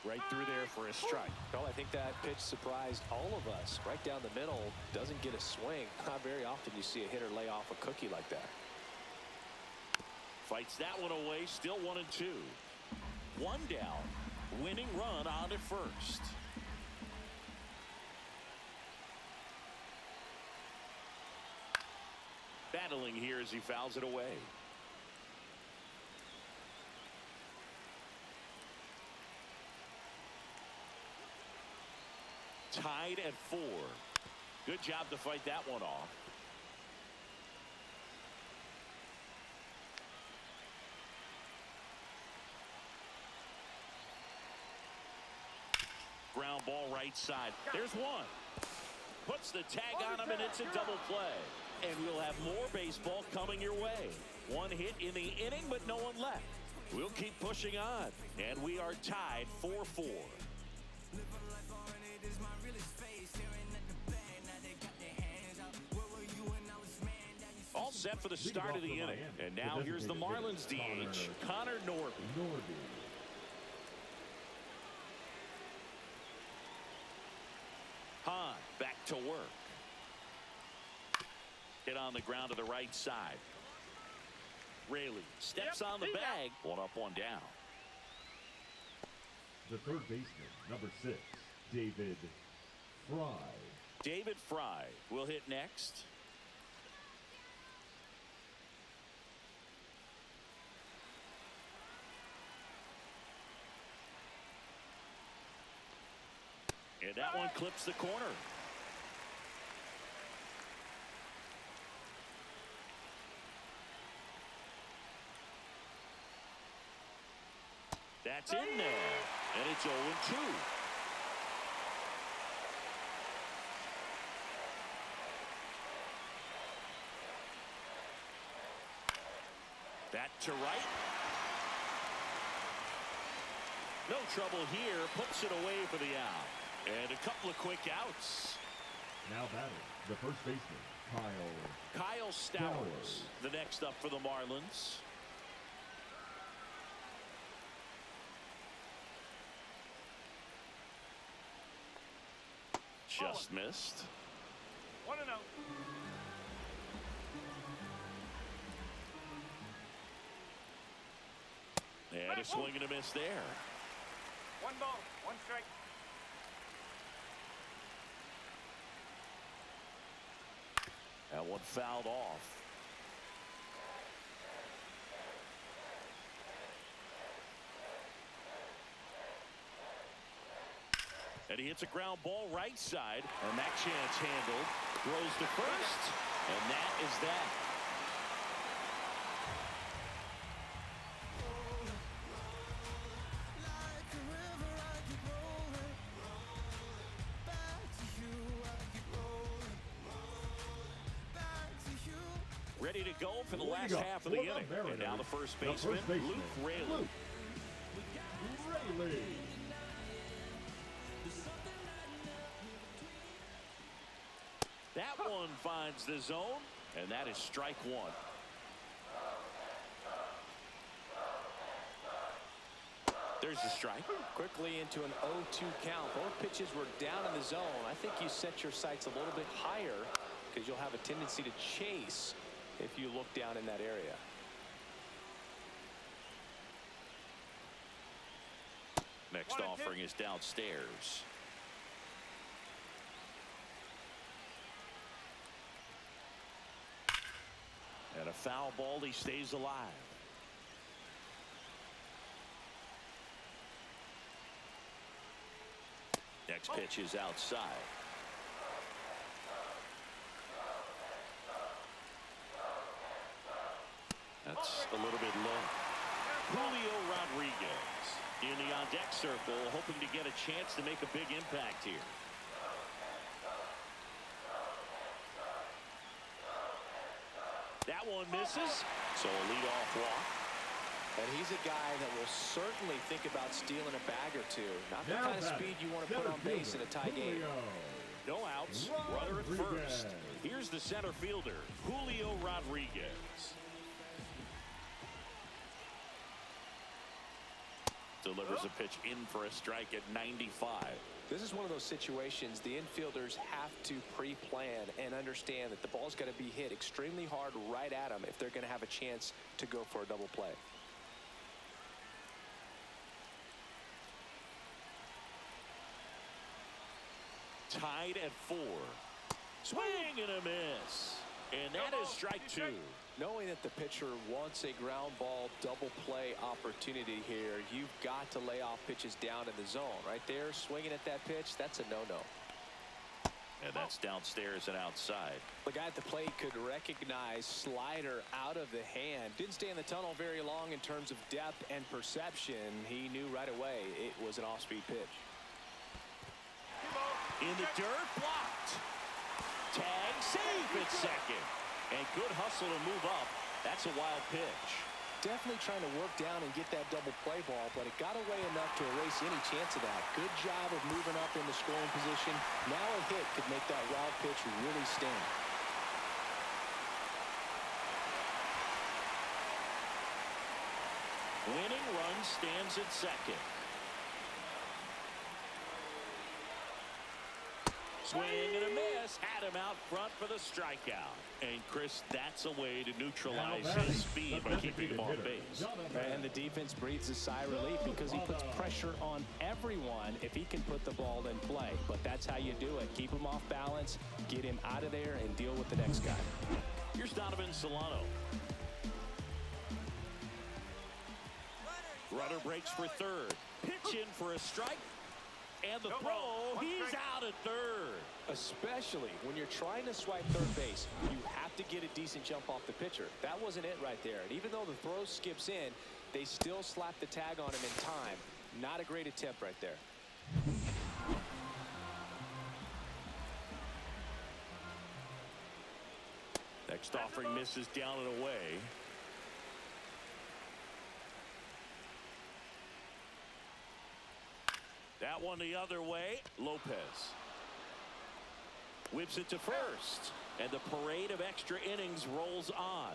Right through there for a strike. Well, I think that pitch surprised all of us. Right down the middle, doesn't get a swing. Not very often you see a hitter lay off a cookie like that. Fights that one away, still 1-2. One down, winning run on at first. Battling here as he fouls it away. Tied at 4. Good job to fight that one off. Ground ball right side. There's one. Puts the tag on him, and it's a double play. And we'll have more baseball coming your way. One hit in the inning, but no one left. We'll keep pushing on. And we are tied 4-4. All set for the start of the inning. And now here's the Marlins DH, Connor Norby. Hahn back to work. Hit on the ground to the right side. Raley steps on the bag. 1 up, 1 down. The third baseman, number 6, David Fry. David Fry will hit next. And that one clips the corner. That's in there. And it's 0-2. That to right. No trouble here. Puts it away for the out. And a couple of quick outs. Now batting, the first baseman, Kyle Stowers, the next up for the Marlins. Just missed. 1-0. And a swing and a miss there. 1 ball, 1 strike. That one fouled off. And he hits a ground ball right side, and that chance handled. Throws to first, and that is that. Ready to go for the last half of the inning. And now the first baseman, Luke Raley. That one finds the zone, and that is strike 1. There's the strike. Quickly into an 0-2 count. Both pitches were down in the zone. I think you set your sights a little bit higher because you'll have a tendency to chase if you look down in that area. Next offering is downstairs. And a foul ball, he stays alive. next pitch is outside. That's a little bit low. Julio Rodriguez in the on-deck circle, hoping to get a chance to make a big impact here. That one misses, so a leadoff walk. And he's a guy that will certainly think about stealing a bag or two. Not the kind of speed you want to put on base in a tie game. No outs, runner at first. Here's the center fielder, Julio Rodriguez. Delivers a pitch in for a strike at 95. This is one of those situations the infielders have to pre-plan and understand that the ball's got to be hit extremely hard right at them if they're going to have a chance to go for a double play. Tied at 4. Swing and a miss. And that is strike 2. Knowing that the pitcher wants a ground ball double play opportunity here, you've got to lay off pitches down in the zone. Right there, swinging at that pitch, that's a no-no. And that's downstairs and outside. The guy at the plate could recognize slider out of the hand. Didn't stay in the tunnel very long in terms of depth and perception. He knew right away it was an off-speed pitch. In the dirt, blocked. Tag, safe at second. And good hustle to move up. That's a wild pitch. Definitely trying to work down and get that double play ball, but it got away enough to erase any chance of that. Good job of moving up in the scoring position. Now a hit could make that wild pitch really sting. Winning run stands at second. Swing and a miss. Had him out front for the strikeout. And Chris, that's a way to neutralize his speed by keeping him on base. And the defense breathes a sigh of relief because he puts pressure on everyone if he can put the ball in play. But that's how you do it. Keep him off balance, get him out of there, and deal with the next guy. Here's Donovan Solano. Runner breaks for third. Pitch in for a strike. And the throw, he's out at third. Especially when you're trying to swipe third base, you have to get a decent jump off the pitcher. That wasn't it right there. And even though the throw skips in, they still slap the tag on him in time. Not a great attempt right there. Next offering misses down and away. That one the other way. Lopez whips it to first, and the parade of extra innings rolls on.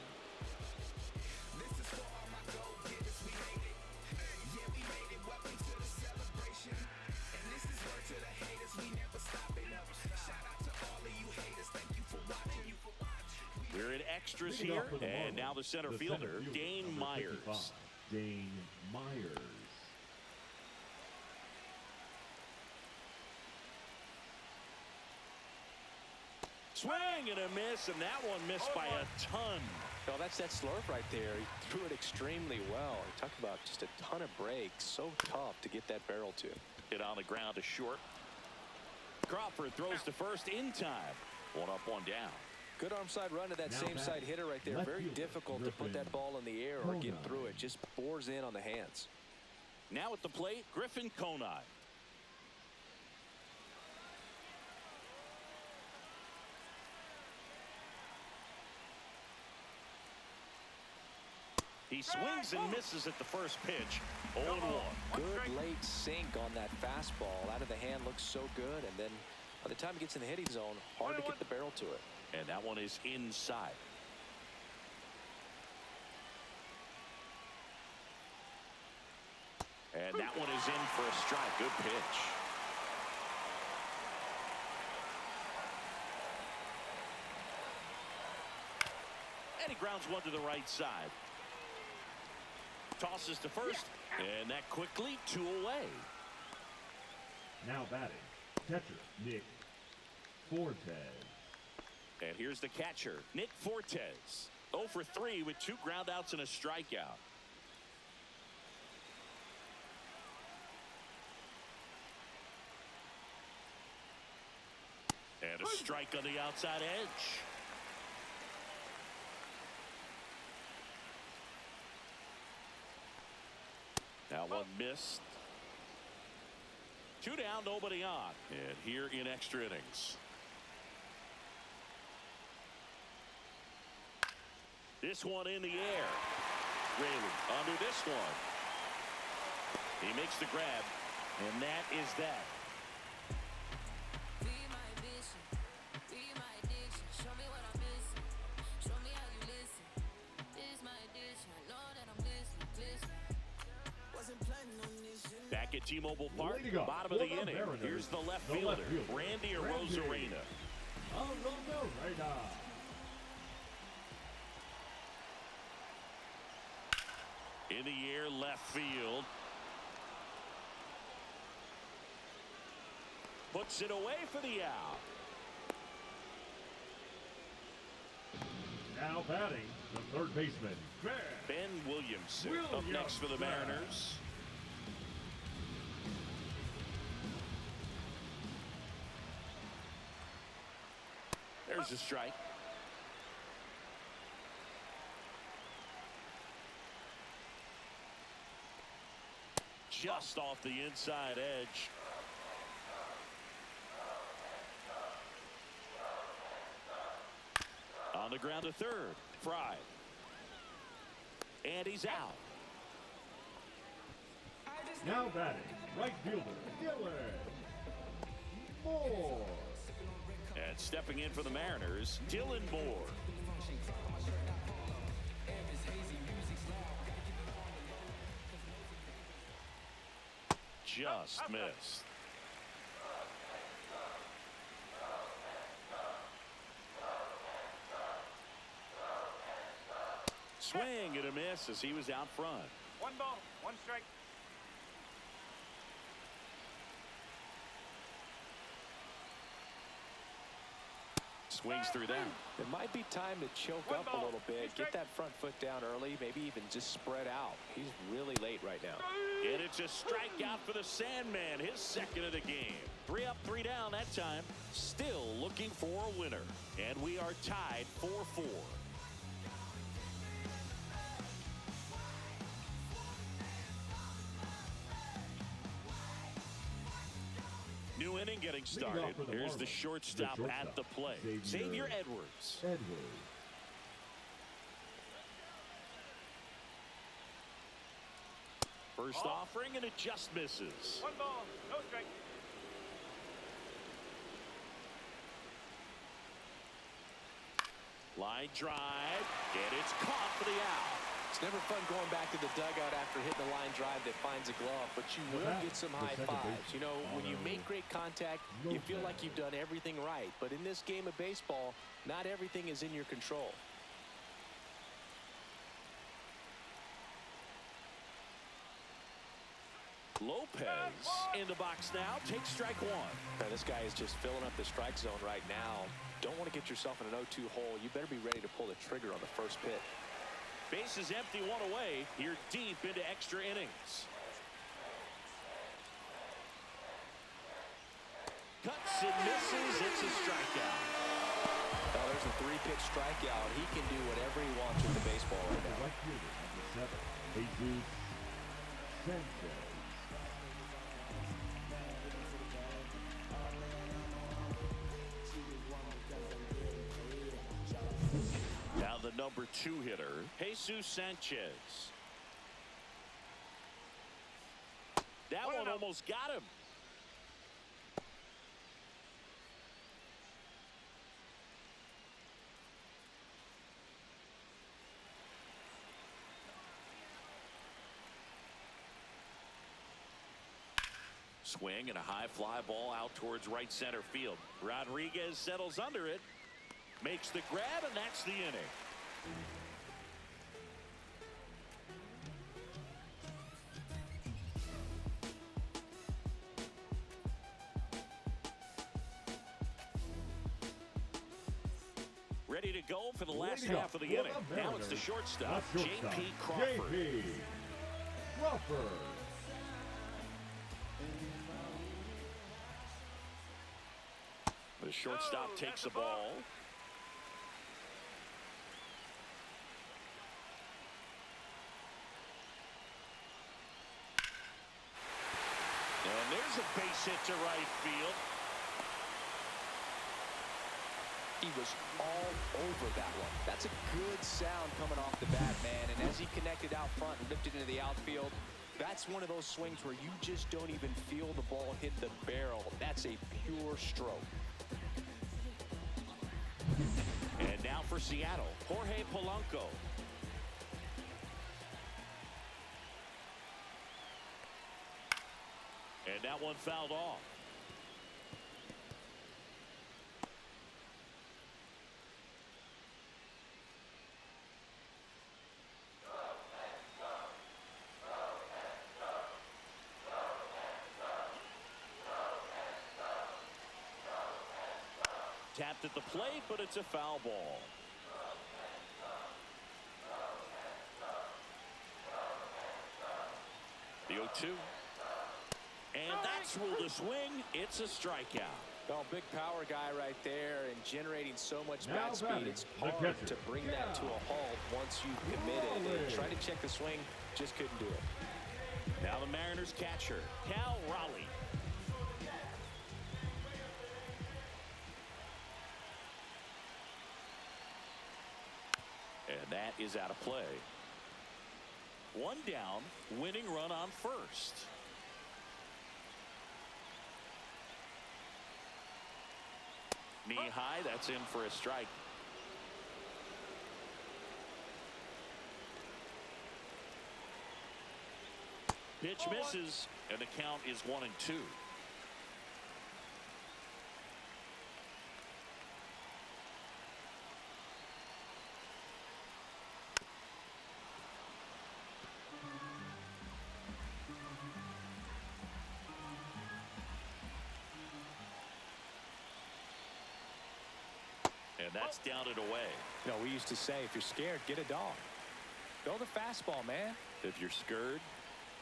We're in extras here, and now the center fielder, Dane Myers. Dane Myers. Swing and a miss, and that one missed by a ton. Well, that's that slurve right there. He threw it extremely well. Talk about just a ton of breaks. So tough to get that barrel to. Hit on the ground to short. Crawford throws to first in time. One up, one down. Good arm side run to that same side hitter right there. Very difficult to put that ball in the air or get through it. Just bores in on the hands. Now at the plate, Griffin Conine. He swings and misses at the first pitch. 0-1. Good late sink on that fastball. Out of the hand looks so good. And then by the time he gets in the hitting zone, hard to get the barrel to it. And that one is inside. And that one is in for a strike. Good pitch. And he grounds one to the right side. Tosses to first, and that quickly 2 away. Now batting, catcher Nick Fortes. And here's the catcher, Nick Fortes. 0 for 3 with 2 groundouts and a strikeout. strike on the outside edge. Now one missed. 2 down, nobody on. And here in extra innings. This one in the air. Rayleigh under this one. He makes the grab, and that is that. Be my vision, be my addiction. Show me what I'm missing. Show me how you listen. This my addiction. I know that I'm listening. Wasn't planning on this. Back at T-Mobile Park, Leading off bottom of the for the inning. Mariners, Here's the left the fielder, left fielder, Randy Randy Arozarena. In the air, left field. Puts it away for the out. Now batting, the third baseman, Ben Williamson up next for the Mariners. There's a strike. Just off the inside edge. On the ground to third. Fry. And he's out. Now batting, right fielder, Dylan Moore. And stepping in for the Mariners, Dylan Moore. Just missed. Swing and a miss as he was out front. 1 ball, 1 strike. Swings through that. It might be time to choke up a little bit, get that front foot down early, maybe even just spread out. He's really late right now. And it's a strikeout for the Sandman, his second of the game. 3 up, 3 down that time. Still looking for a winner. And we are tied 4-4. New inning getting started. Here's the shortstop at the plate. Xavier Edwards. First offering, and it just misses. 1 ball, no strike. Line drive, and it's caught for the out. It's never fun going back to the dugout after hitting a line drive that finds a glove, but you will get some high fives. You know, when you make great contact, you feel like you've done everything right. But in this game of baseball, not everything is in your control. Lopez in the box now, takes strike 1. Now, this guy is just filling up the strike zone right now. Don't want to get yourself in an 0-2 hole. You better be ready to pull the trigger on the first pitch. Base is empty, 1 away. Here deep into extra innings. Cuts and misses. It's a strikeout. Now, there's a 3-pitch strikeout. He can do whatever he wants with the baseball right now. Right fielder, number 7, Jesus Sanchez. Now the number 2 hitter, Jesus Sanchez. That one almost got him. Swing and a high fly ball out towards right center field. Rodriguez settles under it, makes the grab, and that's the inning. Ready to go for the last half of the inning. Now it's the shortstop, J.P. Crawford. J.P. Crawford. The shortstop takes the ball. And there's a base hit to right field. He was all over that one. That's a good sound coming off the bat, man. And as he connected out front and lifted into the outfield, that's one of those swings where you just don't even feel the ball hit the barrel. That's a pure stroke. And now for Seattle, Jorge Polanco. And that one fouled off. Tapped at the plate, but it's a foul ball. The 0-2. And that's ruled a swing. It's a strikeout. Well, big power guy right there and generating so much bat speed. It's hard to bring that to a halt once you've committed. And try to check the swing, just couldn't do it. Now the Mariners catcher, Cal Raleigh. And that is out of play. One down, winning run on first. Knee high, that's in for a strike. Pitch misses, and the count is 1-2. And that's down and away. You know, we used to say, if you're scared, get a dog. Throw the fastball, man. If you're scared,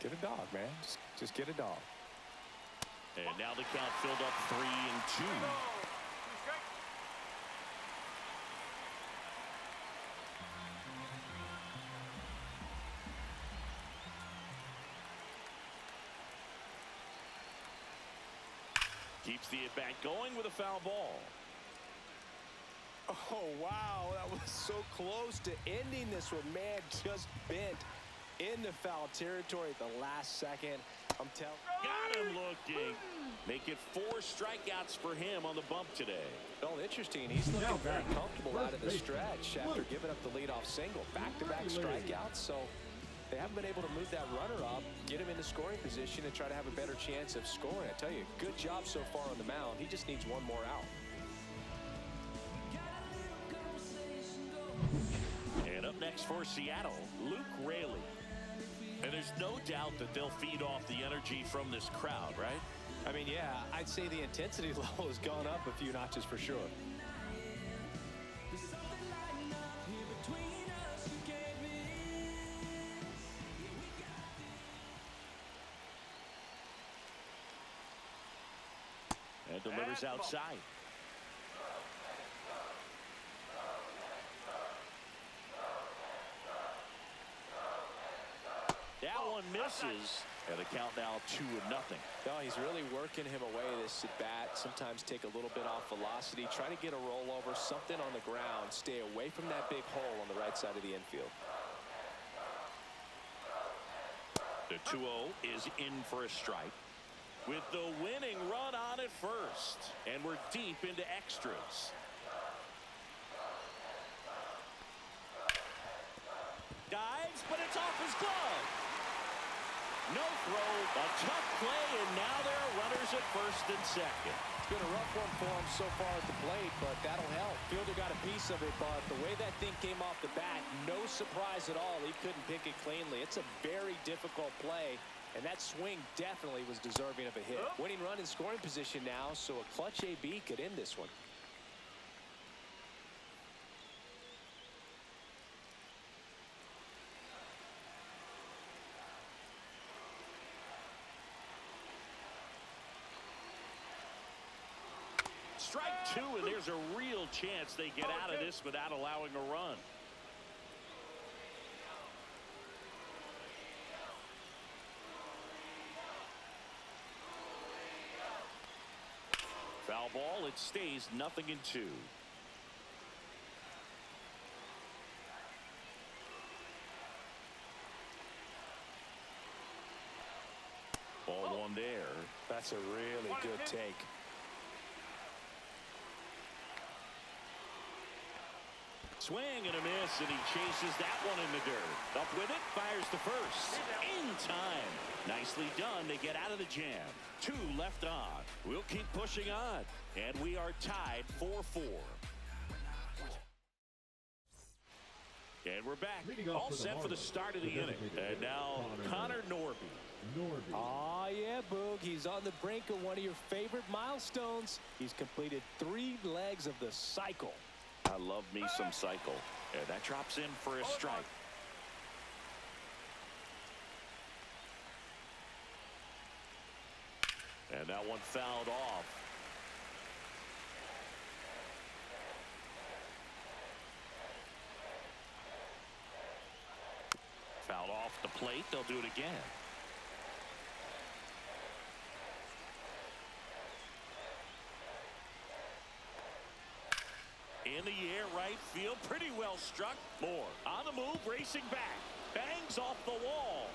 get a dog, man. Just get a dog. And now the count filled up 3-2. Keeps the at-bat going with a foul ball. Oh, wow. That was so close to ending this one. Man, just bent in the foul territory at the last second. I'm telling you. Got him looking. Make it 4 strikeouts for him on the bump today. Well, interesting. He's looking very comfortable out of the stretch after giving up the leadoff single. Back-to-back strikeouts. So they haven't been able to move that runner up, get him into scoring position, and try to have a better chance of scoring. I tell you, good job so far on the mound. He just needs one more out. And up next for Seattle, Luke Raley. And there's no doubt that they'll feed off the energy from this crowd, right? I mean, yeah, I'd say the intensity level has gone up a few notches for sure. And delivers outside. That one misses, and the count now 2-0. No, he's really working him away this at bat. Sometimes take a little bit off velocity, try to get a rollover, something on the ground, stay away from that big hole on the right side of the infield. The 2-0 is in for a strike with the winning run on at first, and we're deep into extras. Dives, but it's off his glove. No throw, a tough play, and now there are runners at first and second. It's been a rough one for him so far at the plate, but that'll help. Fielder got a piece of it, but the way that thing came off the bat, no surprise at all. He couldn't pick it cleanly. It's a very difficult play, and that swing definitely was deserving of a hit. Winning run in scoring position now, so a clutch AB could end this one. Strike two, and there's a real chance they get out of this without allowing a run. Foul ball. It stays 0-2. Ball one there. That's a really good take. Swing and a miss, and he chases that one in the dirt. Up with it, fires to first. In time. Nicely done. They get out of the jam. 2 left on. We'll keep pushing on. And we are tied 4-4. And we're back. All set for the start of the inning. And now Connor Norby. Oh, yeah, Boog. He's on the brink of one of your favorite milestones. He's completed 3 legs of the cycle. I love me some cycle. And that drops in for a strike. And that one fouled off. Fouled off the plate. They'll do it again. In the air, right field, pretty well struck. Moore on the move, racing back, bangs off the wall.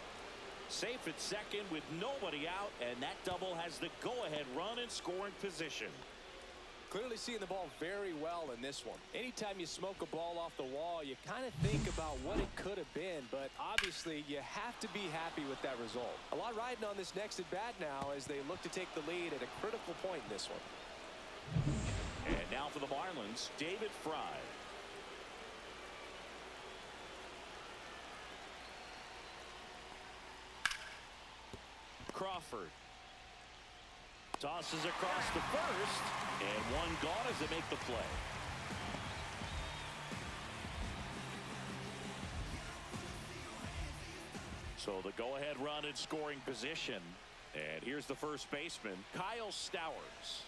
Safe at second with nobody out, and that double has the go-ahead run in scoring position. Clearly seeing the ball very well in this one. Anytime you smoke a ball off the wall, you kind of think about what it could have been, but obviously you have to be happy with that result. A lot riding on this next at bat now as they look to take the lead at a critical point in this one. And now for the Marlins, David Fry. Crawford tosses across to first, and one gone as they make the play. So the go-ahead run in scoring position, and here's the first baseman, Kyle Stowers.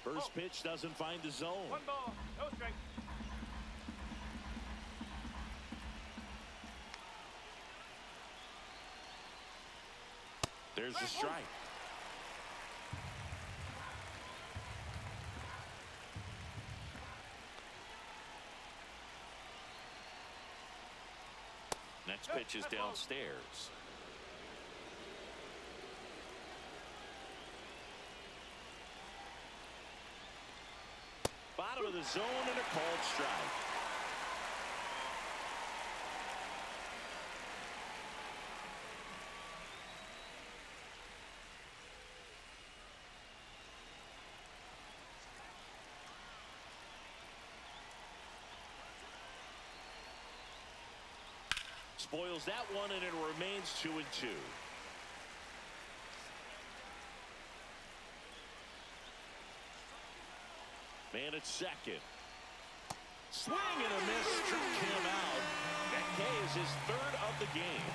First pitch doesn't find the zone. 1 ball, no strike. There's the strike. Next pitch is downstairs. Bottom of the zone and a called strike. Spoils that one, and it remains 2-2. Man at second. Swing and a miss. Struck him out. That K is his 3rd of the game.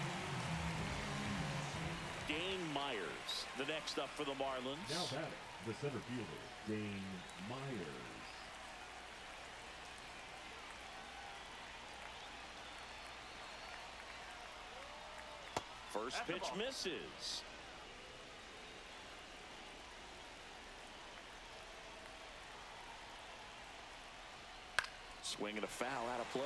Dane Myers, the next up for the Marlins. Now batting, the center fielder, Dane Myers. First pitch misses. Swing and a foul out of play.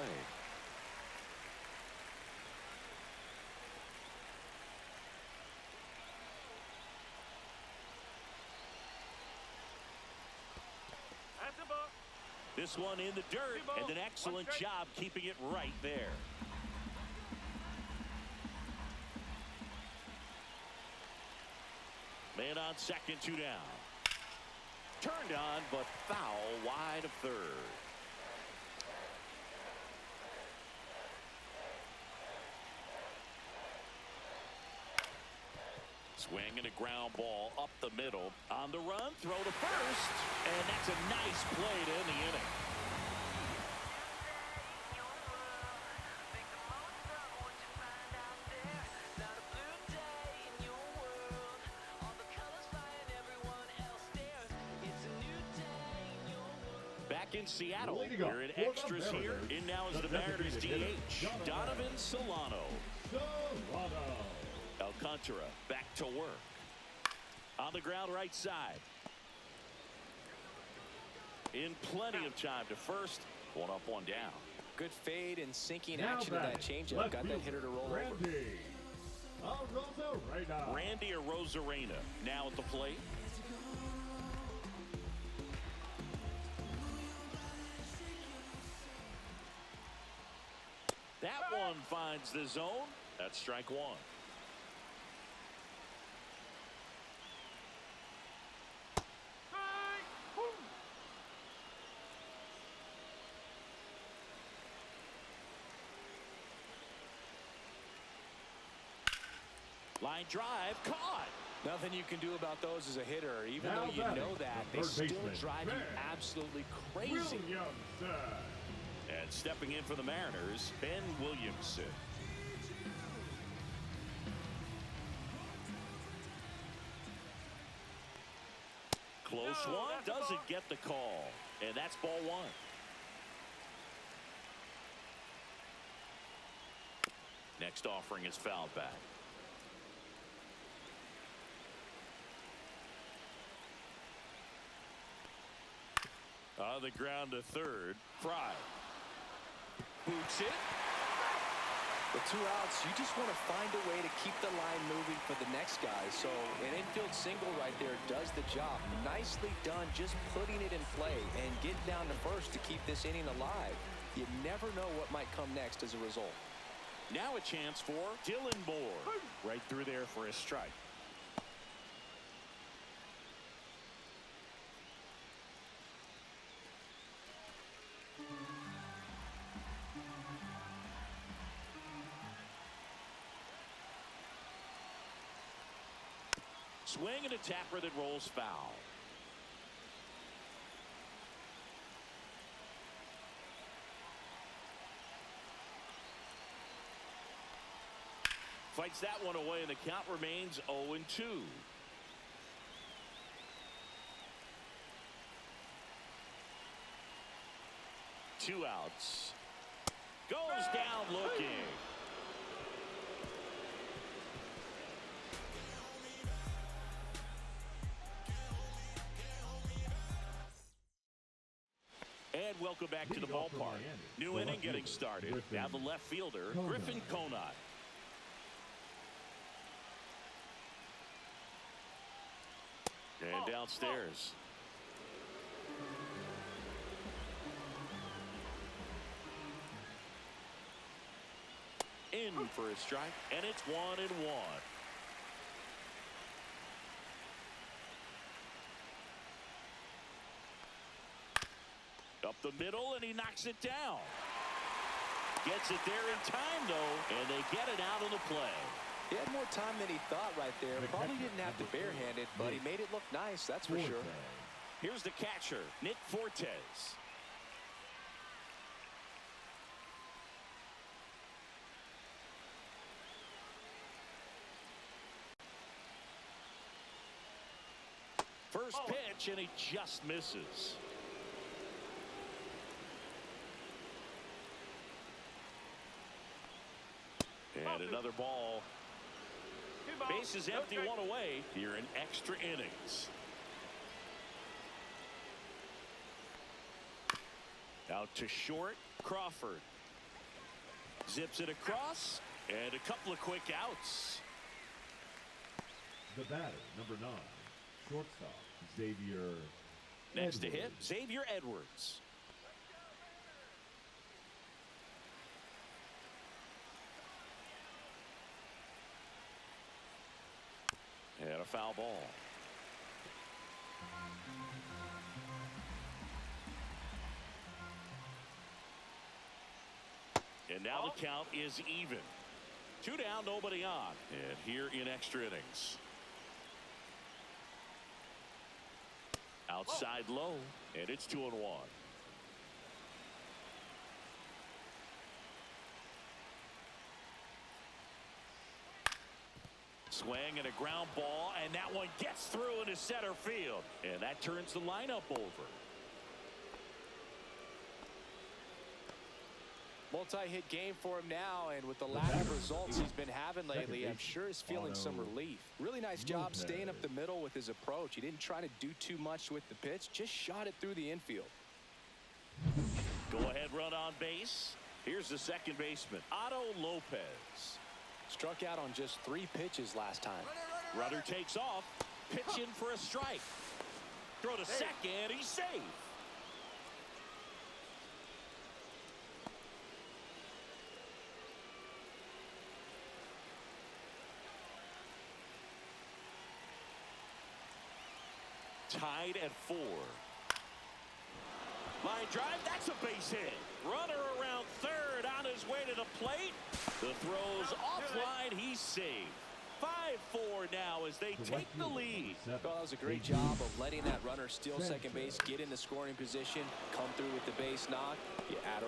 This one in the dirt, and an excellent job keeping it right there. Man on second, 2 down. Turned on, but foul wide of third. Swing and a ground ball up the middle. On the run, throw to first. And that's a nice play to end the inning. back in Seattle. We're in extras here. In now is the Mariners DH, Donovan Solano. Alcantara back to work. On the ground right side. In plenty of time to first. One up, one down. Good fade and sinking action of that changeup. Got that hitter to roll over. Randy Arozarena now at the plate. That one finds the zone. That's strike one. Line drive caught. Nothing you can do about those as a hitter. Even though you know that, they still drive you absolutely crazy. And stepping in for the Mariners, Ben Williamson. Close one, doesn't get the call. And that's ball one. Next offering is fouled back. On the ground to third. Fry. Boots it. With 2 outs, you just want to find a way to keep the line moving for the next guy. So an infield single right there does the job. Nicely done, just putting it in play and getting down to first to keep this inning alive. You never know what might come next as a result. Now a chance for Dylan Moore. Right through there for a strike. Swing and a tapper that rolls foul. Fights that one away, and the count remains 0-2. Two outs. Goes down looking. And welcome back to the ballpark. New inning getting started. Now the left fielder, Griffin Conant. And downstairs. In for a strike, and it's 1-1. Up the middle, and he knocks it down. Gets it there in time, though, and they get it out of the play. He had more time than he thought right there. Probably didn't have to barehand it, but he made it look nice, that's for sure. Here's the catcher, Nick Fortes. First pitch, and he just misses. And another ball. Base is empty, one away. Here in extra innings. Out to short, Crawford. Zips it across, and a couple of quick outs. The batter, number 9, shortstop, Xavier. Next to hit, Xavier Edwards. And a foul ball. And now the count is even. 2 down, nobody on. And here in extra innings. Outside low, and it's 2-1. Swing and a ground ball, and that one gets through into center field. And that turns the lineup over. Multi-hit game for him now, and with the lack of results he's been having lately, I'm sure he's feeling some relief. Really nice job staying up the middle with his approach. He didn't try to do too much with the pitch, just shot it through the infield. Go ahead run on base. Here's the second baseman, Otto Lopez. Struck out on just 3 pitches last time. Runner takes off, pitch in for a strike. Throw to second, he's safe. Tied at 4. Line drive, that's a base hit. Runner around third on his way to the plate. The throw's offline, he's saved. 5-4 now as they take the lead. Well, that was a great job of letting that runner steal second base, get in the scoring position, come through with the base knock, you add a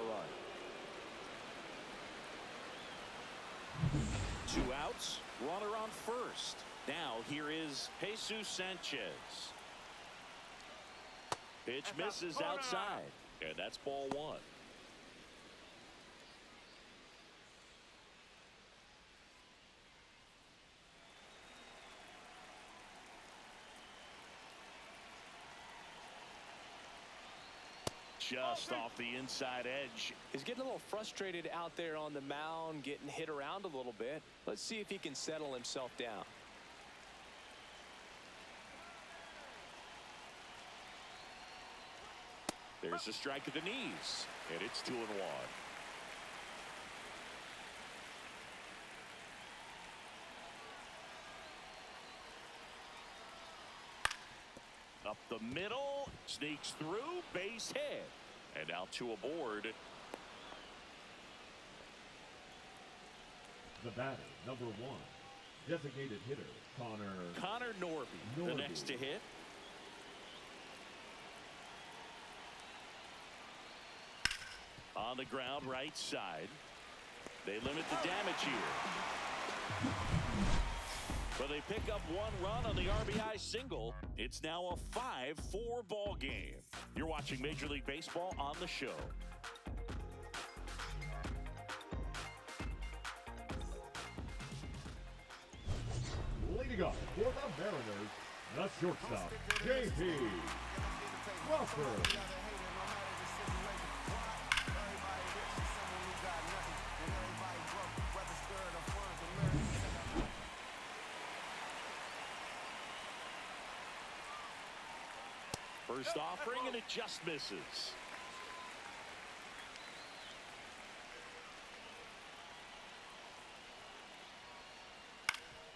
run. 2 outs, runner on first. Now here is Jesus Sanchez. Pitch misses outside, and that's ball 1. Just off the inside edge. He's getting a little frustrated out there on the mound, getting hit around a little bit. Let's see if he can settle himself down. There's a strike at the knees, and it's 2-1. Up the middle, sneaks through, base hit, and now 2 aboard. The batter, number 1, designated hitter, Connor Norby, the next to hit. On the ground, right side. They limit the damage here. But they pick up 1 run on the RBI single. It's now a 5-4 ball game. You're watching Major League Baseball on the show. Leading up for the Mariners, the shortstop, J.P. Crawford. First offering, and it just misses.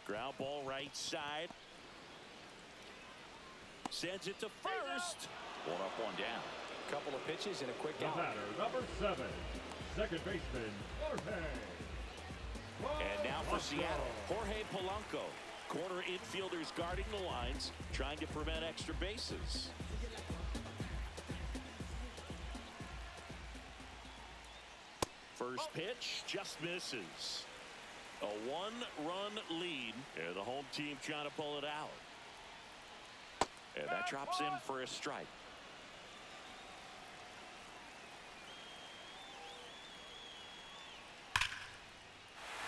Ground ball right side. Sends it to first. 1 up, 1 down. Couple of pitches and a quick The out. batter, number 7, second baseman, Jorge. And now for Seattle, Jorge Polanco. Corner infielders guarding the lines, trying to prevent extra bases. First pitch just misses. A 1-run lead, and the home team trying to pull it out. And that drops in for a strike.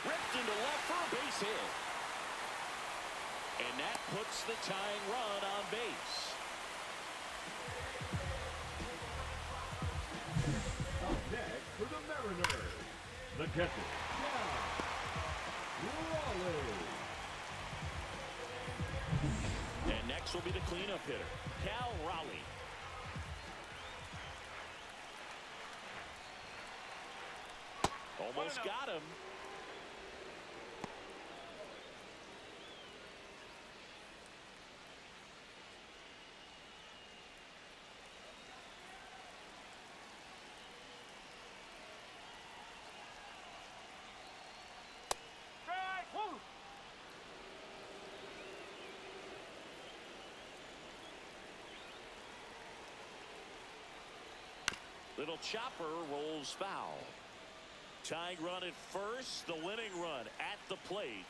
Ripped into left for a base hit. And that puts the tying run on base. Up next for the Mariners, the catcher, Raleigh. And next will be the cleanup hitter, Cal Raleigh. Almost got him. Little chopper rolls foul. Tying run at first, the winning run at the plate.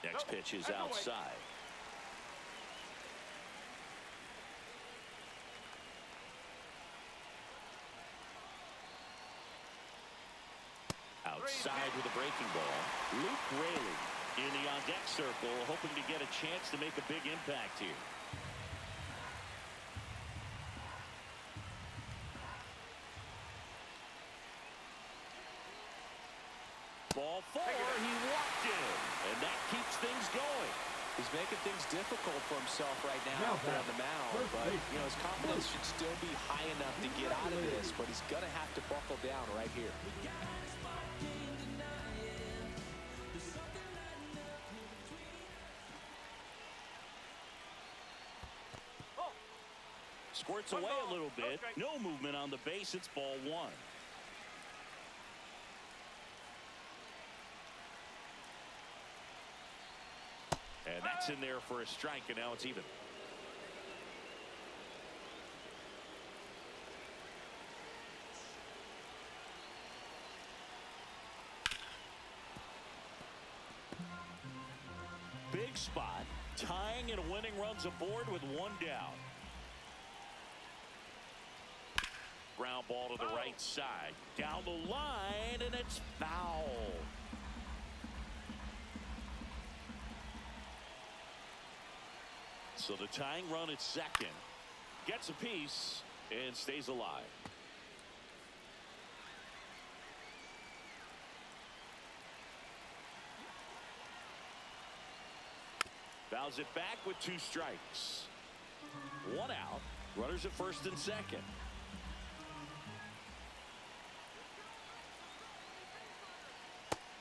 Next pitch is outside. side with a breaking ball. Luke Raley in the on-deck circle, hoping to get a chance to make a big impact here. Ball 4, he walked in, and that keeps things going. He's making things difficult for himself right now out there on the mound, but his confidence should still be high enough to get out of this, but he's going to have to buckle down right here. Squirts away a little bit. No movement on the base. It's ball 1. And that's in there for a strike, and now it's even. Big spot. Tying and winning runs aboard with 1 down. Ground ball to the right side. Down the line, and it's foul. So the tying run at second gets a piece and stays alive. Fouls it back with 2 strikes. 1 out. Runners at first and second.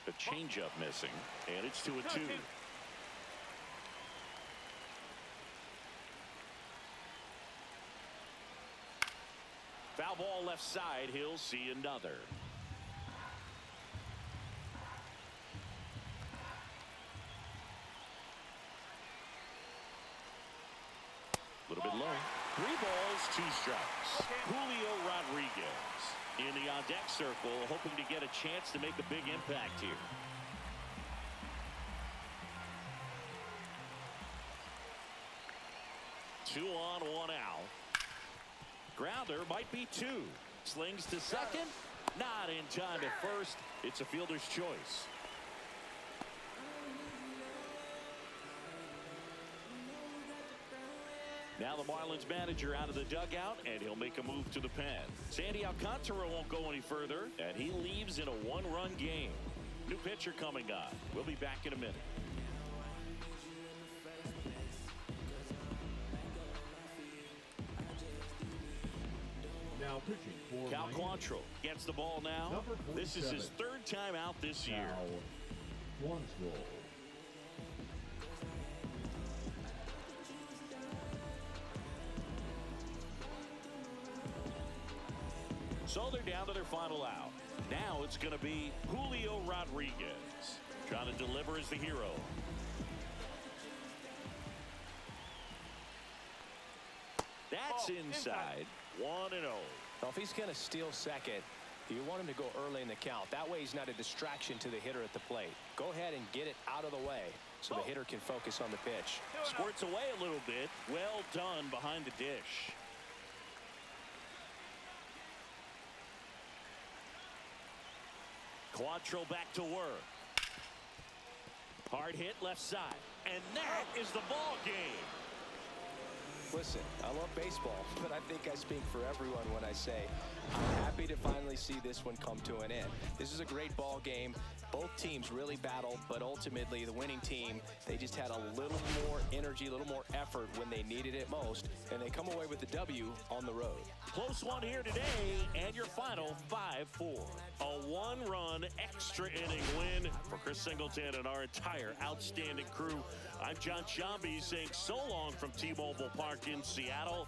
The changeup missing, and it's 2-2. Foul ball left side. He'll see another. A little bit low. 3 balls, 2 strikes. Julio Rodriguez in the on-deck circle, hoping to get a chance to make a big impact here. Two on, 1 out. Grounder might be 2. Slings to second. Not in time at first. It's a fielder's choice. Now the Marlins manager out of the dugout, and he'll make a move to the pen. Sandy Alcantara won't go any further, and he leaves in a 1-run game. New pitcher coming on. We'll be back in a minute. Now pitching for Cal Quantrill gets the ball now. This is his 3rd time out this year. Quantrill. So they're down to their final out. Now it's going to be Julio Rodriguez trying to deliver as the hero. That's inside. 1-0. Well, if he's going to steal second, you want him to go early in the count. That way he's not a distraction to the hitter at the plate. Go ahead and get it out of the way so the hitter can focus on the pitch. Squirts away a little bit. Well done behind the dish. Quantrill back to work. Hard hit left side. And that is the ball game. Listen, I love baseball, but I think I speak for everyone when I say I'm happy to finally see this one come to an end. This is a great ball game. Both teams really battled, but ultimately the winning team, they just had a little more energy, a little more effort when they needed it most, and they come away with the W on the road. Close one here today, and your final 5-4. A 1-run extra inning win for Chris Singleton and our entire outstanding crew. I'm John Shambi saying so long from T-Mobile Park in Seattle.